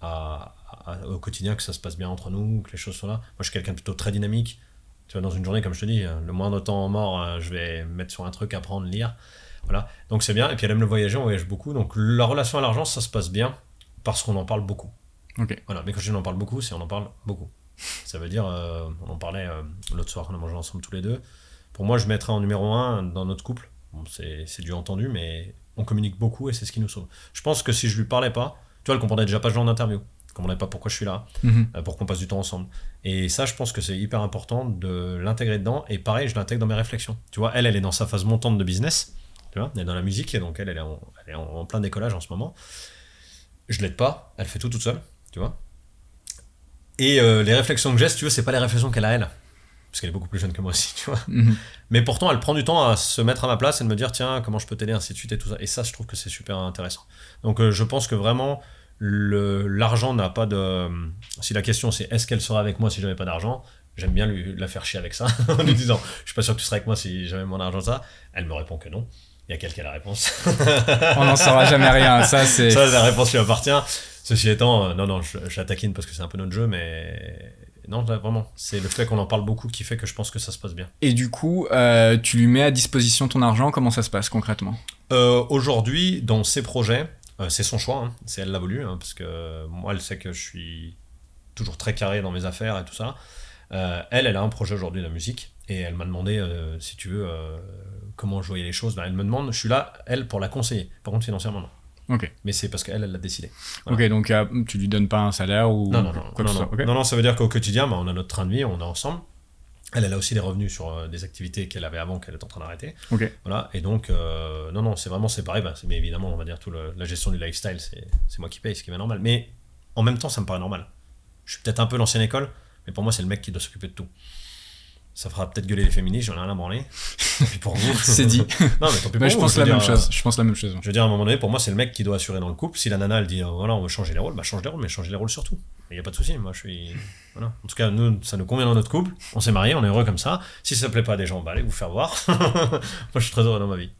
au quotidien, que ça se passe bien entre nous, que les choses sont là. Moi, je suis quelqu'un de plutôt très dynamique. Tu vois, dans une journée, comme je te dis, le moindre temps mort, je vais me mettre sur un truc, apprendre, lire. Voilà, donc c'est bien. Et puis elle aime le voyager, on voyage beaucoup. Donc la relation à l'argent, ça se passe bien parce qu'on en parle beaucoup. Ok. Voilà, mais quand je dis on en parle beaucoup, c'est on en parle beaucoup. Ça veut dire, on en parlait l'autre soir, on a mangé ensemble tous les deux. Pour moi, je mettrais en numéro 1 dans notre couple. Bon, c'est du entendu, mais on communique beaucoup et c'est ce qui nous sauve. Je pense que si je lui parlais pas, tu vois, elle comprendrait déjà pas ce genre d'interview. Elle comprendrait pas pourquoi je suis là, pour qu'on passe du temps ensemble. Et ça, je pense que c'est hyper important de l'intégrer dedans. Et pareil, je l'intègre dans mes réflexions. Tu vois, elle est dans sa phase montante de business. Tu vois, elle est dans la musique, et donc elle est en plein décollage en ce moment. Je l'aide pas, elle fait tout toute seule, tu vois. Et les réflexions que j'ai, si tu veux, c'est pas les réflexions qu'elle a elle. Parce qu'elle est beaucoup plus jeune que moi aussi, tu vois. Mais pourtant, elle prend du temps à se mettre à ma place et de me dire, tiens, comment je peux t'aider, ainsi de suite et tout ça. Et ça, je trouve que c'est super intéressant. Donc, je pense que vraiment, l'argent n'a pas de... Si la question, c'est est-ce qu'elle serait avec moi si j'avais pas d'argent, j'aime bien la faire chier avec ça, en lui disant, je suis pas sûr que tu serais avec moi si j'avais mon argent, ça. Elle me répond que non. Il y a quelqu'un qui a la réponse. On n'en saura jamais rien. Ça, la réponse lui appartient. Ceci étant, non, je la taquine parce que c'est un peu notre jeu, mais non, là, vraiment, c'est le fait qu'on en parle beaucoup qui fait que je pense que ça se passe bien. Et du coup, tu lui mets à disposition ton argent, comment ça se passe concrètement? Aujourd'hui, dans ses projets, c'est son choix, hein, c'est elle l'a voulu, hein, parce que moi, elle sait que je suis toujours très carré dans mes affaires et tout ça. Elle a un projet aujourd'hui de musique, et elle m'a demandé, si tu veux, comment je voyais les choses. Ben, elle me demande, je suis là, elle, pour la conseiller. Par contre, financièrement, non. Ok. Mais c'est parce qu'elle l'a décidé. Voilà. Ok, donc tu lui donnes pas un salaire ou non, quoi que ce soit. Okay. Non, ça veut dire qu'au quotidien, on a notre train de vie, on est ensemble. Elle a aussi des revenus sur des activités qu'elle avait avant, qu'elle est en train d'arrêter. Ok. Voilà, et donc, non, c'est vraiment séparé. Mais évidemment, on va dire, la gestion du lifestyle, c'est moi qui paye, ce qui est normal. Mais en même temps, ça me paraît normal. Je suis peut-être un peu l'ancienne école, Mais pour moi, c'est le mec qui doit s'occuper de tout. Ça fera peut-être gueuler les féministes, j'en ai rien à branler. Tant pis pour vous. C'est dit. Non, mais tant pis pour Mais vous. je pense la même chose. Je pense la même chose. Je veux dire, à un moment donné, pour moi, c'est le mec qui doit assurer dans le couple. Si la nana, elle dit, voilà, on veut changer les rôles, bah change les rôles, mais changer les rôles surtout. Il n'y a pas de souci. Moi, je suis. Voilà. En tout cas, nous, ça nous convient dans notre couple. On s'est mariés, on est heureux comme ça. Si ça ne plaît pas à des gens, bah allez vous faire voir. Moi, je suis très heureux dans ma vie.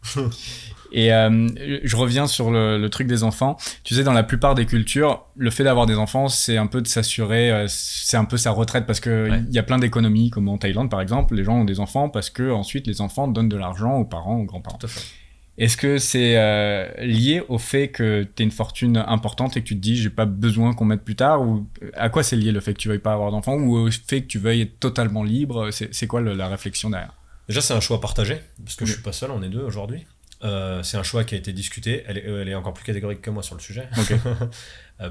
Et je reviens sur le truc des enfants. Tu sais, dans la plupart des cultures, le fait d'avoir des enfants, c'est un peu de s'assurer, c'est un peu sa retraite parce que il y a plein d'économies, comme en Thaïlande par exemple, les gens ont des enfants parce que ensuite les enfants donnent de l'argent aux parents, aux grands-parents. Tout à fait. Est-ce que c'est lié au fait que tu as une fortune importante et que tu te dis j'ai pas besoin qu'on m'aide plus tard, ou à quoi c'est lié le fait que tu veuilles pas avoir d'enfants, ou au fait que tu veuilles être totalement libre? C'est quoi la réflexion derrière? Déjà, c'est un choix partagé parce que je suis pas seul, on est deux aujourd'hui. C'est un choix qui a été discuté. Elle est encore plus catégorique que moi sur le sujet. Okay.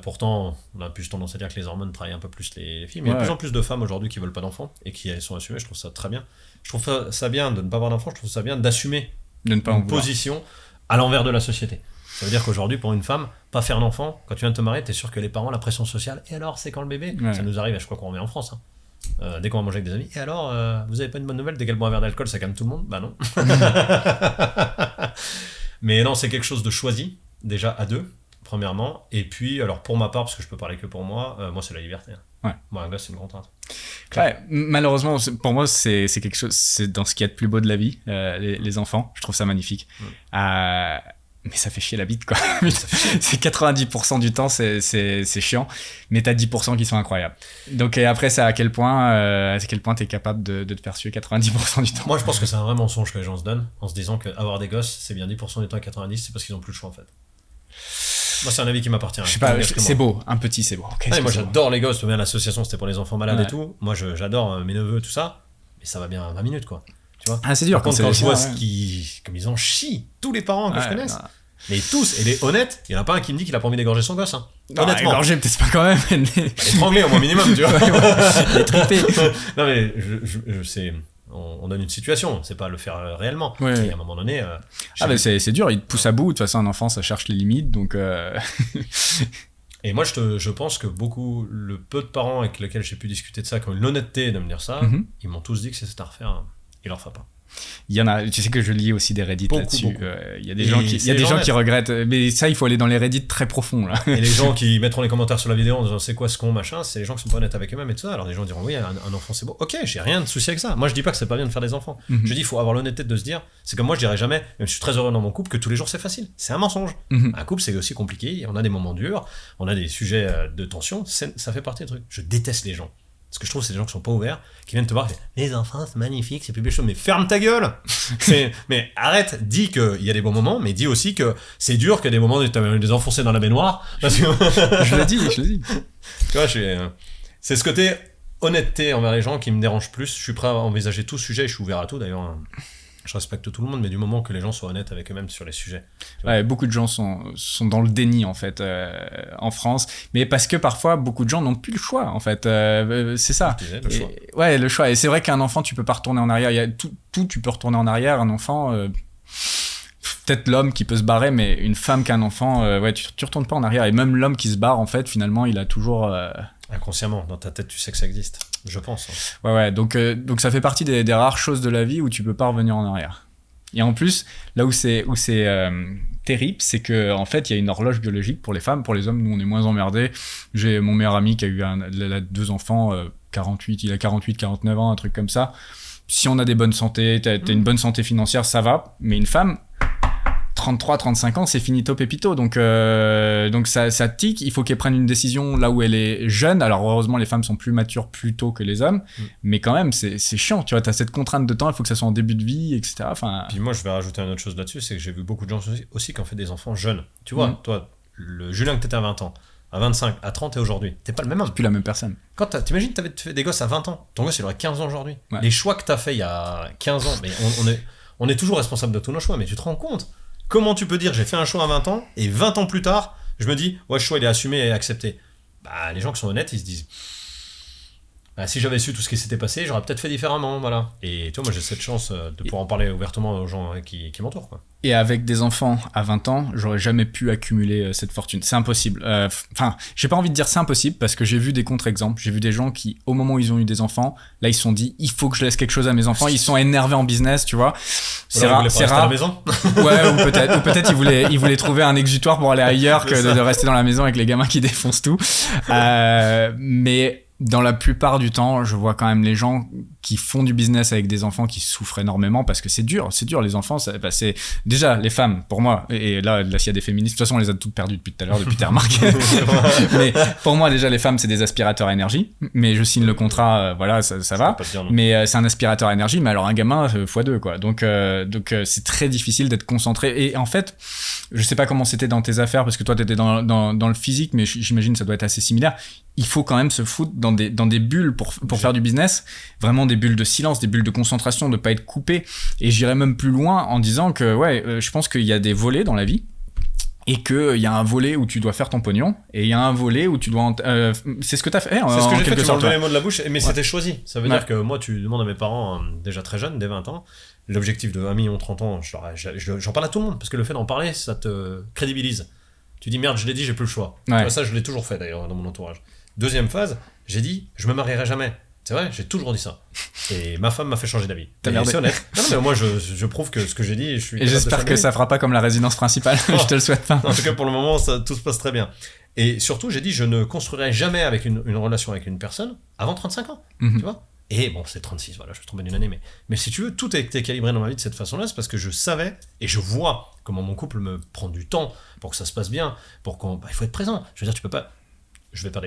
Pourtant, on a plus tendance à dire que les hormones travaillent un peu plus les filles. Mais il y a de plus en plus de femmes aujourd'hui qui veulent pas d'enfants et qui sont assumées. Je trouve ça très bien. Je trouve ça bien de ne pas avoir d'enfants. Je trouve ça bien d'assumer De ne pas en une position à l'envers de la société. Ça veut dire qu'aujourd'hui, pour une femme, pas faire d'enfant, quand tu viens de te marier, t'es sûr que les parents, la pression sociale, et alors, c'est quand le bébé? Ça nous arrive à chaque fois qu'on revient en France. Dès qu'on va manger avec des amis, et alors, vous avez pas une bonne nouvelle? Dès qu'elle boit un verre d'alcool, ça calme tout le monde? Bah non. Mais non, c'est quelque chose de choisi, déjà à deux, premièrement. Et puis, alors pour ma part, parce que je peux parler que pour moi, moi c'est la liberté. Ouais. Moi, un gosse, c'est une contrainte. Ouais, malheureusement, pour moi, c'est quelque chose, c'est dans ce qu'il y a de plus beau de la vie, les enfants. Je trouve ça magnifique. Mais ça fait chier la bite, quoi. C'est 90% du temps, c'est chiant, mais t'as 10% qui sont incroyables. Donc, et après, c'est à quel point t'es capable de te faire suer 90% du temps. Moi, je pense que c'est un vrai mensonge que les gens se donnent, en se disant qu'avoir des gosses, c'est bien 10% du temps à 90%, c'est parce qu'ils ont plus le choix, en fait. Moi, c'est un avis qui m'appartient. Je sais pas, c'est beau, un petit, c'est beau. Moi, j'adore les gosses. Bien, l'association, c'était pour les enfants malades et tout. Moi, j'adore mes neveux, tout ça, mais ça va bien 20 minutes, quoi. Tu vois. Ah, c'est dur. Par contre, quand je vois comme ils en chient, tous les parents que je connaisse. Non. Mais tous, et les honnêtes, il y en a pas un qui me dit qu'il a pas envie d'égorger son gosse. Hein. Non, honnêtement. Égorger, peut-être pas quand même. Étrangler au moins minimum, tu vois. Les triper. Non, mais c'est. On donne une situation, c'est pas le faire réellement. Ouais. Et à un moment donné. Mais c'est dur, il te pousse à bout. De toute façon, un enfant, ça cherche les limites, donc. Et moi, je pense que le peu de parents avec lesquels j'ai pu discuter de ça, qui ont eu l'honnêteté de me dire ça, ils m'ont tous dit que c'est à refaire. Hein. Il leur faut pas. Il y en a, tu sais que je lis aussi des Reddit là-dessus. Il y a des gens qui regrettent, mais ça, il faut aller dans les Reddit très profonds là. Et les gens qui mettront les commentaires sur la vidéo en disant c'est quoi ce con machin, c'est les gens qui sont pas honnêtes avec eux-mêmes et tout ça. Alors les gens diront oui, un enfant c'est beau. Ok, j'ai rien de souci avec ça. Moi je dis pas que c'est pas bien de faire des enfants. Je dis il faut avoir l'honnêteté de se dire. C'est comme moi je dirais jamais, même si je suis très heureux dans mon couple, que tous les jours c'est facile. C'est un mensonge. Un couple c'est aussi compliqué. On a des moments durs, on a des sujets de tension. Ça fait partie des trucs. Je déteste les gens. Ce que je trouve, c'est des gens qui sont pas ouverts, qui viennent te voir et disent les enfants, c'est magnifique, c'est plus belle chose. Mais ferme ta gueule. Mais arrête, dis qu'il y a des bons moments, mais dis aussi que c'est dur, qu'il y a des moments où tu as les enfoncés dans la baignoire. Parce que... je le dis. Tu vois, c'est ce côté honnêteté envers les gens qui me dérange plus. Je suis prêt à envisager tout sujet, et je suis ouvert à tout d'ailleurs. Je respecte tout le monde, mais du moment que les gens soient honnêtes avec eux-mêmes sur les sujets. Ouais, beaucoup de gens sont dans le déni, en fait, en France. Mais parce que parfois, beaucoup de gens n'ont plus le choix, en fait. C'est ça. Le choix. Ouais, le choix. Et c'est vrai qu'un enfant, tu peux pas retourner en arrière. Il y a tout, tu peux retourner en arrière. Un enfant, peut-être l'homme qui peut se barrer, mais une femme qui a un enfant, tu retournes pas en arrière. Et même l'homme qui se barre, en fait, finalement, il a toujours... Inconsciemment, dans ta tête, tu sais que ça existe. Je pense. Hein. Ouais. Donc ça fait partie des rares choses de la vie où tu peux pas revenir en arrière. Et en plus, là où c'est terrible, c'est que en fait, il y a une horloge biologique pour les femmes. Pour les hommes, nous, on est moins emmerdés. J'ai mon meilleur ami qui a eu deux enfants, 49 ans, un truc comme ça. Si on a des bonnes santé, t'as une bonne santé financière, ça va. Mais une femme, 33-35 ans, c'est finito pépito. Donc ça tique. Il faut qu'elle prenne une décision là où elle est jeune. Alors heureusement, les femmes sont plus matures plus tôt que les hommes. Mais quand même, c'est chiant. Tu vois, t'as cette contrainte de temps. Il faut que ça soit en début de vie, etc. Puis moi, je vais rajouter une autre chose là-dessus. C'est que j'ai vu beaucoup de gens aussi qui ont fait des enfants jeunes. Tu vois, toi, le Julien que t'étais à 20 ans, à 25, à 30 et aujourd'hui, t'es pas le même homme. C'est plus la même personne. Quand t'imagines, t'avais fait des gosses à 20 ans. Ton gosse, il aurait 15 ans aujourd'hui. Ouais. Les choix que t'as fait il y a 15 ans, mais on est toujours responsable de tous nos choix. Mais tu te rends compte? Comment tu peux dire j'ai fait un choix à 20 ans et 20 ans plus tard, je me dis ouais, ce choix il est assumé et accepté. Bah, les gens qui sont honnêtes, ils se disent Si j'avais su tout ce qui s'était passé, j'aurais peut-être fait différemment, voilà. Et tu vois, moi j'ai cette chance de pouvoir en parler ouvertement aux gens qui m'entourent, quoi. Et avec des enfants à 20 ans, j'aurais jamais pu accumuler cette fortune. C'est impossible. Enfin, j'ai pas envie de dire c'est impossible parce que j'ai vu des contre-exemples. J'ai vu des gens qui, au moment où ils ont eu des enfants, là ils se sont dit, il faut que je laisse quelque chose à mes enfants. Ils sont énervés en business, tu vois. C'est rare. C'est rare. À la maison. Ouais, ou peut-être ils voulaient trouver un exutoire pour aller ailleurs que de rester dans la maison avec les gamins qui défoncent tout. Mais dans la plupart du temps, je vois quand même les gens qui font du business avec des enfants qui souffrent énormément parce que c'est dur les enfants, c'est déjà les femmes pour moi, et là s'il y a des féministes, de toute façon on les a toutes perdues depuis tout à l'heure, depuis t'as remarqué. Mais pour moi déjà les femmes c'est des aspirateurs à énergie, mais je signe le contrat, voilà ça va, mais c'est un aspirateur à énergie, mais alors un gamin x2 quoi, donc c'est très difficile d'être concentré, et en fait je sais pas comment c'était dans tes affaires parce que toi t'étais dans le physique, mais j'imagine que ça doit être assez similaire. Il faut quand même se foutre dans des bulles pour faire du business, vraiment des bulles de silence, des bulles de concentration, de pas être coupé. Et j'irais même plus loin en disant que je pense qu'il y a des volets dans la vie et qu'il y a un volet où tu dois faire ton pognon et il y a un volet où tu dois c'est ce que t'as fait c'est ce que j'ai fait, tu m'as enlevé les mots de la bouche, mais c'était choisi. Ça veut Ouais. dire que moi tu demandes à mes parents déjà très jeunes, dès 20 ans, l'objectif de 1 million 30 ans, j'en parle à tout le monde parce que le fait d'en parler ça te crédibilise. Tu dis merde je l'ai dit, j'ai plus le choix. Ouais. Tu vois, ça je l'ai toujours fait d'ailleurs dans mon entourage. Deuxième phase, j'ai dit je me marierai jamais. C'est vrai, j'ai toujours dit ça. Et ma femme m'a fait changer d'avis. T'as Et merdé. c'est honnête. Non, mais moi, je prouve que ce que j'ai dit, je suis. Et j'espère que ça fera pas comme la résidence principale. Je te le souhaite pas. En tout cas, pour le moment, tout se passe très bien. Et surtout, j'ai dit, je ne construirai jamais avec une relation avec une personne avant 35 ans. Tu vois ? Et bon, c'est 36, voilà, je me trompe d'une année. Mais si tu veux, tout a été calibré dans ma vie de cette façon-là, c'est parce que je savais et je vois comment mon couple me prend du temps pour que ça se passe bien, pour qu'on. Il faut être présent. Je veux dire, tu peux pas. Je vais pas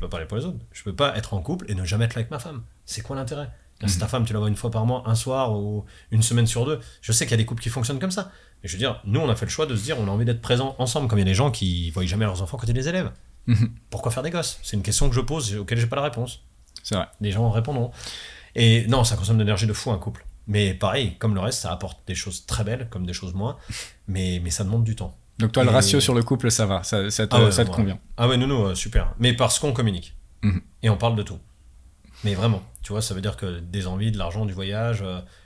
parler pour les autres. Je peux pas être en couple et ne jamais être là avec ma femme. C'est quoi l'intérêt ? Si ta femme, tu la vois une fois par mois, un soir ou une semaine sur deux. Je sais qu'il y a des couples qui fonctionnent comme ça. Mais je veux dire, nous, on a fait le choix de se dire, on a envie d'être présents ensemble, comme il y a des gens qui voient jamais leurs enfants côté des élèves. Pourquoi faire des gosses ? C'est une question que je pose, auquel j'ai pas la réponse. C'est vrai. Les gens répondront. Et non, ça consomme de l'énergie de fou, un couple. Mais pareil, comme le reste, ça apporte des choses très belles, comme des choses moins. Mais ça demande du temps. Donc toi, le ratio sur le couple, ça va, ça te convient. Ah ouais, nous, super. Mais parce qu'on communique. Et on parle de tout. Mais vraiment, tu vois, ça veut dire que des envies, de l'argent, du voyage.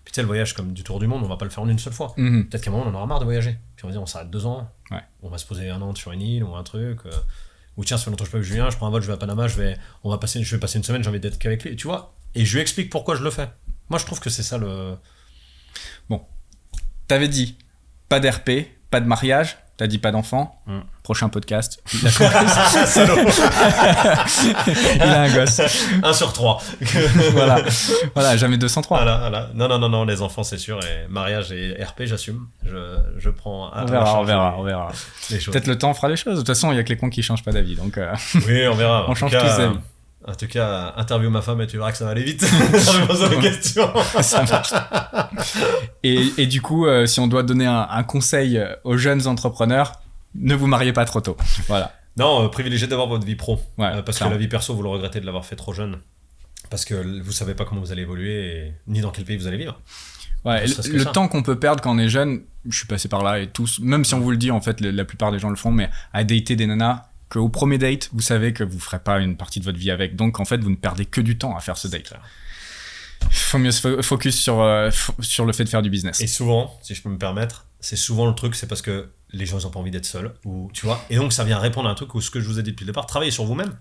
Puis tu sais, le voyage comme du tour du monde, on va pas le faire en une seule fois. Peut-être qu'à un moment, on en aura marre de voyager. Puis on va dire, on s'arrête 2 ans. Ouais. On va se poser 1 an sur une île ou un truc. Ou tiens, ça fait longtemps que je suis pas avec Julien, je prends un vol, je vais à Panama, je vais passer une semaine, j'ai envie d'être qu'avec lui. Tu vois. Et je lui explique pourquoi je le fais. Moi, je trouve que c'est ça le. Bon. T'avais dit pas d'RP, pas de mariage. T'as dit pas d'enfant. Prochain podcast. Il a un gosse. 1 sur 3. Voilà, jamais 203. Voilà. Non, les enfants, c'est sûr. Et mariage et RP, j'assume. Je prends. On verra. Peut-être le temps fera les choses. De toute façon, il y a que les cons qui changent pas d'avis. Donc, oui, on verra. On change tous d'avis. En tout cas, interview ma femme et tu verras que ça va aller vite. Je pose la question. Ça marche. Et du coup, si on doit donner un conseil aux jeunes entrepreneurs, ne vous mariez pas trop tôt. Voilà. Non, privilégiez d'avoir votre vie pro. Ouais, parce que la vie perso, vous le regrettez de l'avoir fait trop jeune. Parce que vous savez pas comment vous allez évoluer ni dans quel pays vous allez vivre. Ouais, le temps qu'on peut perdre quand on est jeune, je suis passé par là et tous, même si on vous le dit, en fait, la plupart des gens le font, mais à dater des nanas, qu'au premier date, vous savez que vous ferez pas une partie de votre vie avec. Donc, en fait, vous ne perdez que du temps à faire ce date. Il faut mieux se focus sur le fait de faire du business. Et souvent, si je peux me permettre, c'est souvent le truc, c'est parce que les gens n'ont pas envie d'être seuls, ou tu vois. Et donc, ça vient répondre à un truc où ce que je vous ai dit depuis le départ, travaillez sur vous-même.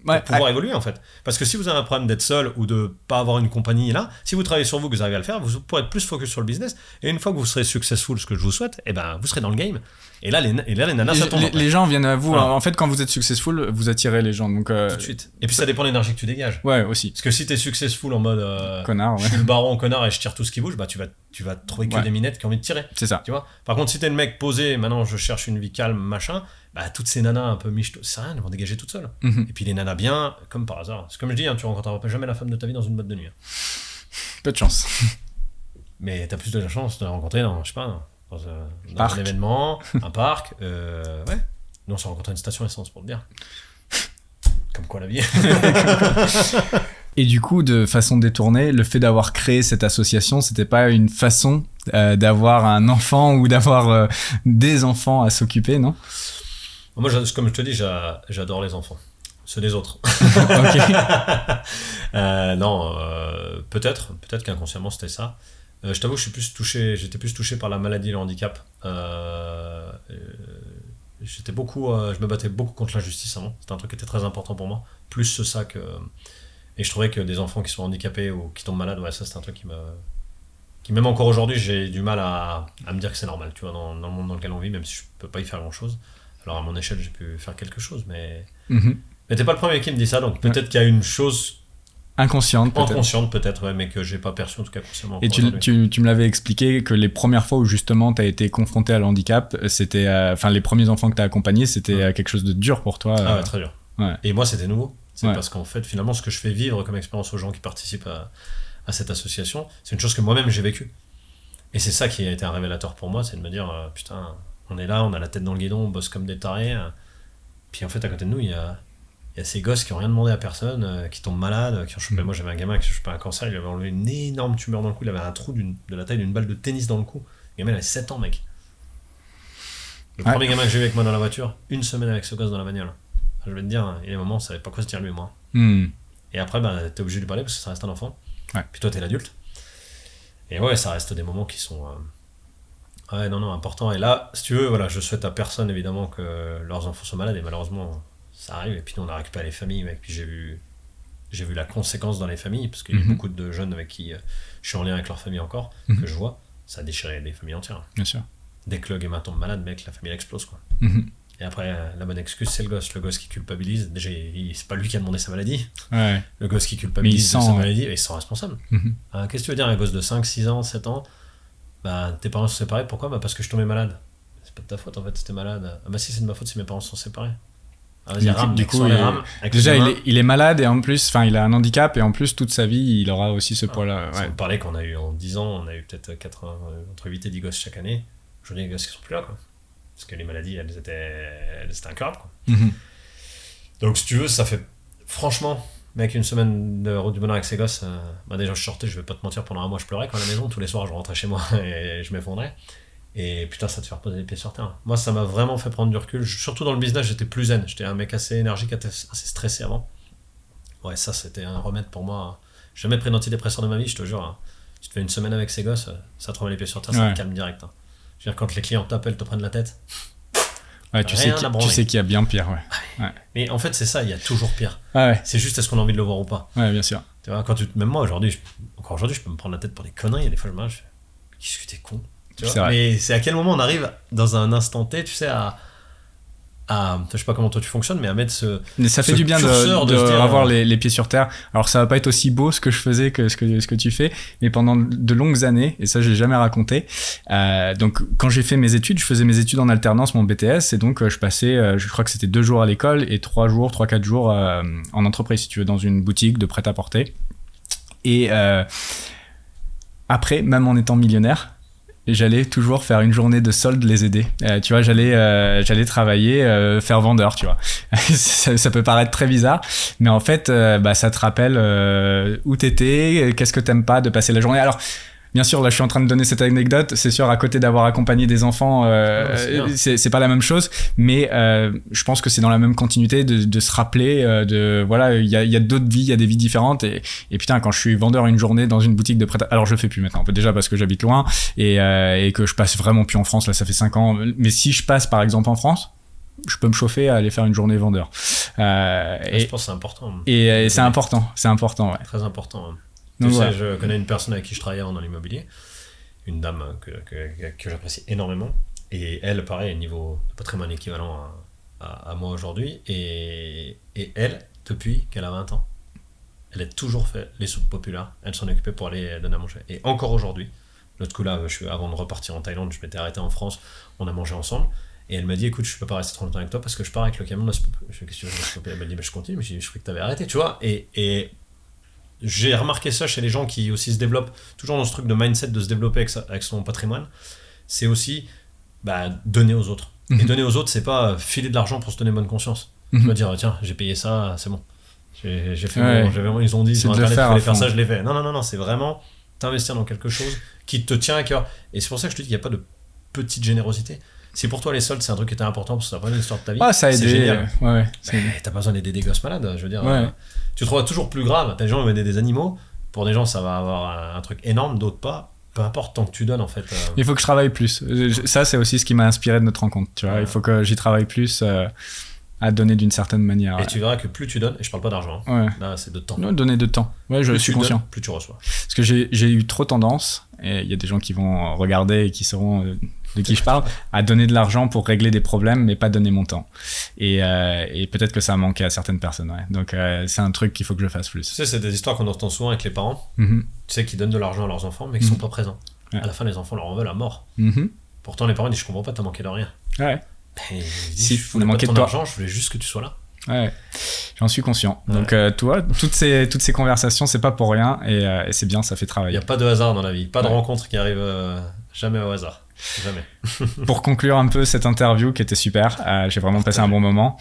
Pour pouvoir évoluer en fait. Parce que si vous avez un problème d'être seul ou de pas avoir une compagnie là, si vous travaillez sur vous, que vous arrivez à le faire, vous pourrez être plus focus sur le business. Et une fois que vous serez successful, ce que je vous souhaite, et ben vous serez dans le game. Et là les nanas ça tombe. Les gens viennent à vous. Voilà. En fait, quand vous êtes successful, vous attirez les gens. Donc tout de suite. Et puis ça dépend de l'énergie que tu dégages. Ouais, aussi. Parce que si t'es successful en mode connard, je suis le baron connard et je tire tout ce qui bouge, bah tu vas trouver que des minettes qui ont envie de tirer. C'est ça. Tu vois. Par contre, si t'es le mec posé, maintenant je cherche une vie calme, machin. Bah, toutes ces nanas un peu michto, c'est rien, elles vont dégager toutes seules. Et puis les nanas bien, comme par hasard. C'est comme je dis, hein, tu rencontreras jamais la femme de ta vie dans une boîte de nuit. Peu de chance. Mais t'as plus de la chance de la rencontrer dans, je sais pas, dans un événement, un parc. Ouais. Nous, on s'est rencontrés à une station essence pour le dire. Comme quoi la vie. Et du coup, de façon détournée, le fait d'avoir créé cette association, c'était pas une façon d'avoir un enfant ou d'avoir des enfants à s'occuper, non ? Moi, comme je te dis, j'adore les enfants. Ceux des autres. Ok. Non, peut-être qu'inconsciemment c'était ça. Je t'avoue, j'étais plus touché par la maladie et le handicap. Je me battais beaucoup contre l'injustice avant. C'était un truc qui était très important pour moi. Plus ça que. Et je trouvais que des enfants qui sont handicapés ou qui tombent malades, ouais, ça c'est un truc qui même encore aujourd'hui, j'ai du mal à me dire que c'est normal, tu vois, dans le monde dans lequel on vit, même si je peux pas y faire grand chose. Alors à mon échelle, j'ai pu faire quelque chose, mais. Mais t'es pas le premier qui me dit ça, donc peut-être qu'il y a une chose Inconsciente peut-être, ouais, mais que j'ai pas perçu en tout cas consciemment. Et tu me l'avais expliqué que les premières fois où justement tu as été confronté à le handicap, c'était, les premiers enfants que tu as accompagnés, c'était quelque chose de dur pour toi. Ah ouais, très dur. Ouais. Et moi, c'était nouveau. C'est parce qu'en fait, finalement, ce que je fais vivre comme expérience aux gens qui participent à cette association, c'est une chose que moi-même j'ai vécue. Et c'est ça qui a été un révélateur pour moi, c'est de me dire, putain, on est là, on a la tête dans le guidon, on bosse comme des tarés. Puis en fait, à côté de nous, il y a ces gosses qui ont rien demandé à personne, qui tombent malades, qui ont chopé. Moi, j'avais un gamin qui a chopé un cancer, il lui avait enlevé une énorme tumeur dans le cou, il avait un trou de la taille d'une balle de tennis dans le cou. Le gamin, il avait 7 ans, mec. Le premier gamin que j'ai eu avec moi dans la voiture, une semaine avec ce gosse dans la bagnole. Je vais te dire, il y a des moments, on savait pas quoi se dire lui et moi. Et après, t'es obligé de lui parler parce que ça reste un enfant. Ouais. Puis toi, t'es l'adulte. Et ouais, ça reste des moments qui sont importants. Et là, si tu veux, voilà, je souhaite à personne évidemment que leurs enfants soient malades, et malheureusement, ça arrive. Et puis nous, on a récupéré les familles, mec. Puis j'ai vu la conséquence dans les familles, parce qu'il y a beaucoup de jeunes avec qui je suis en lien avec leur famille encore, que je vois. Ça a déchiré des familles entières. Bien sûr. Dès que le gamin tombe malade, mec, la famille explose, quoi. Et après, la bonne excuse, c'est le gosse qui culpabilise. Déjà, c'est pas lui qui a demandé sa maladie. Ouais. Le gosse qui culpabilise de sa maladie, et il se sent responsable. Qu'est-ce que tu veux dire, un gosse de 5, 6 ans, 7 ans, tes parents sont séparés, pourquoi ? Parce que je tombais malade. C'est pas de ta faute, en fait, si t'es malade. Si, c'est de ma faute si mes parents sont séparés. Vas-y, rame, du coup, déjà, il est malade, et en plus, il a un handicap, et en plus, toute sa vie, il aura aussi ce poids-là. On parlait qu'on a eu en 10 ans, on a eu peut-être entre 8 et 10 gosses chaque année. Aujourd'hui, les gosses qui sont plus là, quoi. Parce que les maladies, elles étaient incurables, quoi. Donc, si tu veux, ça fait... Franchement, mec, une semaine de route du bonheur avec ces gosses, déjà, je sortais, je vais pas te mentir, pendant un mois, je pleurais quand à la maison. Tous les soirs, je rentrais chez moi et je m'effondrais. Et putain, ça te fait reposer les pieds sur terre. Moi, ça m'a vraiment fait prendre du recul. Surtout dans le business, j'étais plus zen. J'étais un mec assez énergique, assez stressé avant. Ouais, ça, c'était un remède pour moi. J'ai jamais pris d'antidépresseur de ma vie, je te jure. Hein. Tu te fais une semaine avec ces gosses, ça te remet les pieds sur terre, ça te calme direct. Hein. Je veux dire, quand les clients t'appellent, te prennent la tête. Ouais, tu sais qu'il y a bien pire, ouais. Mais en fait, c'est ça, il y a toujours pire. Ouais. C'est juste, est-ce qu'on a envie de le voir ou pas ? Ouais, bien sûr. Tu vois, même moi, aujourd'hui, je peux me prendre la tête pour des conneries. Il y a des fois, je me dis, qu'est-ce que t'es con ? Tu vois, mais c'est à quel moment on arrive dans un instant T, tu sais, je sais pas comment toi tu fonctionnes, mais à mettre mais ça fait du bien avoir les pieds sur terre. Alors ça va pas être aussi beau ce que je faisais que ce que tu fais, mais pendant de longues années, et ça je l'ai jamais raconté, donc quand j'ai fait mes études, je faisais mes études en alternance, mon BTS, et donc je passais, je crois que c'était 2 jours à l'école et 3-4 jours en entreprise, si tu veux, dans une boutique de prêt-à-porter. Et après, même en étant millionnaire, j'allais toujours faire une journée de solde, les aider. Tu vois, j'allais travailler, faire vendeur, tu vois. ça peut paraître très bizarre, mais en fait, ça te rappelle où t'étais, qu'est-ce que t'aimes pas de passer la journée. Alors, bien sûr, là, je suis en train de donner cette anecdote. C'est sûr, à côté d'avoir accompagné des enfants, c'est pas la même chose, mais je pense que c'est dans la même continuité de se rappeler voilà, il y a d'autres vies, il y a des vies différentes, et putain, quand je suis vendeur une journée dans une boutique de prêt, alors je fais plus maintenant, déjà parce que j'habite loin et que je passe vraiment plus en France. Là, ça fait 5 ans. Mais si je passe par exemple en France, je peux me chauffer à aller faire une journée vendeur. Je pense que c'est important. Et c'est important, ouais. Très important. Hein. Donc, tu sais, je connais une personne avec qui je travaillais dans l'immobilier, une dame que j'apprécie énormément, et elle, pareil, niveau de patrimoine équivalent à moi aujourd'hui, et elle, depuis qu'elle a 20 ans, elle a toujours fait les soupes populaires, elle s'en occupait pour aller donner à manger. Et encore aujourd'hui, l'autre coup là, avant de repartir en Thaïlande, je m'étais arrêté en France, on a mangé ensemble, et elle m'a dit, écoute, je peux pas rester trop longtemps avec toi parce que je pars avec le camion de la soupe. Je fais, qu'est-ce que tu veux, la soupe ? Elle m'a dit, je continue, mais je croyais que t'avais arrêté, tu vois, et j'ai remarqué ça chez les gens qui aussi se développent, toujours dans ce truc de mindset de se développer avec son patrimoine, c'est aussi donner aux autres. Et donner aux autres, c'est pas filer de l'argent pour se donner bonne conscience. Tu vas dire, tiens, j'ai payé ça, c'est bon. J'ai fait ils ont dit sur internet qu'il fallait faire ça, je l'ai fait. Non, c'est vraiment t'investir dans quelque chose qui te tient à cœur. Et c'est pour ça que je te dis qu'il n'y a pas de petite générosité. Si pour toi les soldes c'est un truc qui était important parce que ça pas l'histoire de ta vie, Ah, ça a c'est aidé. génial. Ouais, T'as pas besoin d'aider des gosses malades, je veux dire. Ouais. Tu trouves toujours plus grave. T'as des gens qui vont aider des animaux. Pour des gens, ça va avoir un truc énorme, d'autres pas. Peu importe, tant que tu donnes, en fait. Il faut que je travaille plus. Ça, c'est aussi ce qui m'a inspiré de notre rencontre. Tu vois, Ouais. il faut que j'y travaille plus à donner d'une certaine manière. Et tu verras que plus tu donnes, et je parle pas d'argent, hein. Ouais. Là, c'est de temps. Non, donner de temps. Ouais, je Plus suis tu conscient. donnes, plus tu reçois. Parce que j'ai eu trop tendance, et il y a des gens qui vont regarder et qui sauront de qui je parle, à donner de l'argent pour régler des problèmes, mais pas donner mon temps. Et peut-être que ça a manqué à certaines personnes. Ouais. Donc, c'est un truc qu'il faut que je fasse Tu plus. sais, c'est des histoires qu'on entend souvent avec les parents. Mhm. Tu sais, qui donnent de l'argent à leurs enfants, mais qui sont pas présents. Ouais. À la fin, les enfants leur en veulent à mort. Mhm. Pourtant, les parents disent, je comprends pas, t'as manqué de rien. Ouais. Mais ils disent, Si, je on a voulais pas manqué de de ton toi. argent, je voulais juste que tu sois là. Ouais, j'en suis conscient. Ouais. Donc, toi, toutes ces conversations, c'est pas pour rien et c'est bien, ça fait Il travailler. n'y a pas de hasard dans la vie, pas de Ouais. rencontre qui arrive jamais au hasard. Jamais. Pour conclure un peu cette interview qui était super, j'ai vraiment passé un bon moment.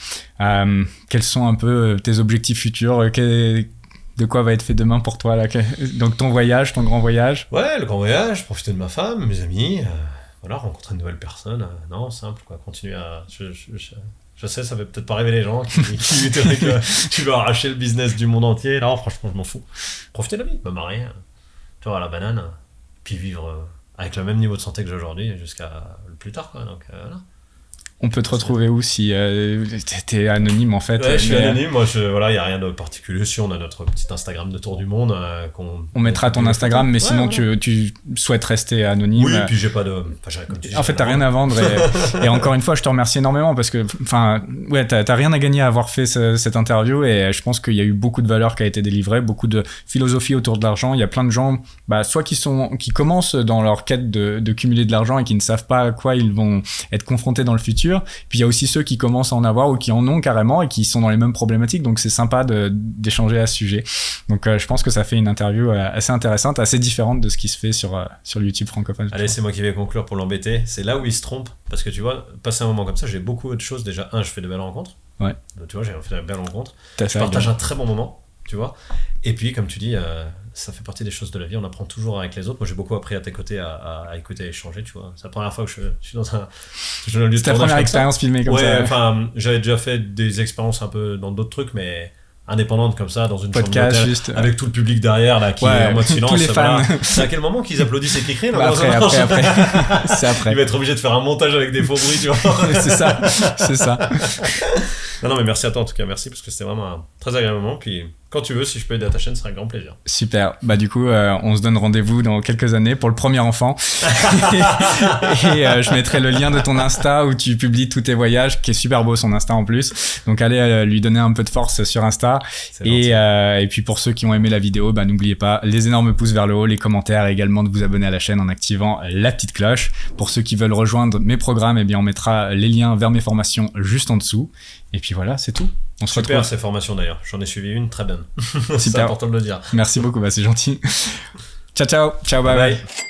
Quels sont un peu tes objectifs futurs de quoi va être fait demain pour toi là Donc ton voyage, ton grand voyage. Ouais, le grand voyage, profiter de ma femme, mes amis, voilà, rencontrer de nouvelles personnes. Non, simple, quoi. Continuer à. Je sais, ça va peut-être pas rêver les gens qui lui diraient que tu veux arracher le business du monde entier. Non, franchement, je m'en fous. Profiter de la vie, me marier, tu vois, à la banane, puis vivre avec le même niveau de santé que j'ai aujourd'hui jusqu'à le plus tard, quoi. Donc, voilà. On peut te retrouver où si t'es anonyme en fait? Ouais, je suis mais, anonyme, moi, voilà, il n'y a rien de particulier. Si on a notre petit Instagram de Tour du Monde, on mettra ton Instagram, mais Ouais, sinon voilà. tu souhaites rester anonyme. Oui, puis j'ai pas de. Enfin, comme tu dis, En fait, j'ai t'as rien à vendre et encore une fois, je te remercie énormément parce que, enfin, ouais, t'as rien à gagner à avoir fait cette interview et je pense qu'il y a eu beaucoup de valeur qui a été délivrée, beaucoup de philosophie autour de l'argent. Il y a plein de gens, soit qui commencent dans leur quête de cumuler de l'argent et qui ne savent pas à quoi ils vont être confrontés dans le futur. Puis il y a aussi ceux qui commencent à en avoir ou qui en ont carrément et qui sont dans les mêmes problématiques. Donc c'est sympa d'échanger à ce sujet. Donc je pense que ça fait une interview assez intéressante, assez différente de ce qui se fait sur YouTube francophone. Allez, c'est moi qui vais conclure pour l'embêter. C'est là où il se trompe. Parce que tu vois, passer un moment comme ça, j'ai beaucoup de choses. Déjà, je fais de belles rencontres. Ouais. Donc, tu vois, j'ai fait de belles rencontres. T'as Je ça, partage bien. un très bon moment, tu vois. Et puis, comme tu dis, ça fait partie des choses de la vie. On apprend toujours avec les autres. Moi, j'ai beaucoup appris à tes côtés, à écouter, à échanger, tu vois. C'est la première fois que je suis dans un lieu de C'est ta tournage première comme expérience filmée comme ouais, ça. enfin, j'avais déjà fait des expériences un peu dans d'autres trucs, mais indépendantes comme ça, dans une chambre Podcast, d'hôtel, juste. avec tout le public derrière, là, qui Ouais, est en mode silence. tous les fans. voilà. C'est à quel moment qu'ils applaudissent et qu'ils crient, là, Bah, comment ça marche après. C'est après. Il va être obligé de faire un montage avec des faux bruits, tu vois. C'est ça, c'est ça. Non, mais merci à toi en tout cas, merci, parce que c'était vraiment un très agréable moment. Puis quand tu veux, si je peux aider à ta chaîne, ce sera un grand plaisir. Super. Bah du coup, on se donne rendez-vous dans quelques années pour le premier enfant. et je mettrai le lien de ton Insta où tu publies tous tes voyages, qui est super beau son Insta en plus. Donc allez lui donner un peu de force sur Insta. Et puis pour ceux qui ont aimé la vidéo, bah n'oubliez pas les énormes pouces vers le haut, les commentaires et également de vous abonner à la chaîne en activant la petite cloche. Pour ceux qui veulent rejoindre mes programmes, eh bien on mettra les liens vers mes formations juste en dessous. Et puis voilà, c'est tout. On se Super retrouve. ces formations d'ailleurs, j'en ai suivi une très bonne. C'est Super. important de le dire. Merci beaucoup, bah c'est gentil. Ciao, ciao. Ciao, bye bye. Bye.